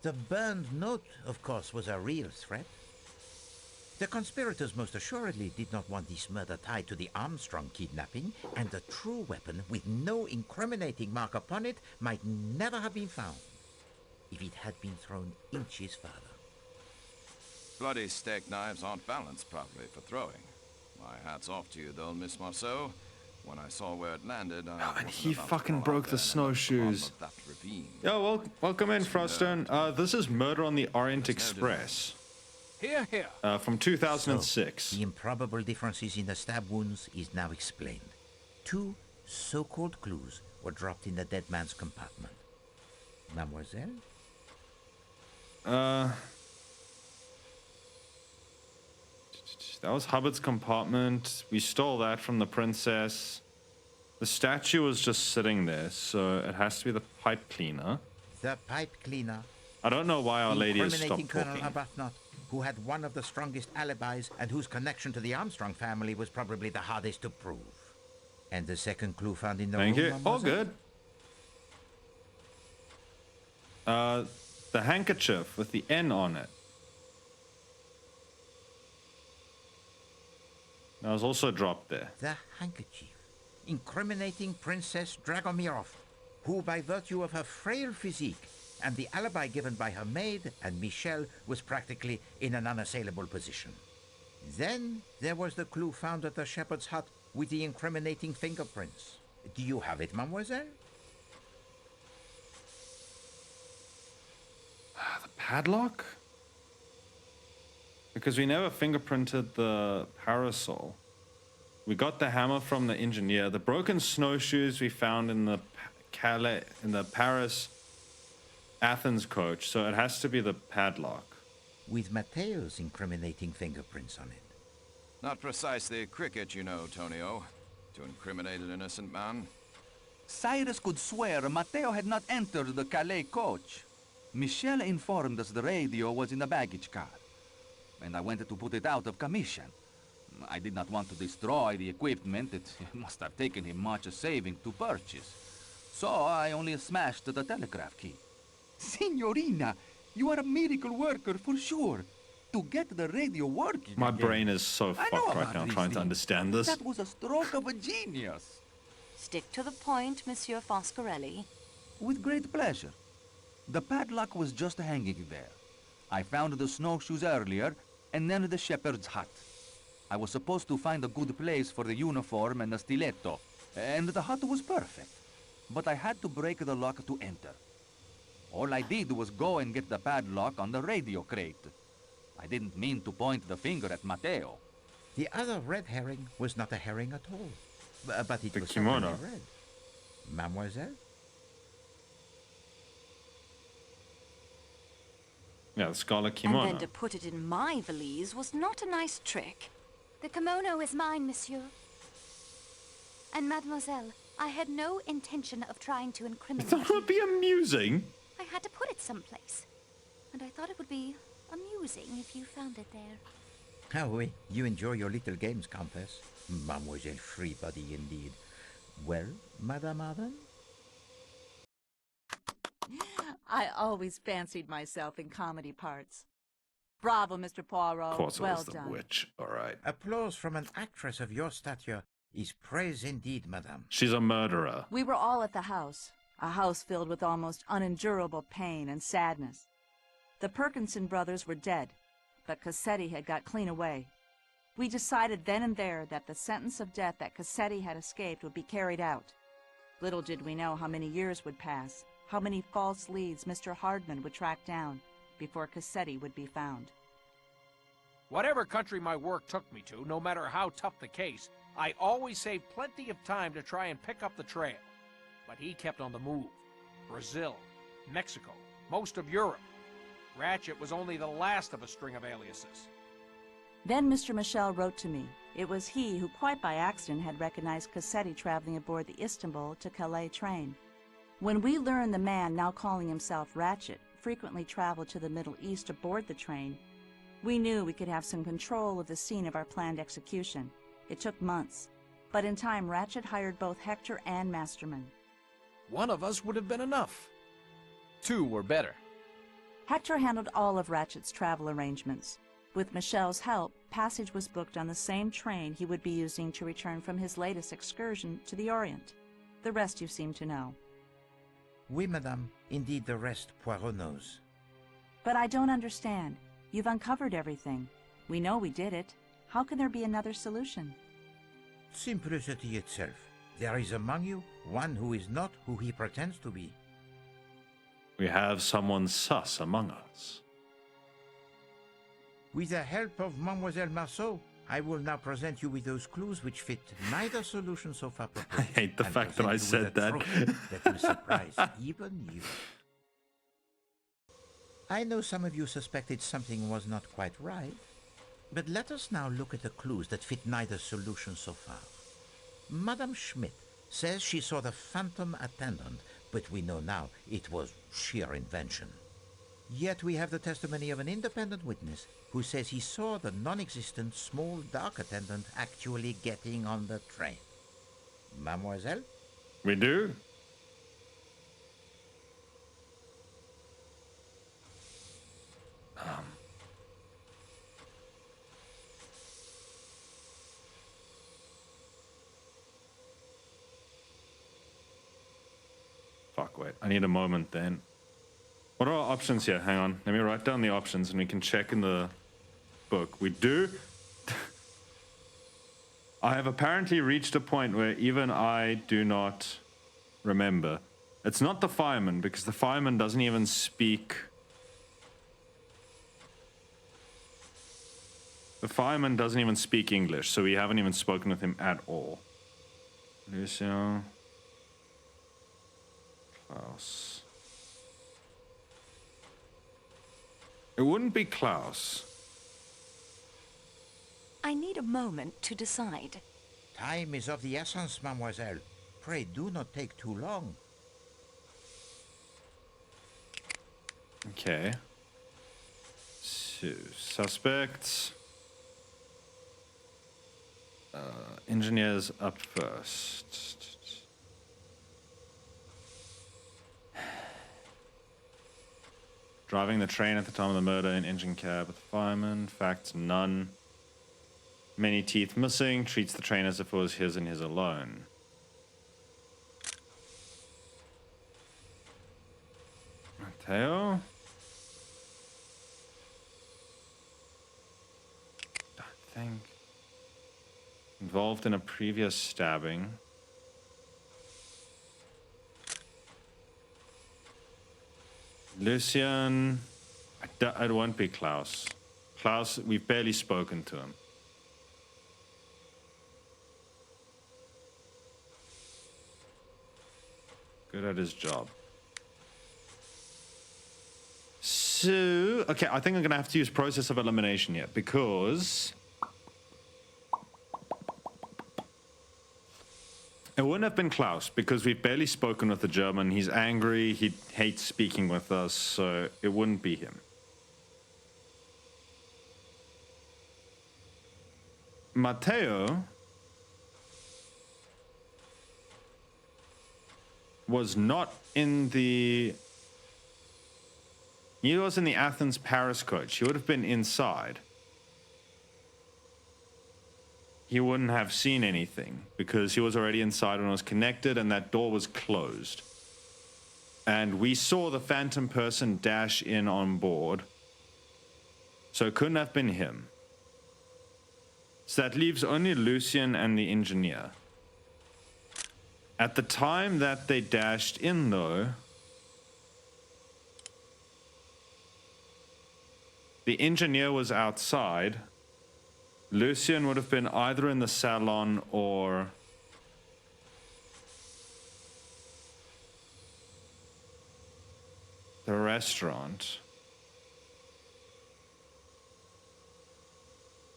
The burned note, of course, was a real threat. The conspirators most assuredly did not want this murder tied to the Armstrong kidnapping, and the true weapon, with no incriminating mark upon it, might never have been found if it had been thrown inches further. Bloody steak knives aren't balanced properly for throwing. My hat's off to you, though, Miss Marceau. When I saw where it landed, and he fucking broke the snowshoes. Yo, welcome in, Froststone. This is Murder on the Orient Express. Here, here. From 2006. So, the improbable differences in the stab wounds is now explained. 2 so-called clues were dropped in the dead man's compartment. Mademoiselle? That was Hubbard's compartment. We stole that from the princess. The statue was just sitting there, so it has to be the pipe cleaner. The pipe cleaner. I don't know why Our Lady has stopped Colonel talking. Arbuthnot, who had one of the strongest alibis and whose connection to the Armstrong family was probably the hardest to prove. And the second clue found in the room, Thank you. All mademoiselle? good. The handkerchief with the N on it. That was also dropped there. The handkerchief, incriminating Princess Dragomirov, who by virtue of her frail physique and the alibi given by her maid and Michel was practically in an unassailable position. Then there was the clue found at the shepherd's hut with the incriminating fingerprints. Do you have it, mademoiselle? The padlock? Because we never fingerprinted the parasol. We got the hammer from the engineer. The broken snowshoes we found in the Paris Athens coach, so it has to be the padlock. With Matteo's incriminating fingerprints on it. Not precisely cricket, you know, Tonio, to incriminate an innocent man. Cyrus could swear Matteo had not entered the Calais coach. Michel informed us the radio was in the baggage car, and I wanted to put it out of commission. I did not want to destroy the equipment. It must have taken him much saving to purchase. So I only smashed the telegraph key. Signorina, you are a miracle worker for sure. To get the radio working My again. brain is so fucked right now trying to understand this. That was a stroke of a genius. Stick to the point, Monsieur Foscarelli. With great pleasure. The padlock was just hanging there. I found the snowshoes earlier, and then the shepherd's hut. I was supposed to find a good place for the uniform and the stiletto, and the hut was perfect. But I had to break the lock to enter. All I did was go and get the padlock on the radio crate. I didn't mean to point the finger at Matteo. The other red herring was not a herring at all. But it The was kimono. certainly red. Mademoiselle? Yeah, the scarlet kimono. And then to put it in my valise was not a nice trick. The kimono is mine, monsieur. And mademoiselle, I had no intention of trying to incriminate That would be amusing. I had to put it someplace. And I thought it would be amusing if you found it there. Oh, oui. You enjoy your little games, Countess. Mademoiselle Freebody, indeed. Well, Madame Arden? I always fancied myself in comedy parts. Bravo, Mr. Poirot. Of course it well was the done. witch. All right. Applause from an actress of your stature is praise indeed, madame. She's a murderer. We were all at the house, a house filled with almost unendurable pain and sadness. The Perkinson brothers were dead, but Cassetti had got clean away. We decided then and there that the sentence of death that Cassetti had escaped would be carried out. Little did we know how many years would pass, how many false leads Mr. Hardman would track down before Cassetti would be found. Whatever country my work took me to, no matter how tough the case, I always saved plenty of time to try and pick up the trail. But he kept on the move. Brazil, Mexico, most of Europe. Ratchet was only the last of a string of aliases. Then Mr. Michel wrote to me, It was he who, quite by accident, had recognized Cassetti traveling aboard the Istanbul to Calais train. When we learned the man, now calling himself Ratchet, frequently traveled to the Middle East aboard the train, we knew we could have some control of the scene of our planned execution. It took months, but in time Ratchet hired both Hector and Masterman. One of us would have been enough. 2 were better. Hector handled all of Ratchet's travel arrangements. With Michelle's help, passage was booked on the same train he would be using to return from his latest excursion to the Orient. The rest you seem to know. Oui, madame. Indeed, the rest Poirot knows. But I don't understand. You've uncovered everything. We know we did it. How can there be another solution? Simplicity itself. There is among you one who is not who he pretends to be. We have someone sus among us. With the help of Mademoiselle Marceau, I will now present you with those clues which fit neither solution so far proposed. I hate the fact that I said that. That will surprise even you. I know some of you suspected something was not quite right, but let us now look at the clues that fit neither solution so far. Madame Schmidt says she saw the phantom attendant, but we know now it was sheer invention. Yet we have the testimony of an independent witness who says he saw the non-existent small dark attendant actually getting on the train. Mademoiselle? We do? Fuck, wait. I need a moment then. What are our options here? Hang on. Let me write down the options and we can check in the book. We do. I have apparently reached a point where even I do not remember. It's not the fireman, because the fireman doesn't even speak. The fireman doesn't even speak English, so we haven't even spoken with him at all. Lucio. Klaus. It wouldn't be Klaus. I need a moment to decide. Time is of the essence, mademoiselle. Pray do not take too long. Okay. So, suspects. Engineers up first. Driving the train at the time of the murder in engine cab with the fireman. Facts, none. Many teeth missing. Treats the train as if it was his and his alone. Mateo? Don't think. Involved in a previous stabbing. Lucian. It won't be Klaus. Klaus, we've barely spoken to him. Good at his job. So, okay, I think I'm gonna have to use process of elimination here because it wouldn't have been Klaus because we've barely spoken with the German. He's angry. He hates speaking with us, so it wouldn't be him. Matteo was not in the... He was in the Athens-Paris coach. He would have been inside. He wouldn't have seen anything because he was already inside when it was connected and that door was closed. And we saw the phantom person dash in on board. So it couldn't have been him. So that leaves only Lucian and the engineer. At the time that they dashed in, though, the engineer was outside. Lucian would have been either in the salon or the restaurant.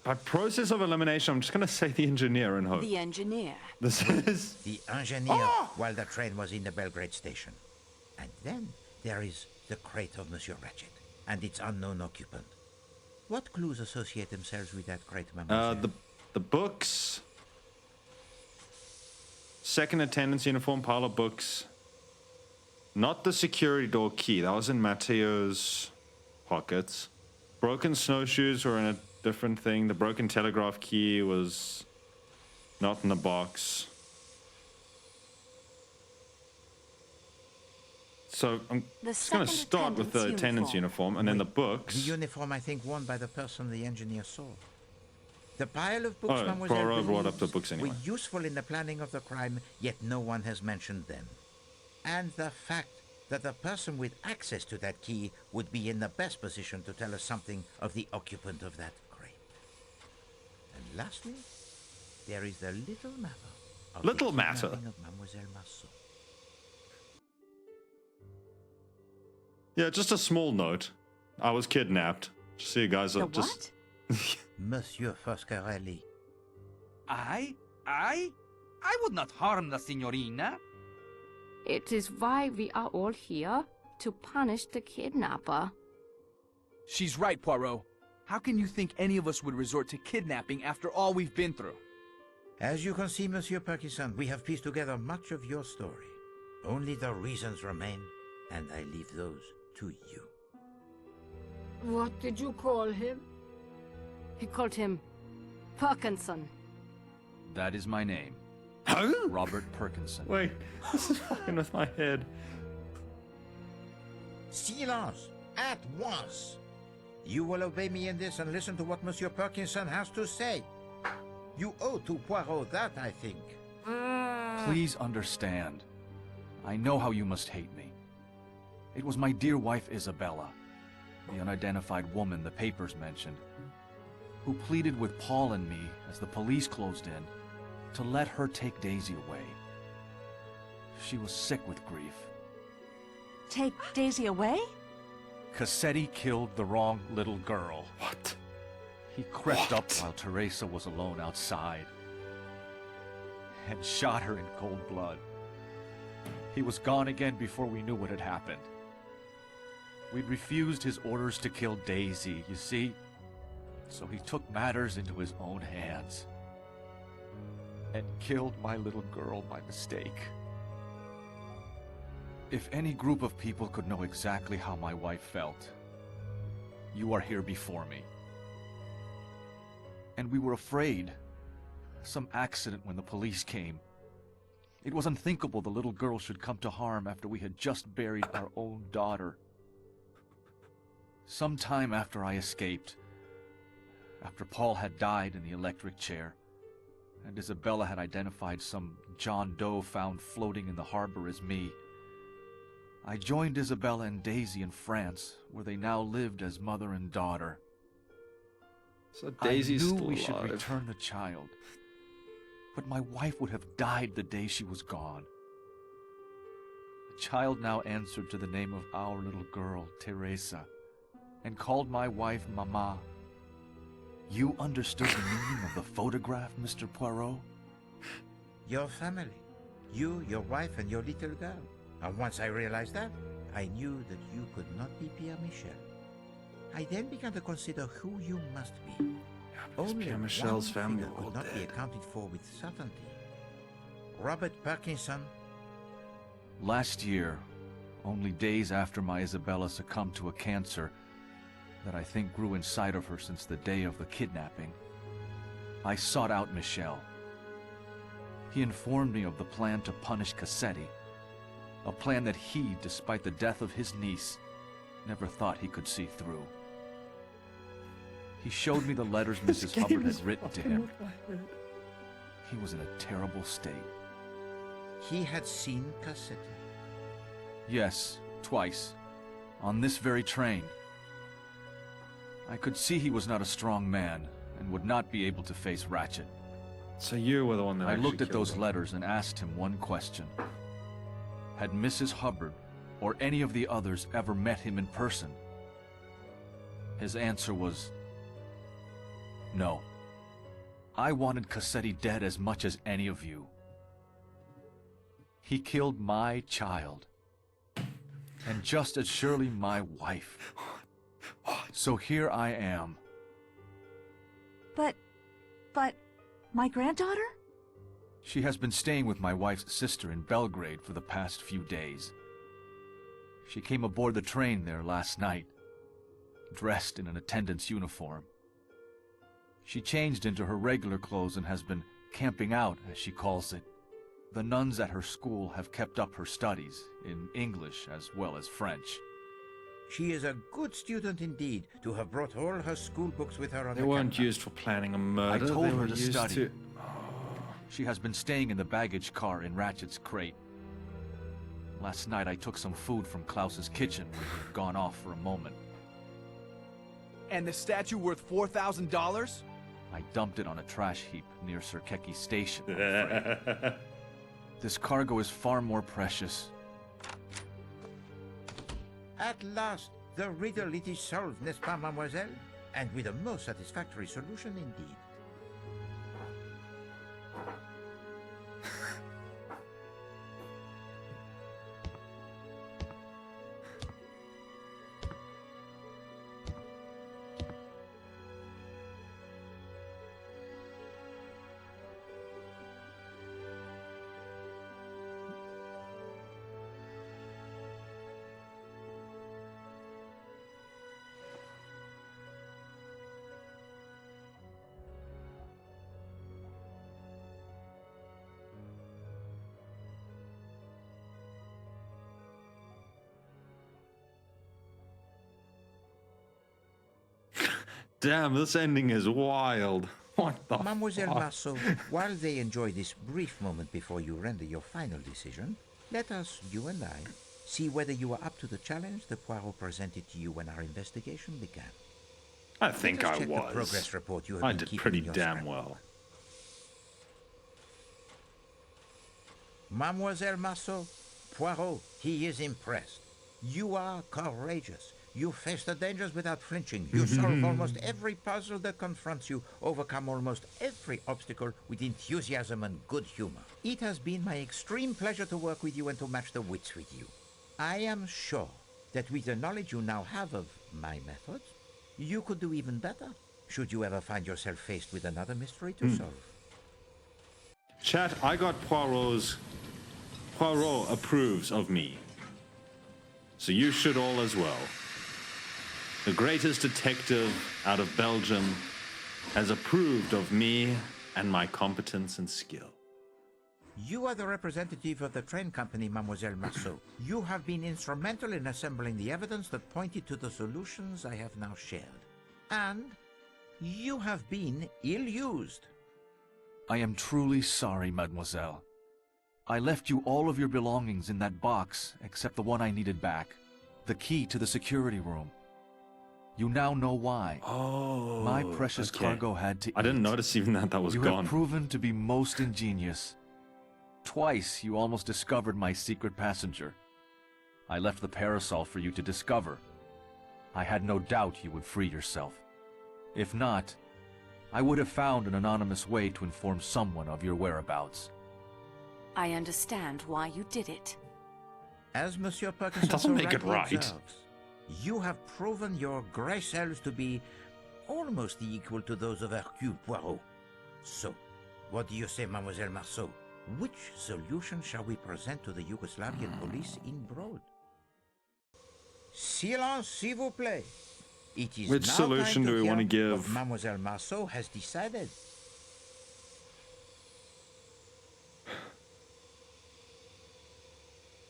By process of elimination, I'm just going to say the engineer and hope. The engineer. This is... The engineer while the train was in the Belgrade station. And then there is the crate of Monsieur Ratchet and its unknown occupant. What clues associate themselves with that crate, mademoiselle? The books. Second attendance uniform, pile of books. Not the security door key. That was in Matteo's pockets. Broken snowshoes were in a different thing. The broken telegraph key was not in the box. So I'm just going to start with the attendance uniform and then the books. The uniform, I think, worn by the person the engineer saw. The pile of books, mademoiselle, Poirot brought up the books anyway. were useful in the planning of the crime, yet no one has mentioned them. And the fact that the person with access to that key would be in the best position to tell us something of the occupant of that crate. And lastly, there is the little matter of the kidnapping of Mademoiselle Marceau. Yeah, just a small note. I was kidnapped. Just so you guys are what? Monsieur Foscarelli. I would not harm the signorina. It is why we are all here, to punish the kidnapper. She's right, Poirot. How can you think any of us would resort to kidnapping after all we've been through? As you can see, Monsieur Parkinson, we have pieced together much of your story. Only the reasons remain, and I leave those to you. What did you call him? He called him Parkinson. That is my name. Huh? Robert Perkinson. Wait, this is fucking with my head. Silence! At once! You will obey me in this and listen to what Monsieur Parkinson has to say. You owe to Poirot that, I think. Please understand. I know how you must hate me. It was my dear wife Isabella, the unidentified woman the papers mentioned, who pleaded with Paul and me as the police closed in to let her take Daisy away. She was sick with grief. Take Daisy away? Cassetti killed the wrong little girl. What? He crept up while Teresa was alone outside and shot her in cold blood. He was gone again before we knew what had happened. We'd refused his orders to kill Daisy, you see, so he took matters into his own hands and killed my little girl by mistake. If any group of people could know exactly how my wife felt, you are here before me. And we were afraid. Some accident when the police came. It was unthinkable the little girl should come to harm after we had just buried our own daughter. Some time after I escaped, after Paul had died in the electric chair, and Isabella had identified some John Doe found floating in the harbor as me, I joined Isabella and Daisy in France, where they now lived as mother and daughter. So Daisy's I knew still we should alive. return the child, but my wife would have died the day she was gone. The child now answered to the name of our little girl, Teresa, and called my wife Mama. You understood the meaning of the photograph, Mr. Poirot? Your family. You, your wife, and your little girl. And once I realized that, I knew that you could not be Pierre Michel. I then began to consider who you must be. Only Pierre Michel's one family figure were all could not be dead. accounted for with certainty. Robert Parkinson. Last year, only days after my Isabella succumbed to a cancer that I think grew inside of her since the day of the kidnapping, I sought out Michel. He informed me of the plan to punish Cassetti, a plan that he, despite the death of his niece, never thought he could see through. He showed me the letters Mrs. Hubbard had written to him. He was in a terrible state. He had seen Cassetti. Yes, twice. On this very train. I could see he was not a strong man and would not be able to face Ratchet. So you were the one that I actually looked at killed those him. letters and asked him one question. Had Mrs. Hubbard or any of the others ever met him in person? His answer was, no. I wanted Cassetti dead as much as any of you. He killed my child. And just as surely my wife. So here I am. But, my granddaughter? She has been staying with my wife's sister in Belgrade for the past few days. She came aboard the train there last night, dressed in an attendant's uniform. She changed into her regular clothes and has been camping out, as she calls it. The nuns at her school have kept up her studies, in English as well as French. She is a good student indeed, to have brought all her school books with her on They the weren't camera. used for planning a murder. I told they her were to used study. to- She has been staying in the baggage car in Ratchet's crate. Last night I took some food from Klaus's kitchen when he had gone off for a moment. And the statue worth $4,000? I dumped it on a trash heap near Sirkeki Station, I'm afraid. This cargo is far more precious. At last, the riddle it is solved, n'est-ce pas, mademoiselle? And with a most satisfactory solution indeed. Damn, this ending is wild. What the Mademoiselle fuck? Marceau, while they enjoy this brief moment before you render your final decision, let us, you and I, see whether you are up to the challenge the Poirot presented to you when our investigation began. I think Let us I check was. The progress report you have I been did keeping pretty in your damn scrapbook. well. Mademoiselle Marceau, Poirot, he is impressed. You are courageous. You face the dangers without flinching. You solve almost every puzzle that confronts you, overcome almost every obstacle with enthusiasm and good humor. It has been my extreme pleasure to work with you and to match the wits with you. I am sure that with the knowledge you now have of my methods, you could do even better, should you ever find yourself faced with another mystery to solve. Chat, I got Poirot approves of me. So you should all as well. The greatest detective out of Belgium has approved of me and my competence and skill. You are the representative of the train company, Mademoiselle Marceau. You have been instrumental in assembling the evidence that pointed to the solutions I have now shared. And you have been ill-used. I am truly sorry, mademoiselle. I left you all of your belongings in that box, except the one I needed back. The key to the security room. You now know why. Oh, my precious okay. Cargo had to I didn't eat. notice even that was you gone. have proven to be most ingenious. Twice you almost discovered my secret passenger. I left the parasol for you to discover. I had no doubt you would free yourself. If not, I would have found an anonymous way to inform someone of your whereabouts. I understand why you did it. As Monsieur Perkinson Doesn't so make it rightly right. observes, you have proven your grey cells to be almost equal to those of Hercule Poirot. So, what do you say, Mademoiselle Marceau? Which solution shall we present to the Yugoslavian police in Broad? Silence, s'il vous plaît. It is Which now solution time do we want to hear what give? Mademoiselle Marceau has decided.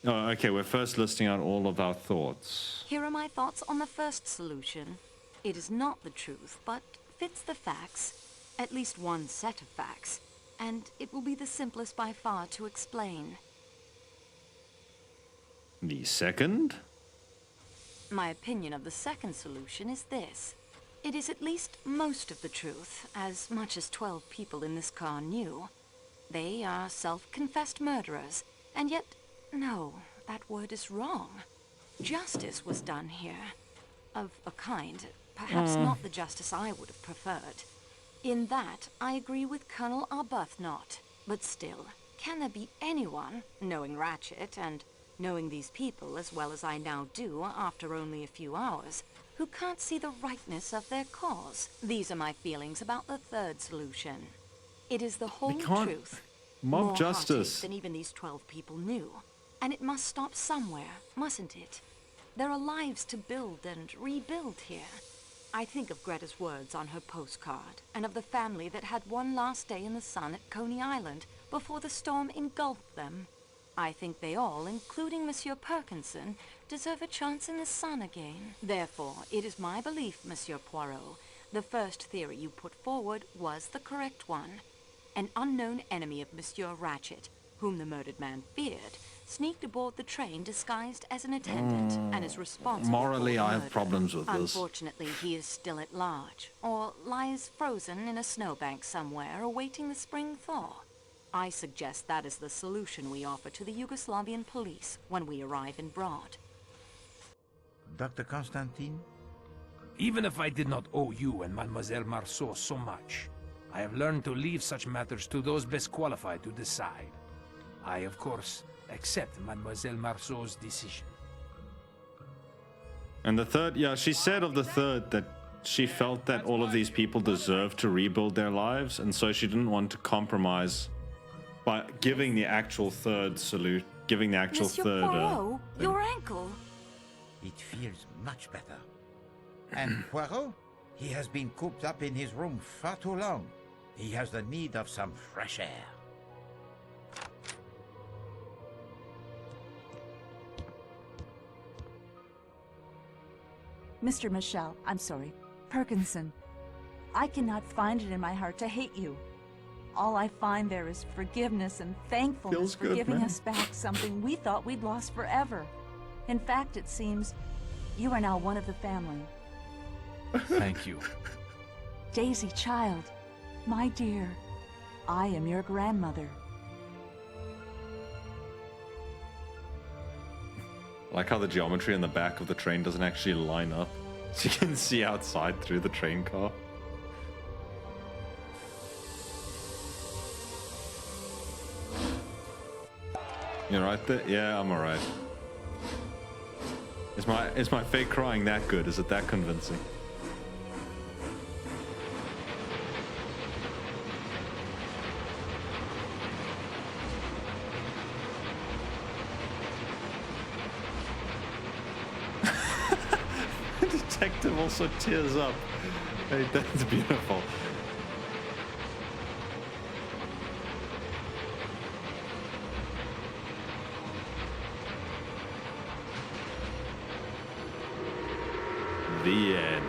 Oh, okay, we're first listing out all of our thoughts. Here are my thoughts on the first solution. It is not the truth, but fits the facts, at least one set of facts, and it will be the simplest by far to explain. The second? My opinion of the second solution is this. It is at least most of the truth, as much as 12 people in this car knew. They are self-confessed murderers, and yet, no, that word is wrong. Justice was done here. Of a kind, perhaps not the justice I would have preferred. In that, I agree with Colonel Arbuthnot. But still, can there be anyone, knowing Ratchet and knowing these people as well as I now do after only a few hours, who can't see the rightness of their cause? These are my feelings about the third solution. It is the whole truth. Mob More justice. heartache than even these 12 people knew. And it must stop somewhere, mustn't it? There are lives to build and rebuild here. I think of Greta's words on her postcard, and of the family that had one last day in the sun at Coney Island before the storm engulfed them. I think they all, including Monsieur Perkinson, deserve a chance in the sun again. Therefore, it is my belief, Monsieur Poirot, the first theory you put forward was the correct one. An unknown enemy of Monsieur Ratchet, whom the murdered man feared, sneaked aboard the train disguised as an attendant and is responsible Morally, for the I have murder. problems with this. Unfortunately, he is still at large, or lies frozen in a snowbank somewhere awaiting the spring thaw. I suggest that is the solution we offer to the Yugoslavian police when we arrive in Broad. Dr. Constantine? Even if I did not owe you and Mademoiselle Marceau so much, I have learned to leave such matters to those best qualified to decide. I, of course, accept Mademoiselle Marceau's decision. And the third, yeah, she said of the third that she felt that all of these people deserved to rebuild their lives, and so she didn't want to compromise by giving the actual third salute, giving the actual Monsieur third. Poirot, your ankle. It feels much better. And Poirot? He has been cooped up in his room far too long. He has the need of some fresh air. Mr. Michel, I'm sorry, Perkinson. I cannot find it in my heart to hate you. All I find there is forgiveness and thankfulness Feels for good, giving man. us back something we thought we'd lost forever. In fact, it seems you are now one of the family. Thank you. Daisy, child, my dear, I am your grandmother. I like how the geometry in the back of the train doesn't actually line up, so you can see outside through the train car. You alright there? Yeah, I'm alright. Is my fake crying that good? Is it that convincing? The detective also tears up. Hey, that's beautiful. The end.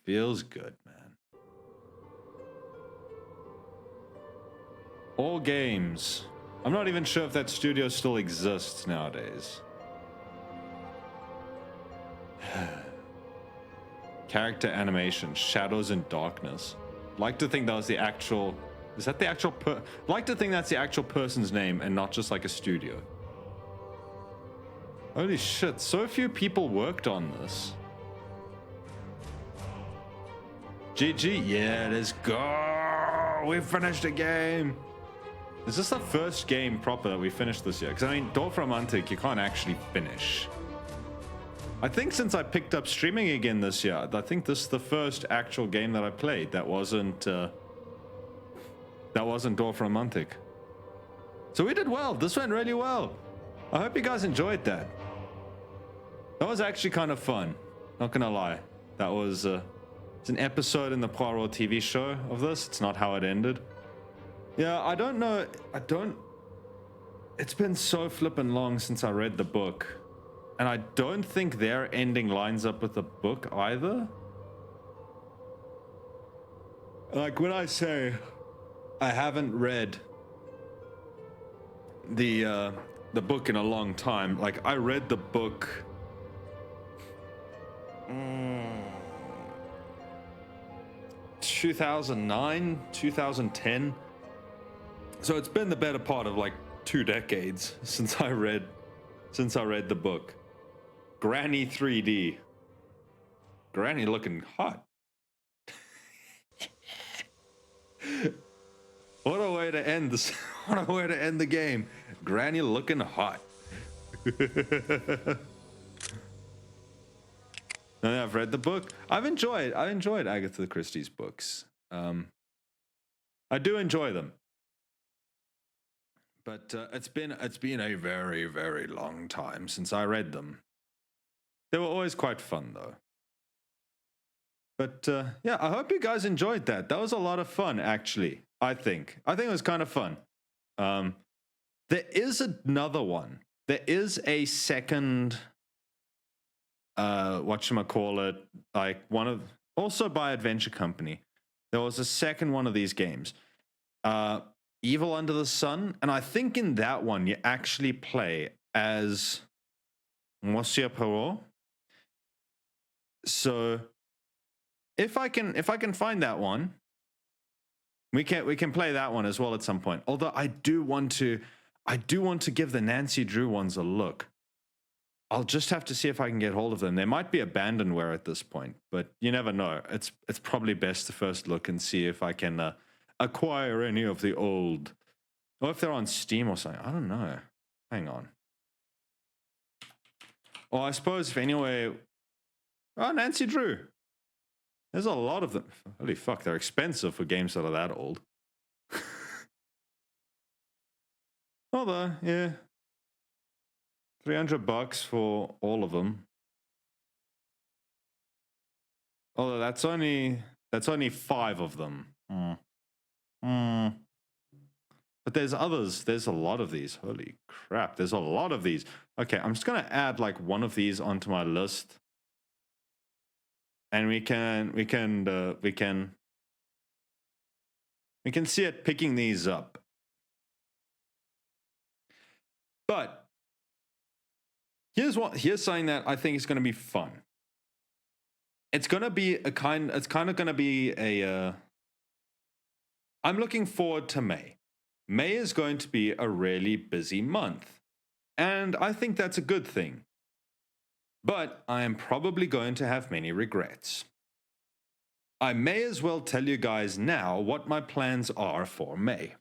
Feels good, man. All games. I'm not even sure if that studio still exists nowadays. Character animation, Shadows in Darkness. Like to think that was the actual... Is that the actual like to think that's the actual person's name and not just like a studio. Holy shit, so few people worked on this. GG, yeah, let's go! We finished a game! Is this the first game proper that we finished this year? Because I mean, Dorfromantik you can't actually finish. I think since I picked up streaming again this year, I think this is the first actual game that I played that wasn't Dorfromantik. So we did well. This went really well. I hope you guys enjoyed that. That was actually kind of fun. Not gonna lie. That was it's an episode in the Poirot TV show of this. It's not how it ended. Yeah, I don't know. It's been so flippin' long since I read the book. And I don't think their ending lines up with the book either. Like when I say I haven't read the book in a long time, like I read the book 2009, 2010. So it's been the better part of like 2 decades since I read the book. Granny 3D. Granny looking hot. What a way to end this. What a way to end the game. Granny looking hot. And I've read the book. I've enjoyed Agatha Christie's books. I do enjoy them. But it's been a very, very long time since I read them. They were always quite fun though. But yeah, I hope you guys enjoyed that. That was a lot of fun, actually. I think it was kind of fun. There is another one. There is a second, whatchamacallit, like one of, also by Adventure Company. There was a second one of these games, Evil Under the Sun, and I think in that one you actually play as Monsieur Poirot. So if I can find that one, we can play that one as well at some point. Although I do want to give the Nancy Drew ones a look. I'll just have to see if I can get hold of them. They might be abandonware at this point, but you never know. It's probably best to first look and see if I can acquire any of the old, or if they're on Steam or something. I don't know. Hang on. Or I suppose if anyway. Oh, Nancy Drew. There's a lot of them. Holy fuck, they're expensive for games that are that old. Although, yeah. $300 for all of them. Although that's only 5 of them. But there's others. There's a lot of these. Holy crap, there's a lot of these. Okay, I'm just gonna add like one of these onto my list. And we can see it picking these up. But here's something that I think is going to be fun. It's going to be I'm looking forward to May. May is going to be a really busy month. And I think that's a good thing. But I am probably going to have many regrets. I may as well tell you guys now what my plans are for May.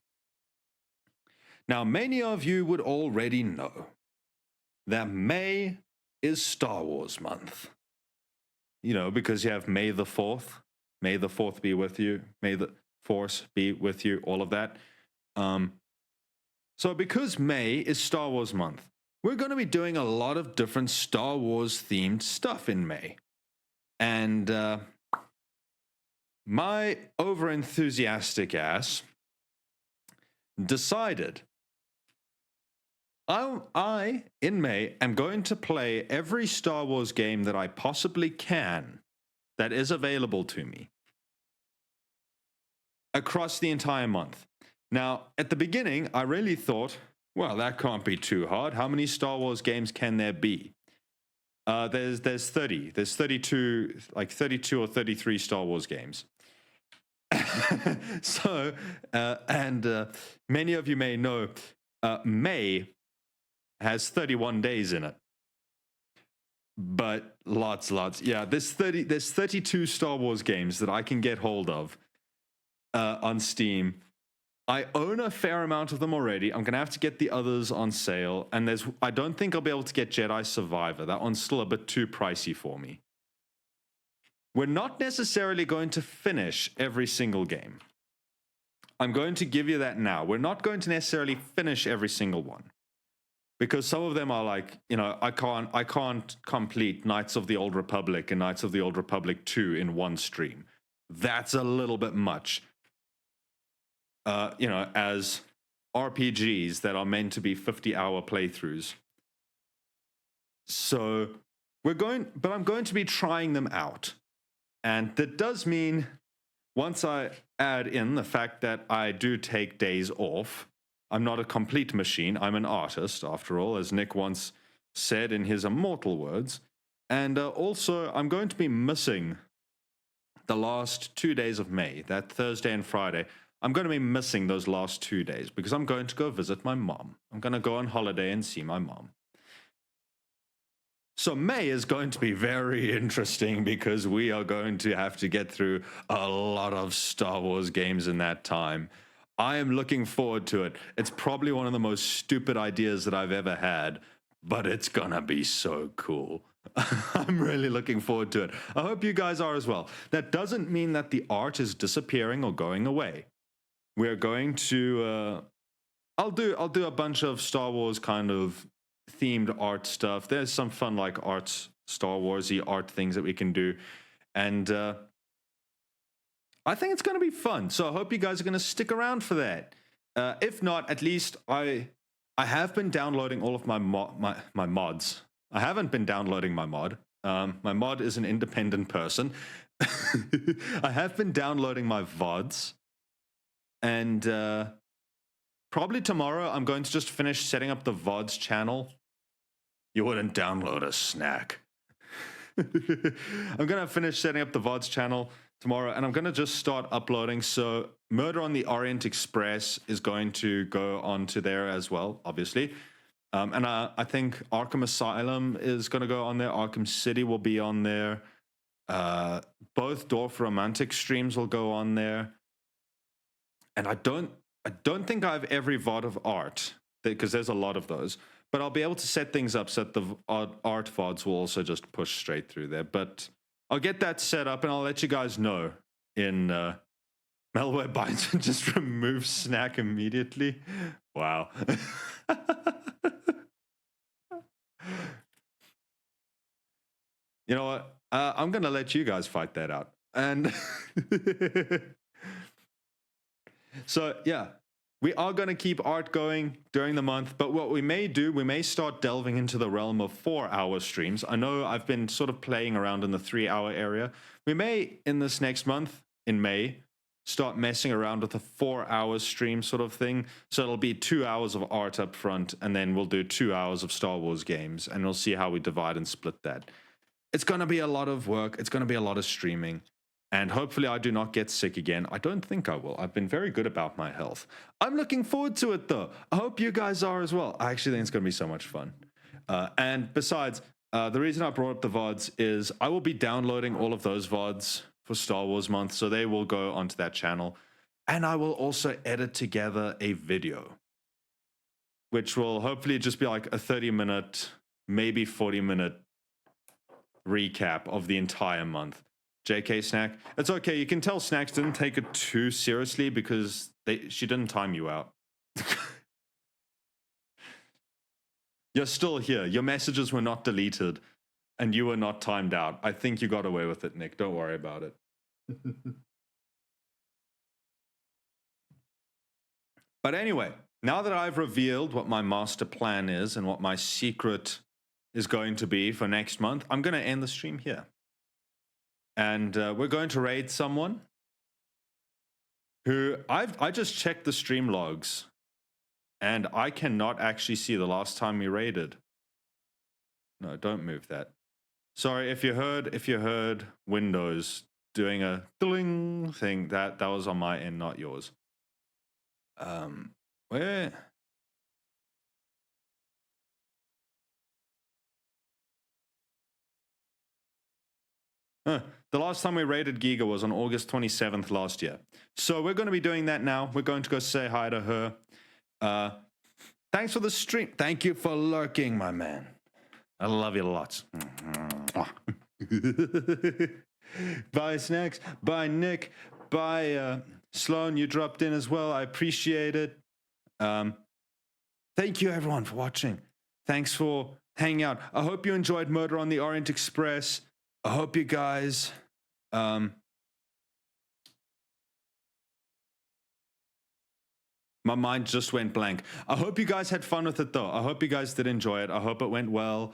Now, many of you would already know that May is Star Wars month. You know, because you have May the 4th. May the 4th be with you. May the Force be with you. All of that. So because May is Star Wars month, we're going to be doing a lot of different Star Wars themed stuff in May. And my over-enthusiastic ass decided I, in May, am going to play every Star Wars game that I possibly can that is available to me across the entire month. Now, at the beginning, I really thought, well, that can't be too hard. How many Star Wars games can there be? There's 30. There's 32, like 32 or 33 Star Wars games. So, many of you may know, May has 31 days in it. But lots. Yeah, there's 32 Star Wars games that I can get hold of on Steam. I own a fair amount of them already. I'm going to have to get the others on sale. And I don't think I'll be able to get Jedi Survivor. That one's still a bit too pricey for me. We're not necessarily going to finish every single game. I'm going to give you that now. We're not going to necessarily finish every single one. Because some of them are like, you know, I can't complete Knights of the Old Republic and Knights of the Old Republic 2 in one stream. That's a little bit much. You know, as RPGs that are meant to be 50-hour playthroughs. So I'm going to be trying them out. And that does mean once I add in the fact that I do take days off, I'm not a complete machine. I'm an artist, after all, as Nick once said in his immortal words. And also, I'm going to be missing the last 2 days of May, that Thursday and Friday. I'm going to be missing those last 2 days because I'm going to go visit my mom. I'm going to go on holiday and see my mom. So May is going to be very interesting because we are going to have to get through a lot of Star Wars games in that time. I am looking forward to it. It's probably one of the most stupid ideas that I've ever had, but it's gonna be so cool. I'm really looking forward to it. I hope you guys are as well. That doesn't mean that the art is disappearing or going away. We're going to I'll do a bunch of Star Wars kind of themed art stuff. There's some fun like Star Warsy art things that we can do, and I think it's going to be fun. So I hope you guys are going to stick around for that. If not, at least I have been downloading all of my mods. I haven't been downloading my mod. My mod is an independent person. I have been downloading my VODs, and probably tomorrow I'm going to just finish setting up the VODs channel. You wouldn't download a snack. I'm going to finish setting up the VODs channel tomorrow, and I'm going to just start uploading. So Murder on the Orient Express is going to go onto there as well, obviously. And I think Arkham Asylum is going to go on there. Arkham City will be on there. Both Dorf Romantic streams will go on there. And I don't think I have every VOD of art, because there's a lot of those. But I'll be able to set things up so that the art VODs will also just push straight through there. But I'll get that set up, and I'll let you guys know in Malware Binds and just remove snack immediately. Wow. You know what? I'm going to let you guys fight that out. And so, yeah, we are going to keep art going during the month. But what we may do, we may start delving into the realm of 4-hour streams. I know I've been sort of playing around in the 3-hour area. We may, in this next month, in May, start messing around with a 4-hour stream sort of thing. So it'll be 2 hours of art up front, and then we'll do 2 hours of Star Wars games, and we'll see how we divide and split that. It's going to be a lot of work. It's going to be a lot of streaming. And hopefully I do not get sick again. I don't think I will. I've been very good about my health. I'm looking forward to it, though. I hope you guys are as well. I actually think it's going to be so much fun. And besides, the reason I brought up the VODs is I will be downloading all of those VODs for Star Wars month, so they will go onto that channel. And I will also edit together a video, which will hopefully just be like a 30-minute, maybe 40-minute recap of the entire month. JK Snack, it's okay. You can tell Snacks didn't take it too seriously because she didn't time you out. You're still here. Your messages were not deleted and you were not timed out. I think you got away with it, Nick. Don't worry about it. But anyway, now that I've revealed what my master plan is and what my secret is going to be for next month, I'm going to end the stream here. And we're going to raid someone who I just checked the stream logs, and I cannot actually see the last time we raided. No, don't move that. Sorry, if you heard Windows doing a ding thing, that was on my end, not yours. Where? The last time we raided Giga was on August 27th last year. So we're going to be doing that now. We're going to go say hi to her. Thanks for the stream. Thank you for lurking, my man. I love you lots. Bye, Snacks. Bye, Nick. Bye, Sloan. You dropped in as well. I appreciate it. Thank you, everyone, for watching. Thanks for hanging out. I hope you enjoyed Murder on the Orient Express. I hope you guys my mind just went blank. I hope you guys had fun with it, though. I hope you guys did enjoy it. I hope it went well.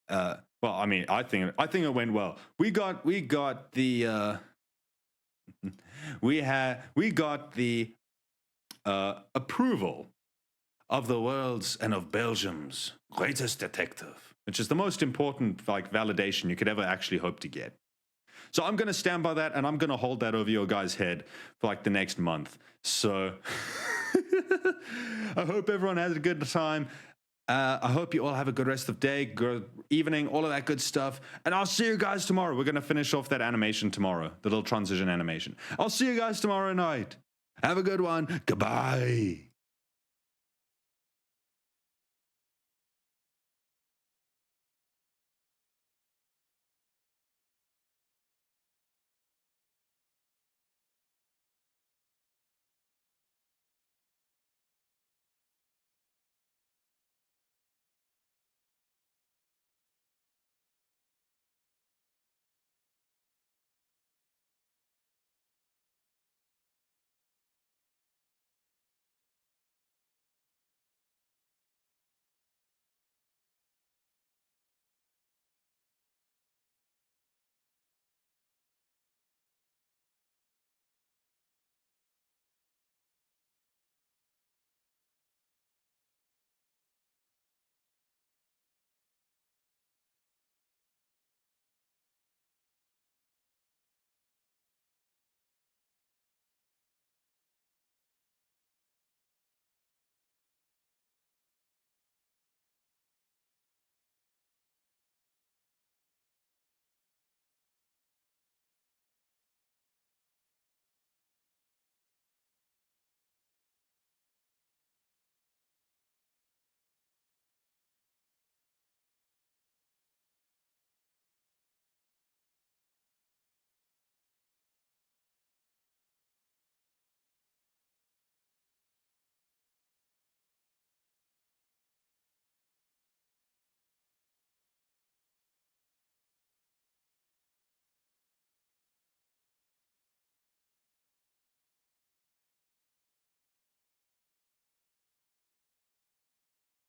Well, I mean, I think it went well. We got the we got the approval of the world's and of Belgium's greatest detective, which is the most important validation you could ever actually hope to get. So I'm going to stand by that, and I'm going to hold that over your guys' head for like the next month. So I hope everyone has a good time. I hope you all have a good rest of the day, good evening, all of that good stuff. And I'll see you guys tomorrow. We're going to finish off that animation tomorrow, the little transition animation. I'll see you guys tomorrow night. Have a good one. Goodbye.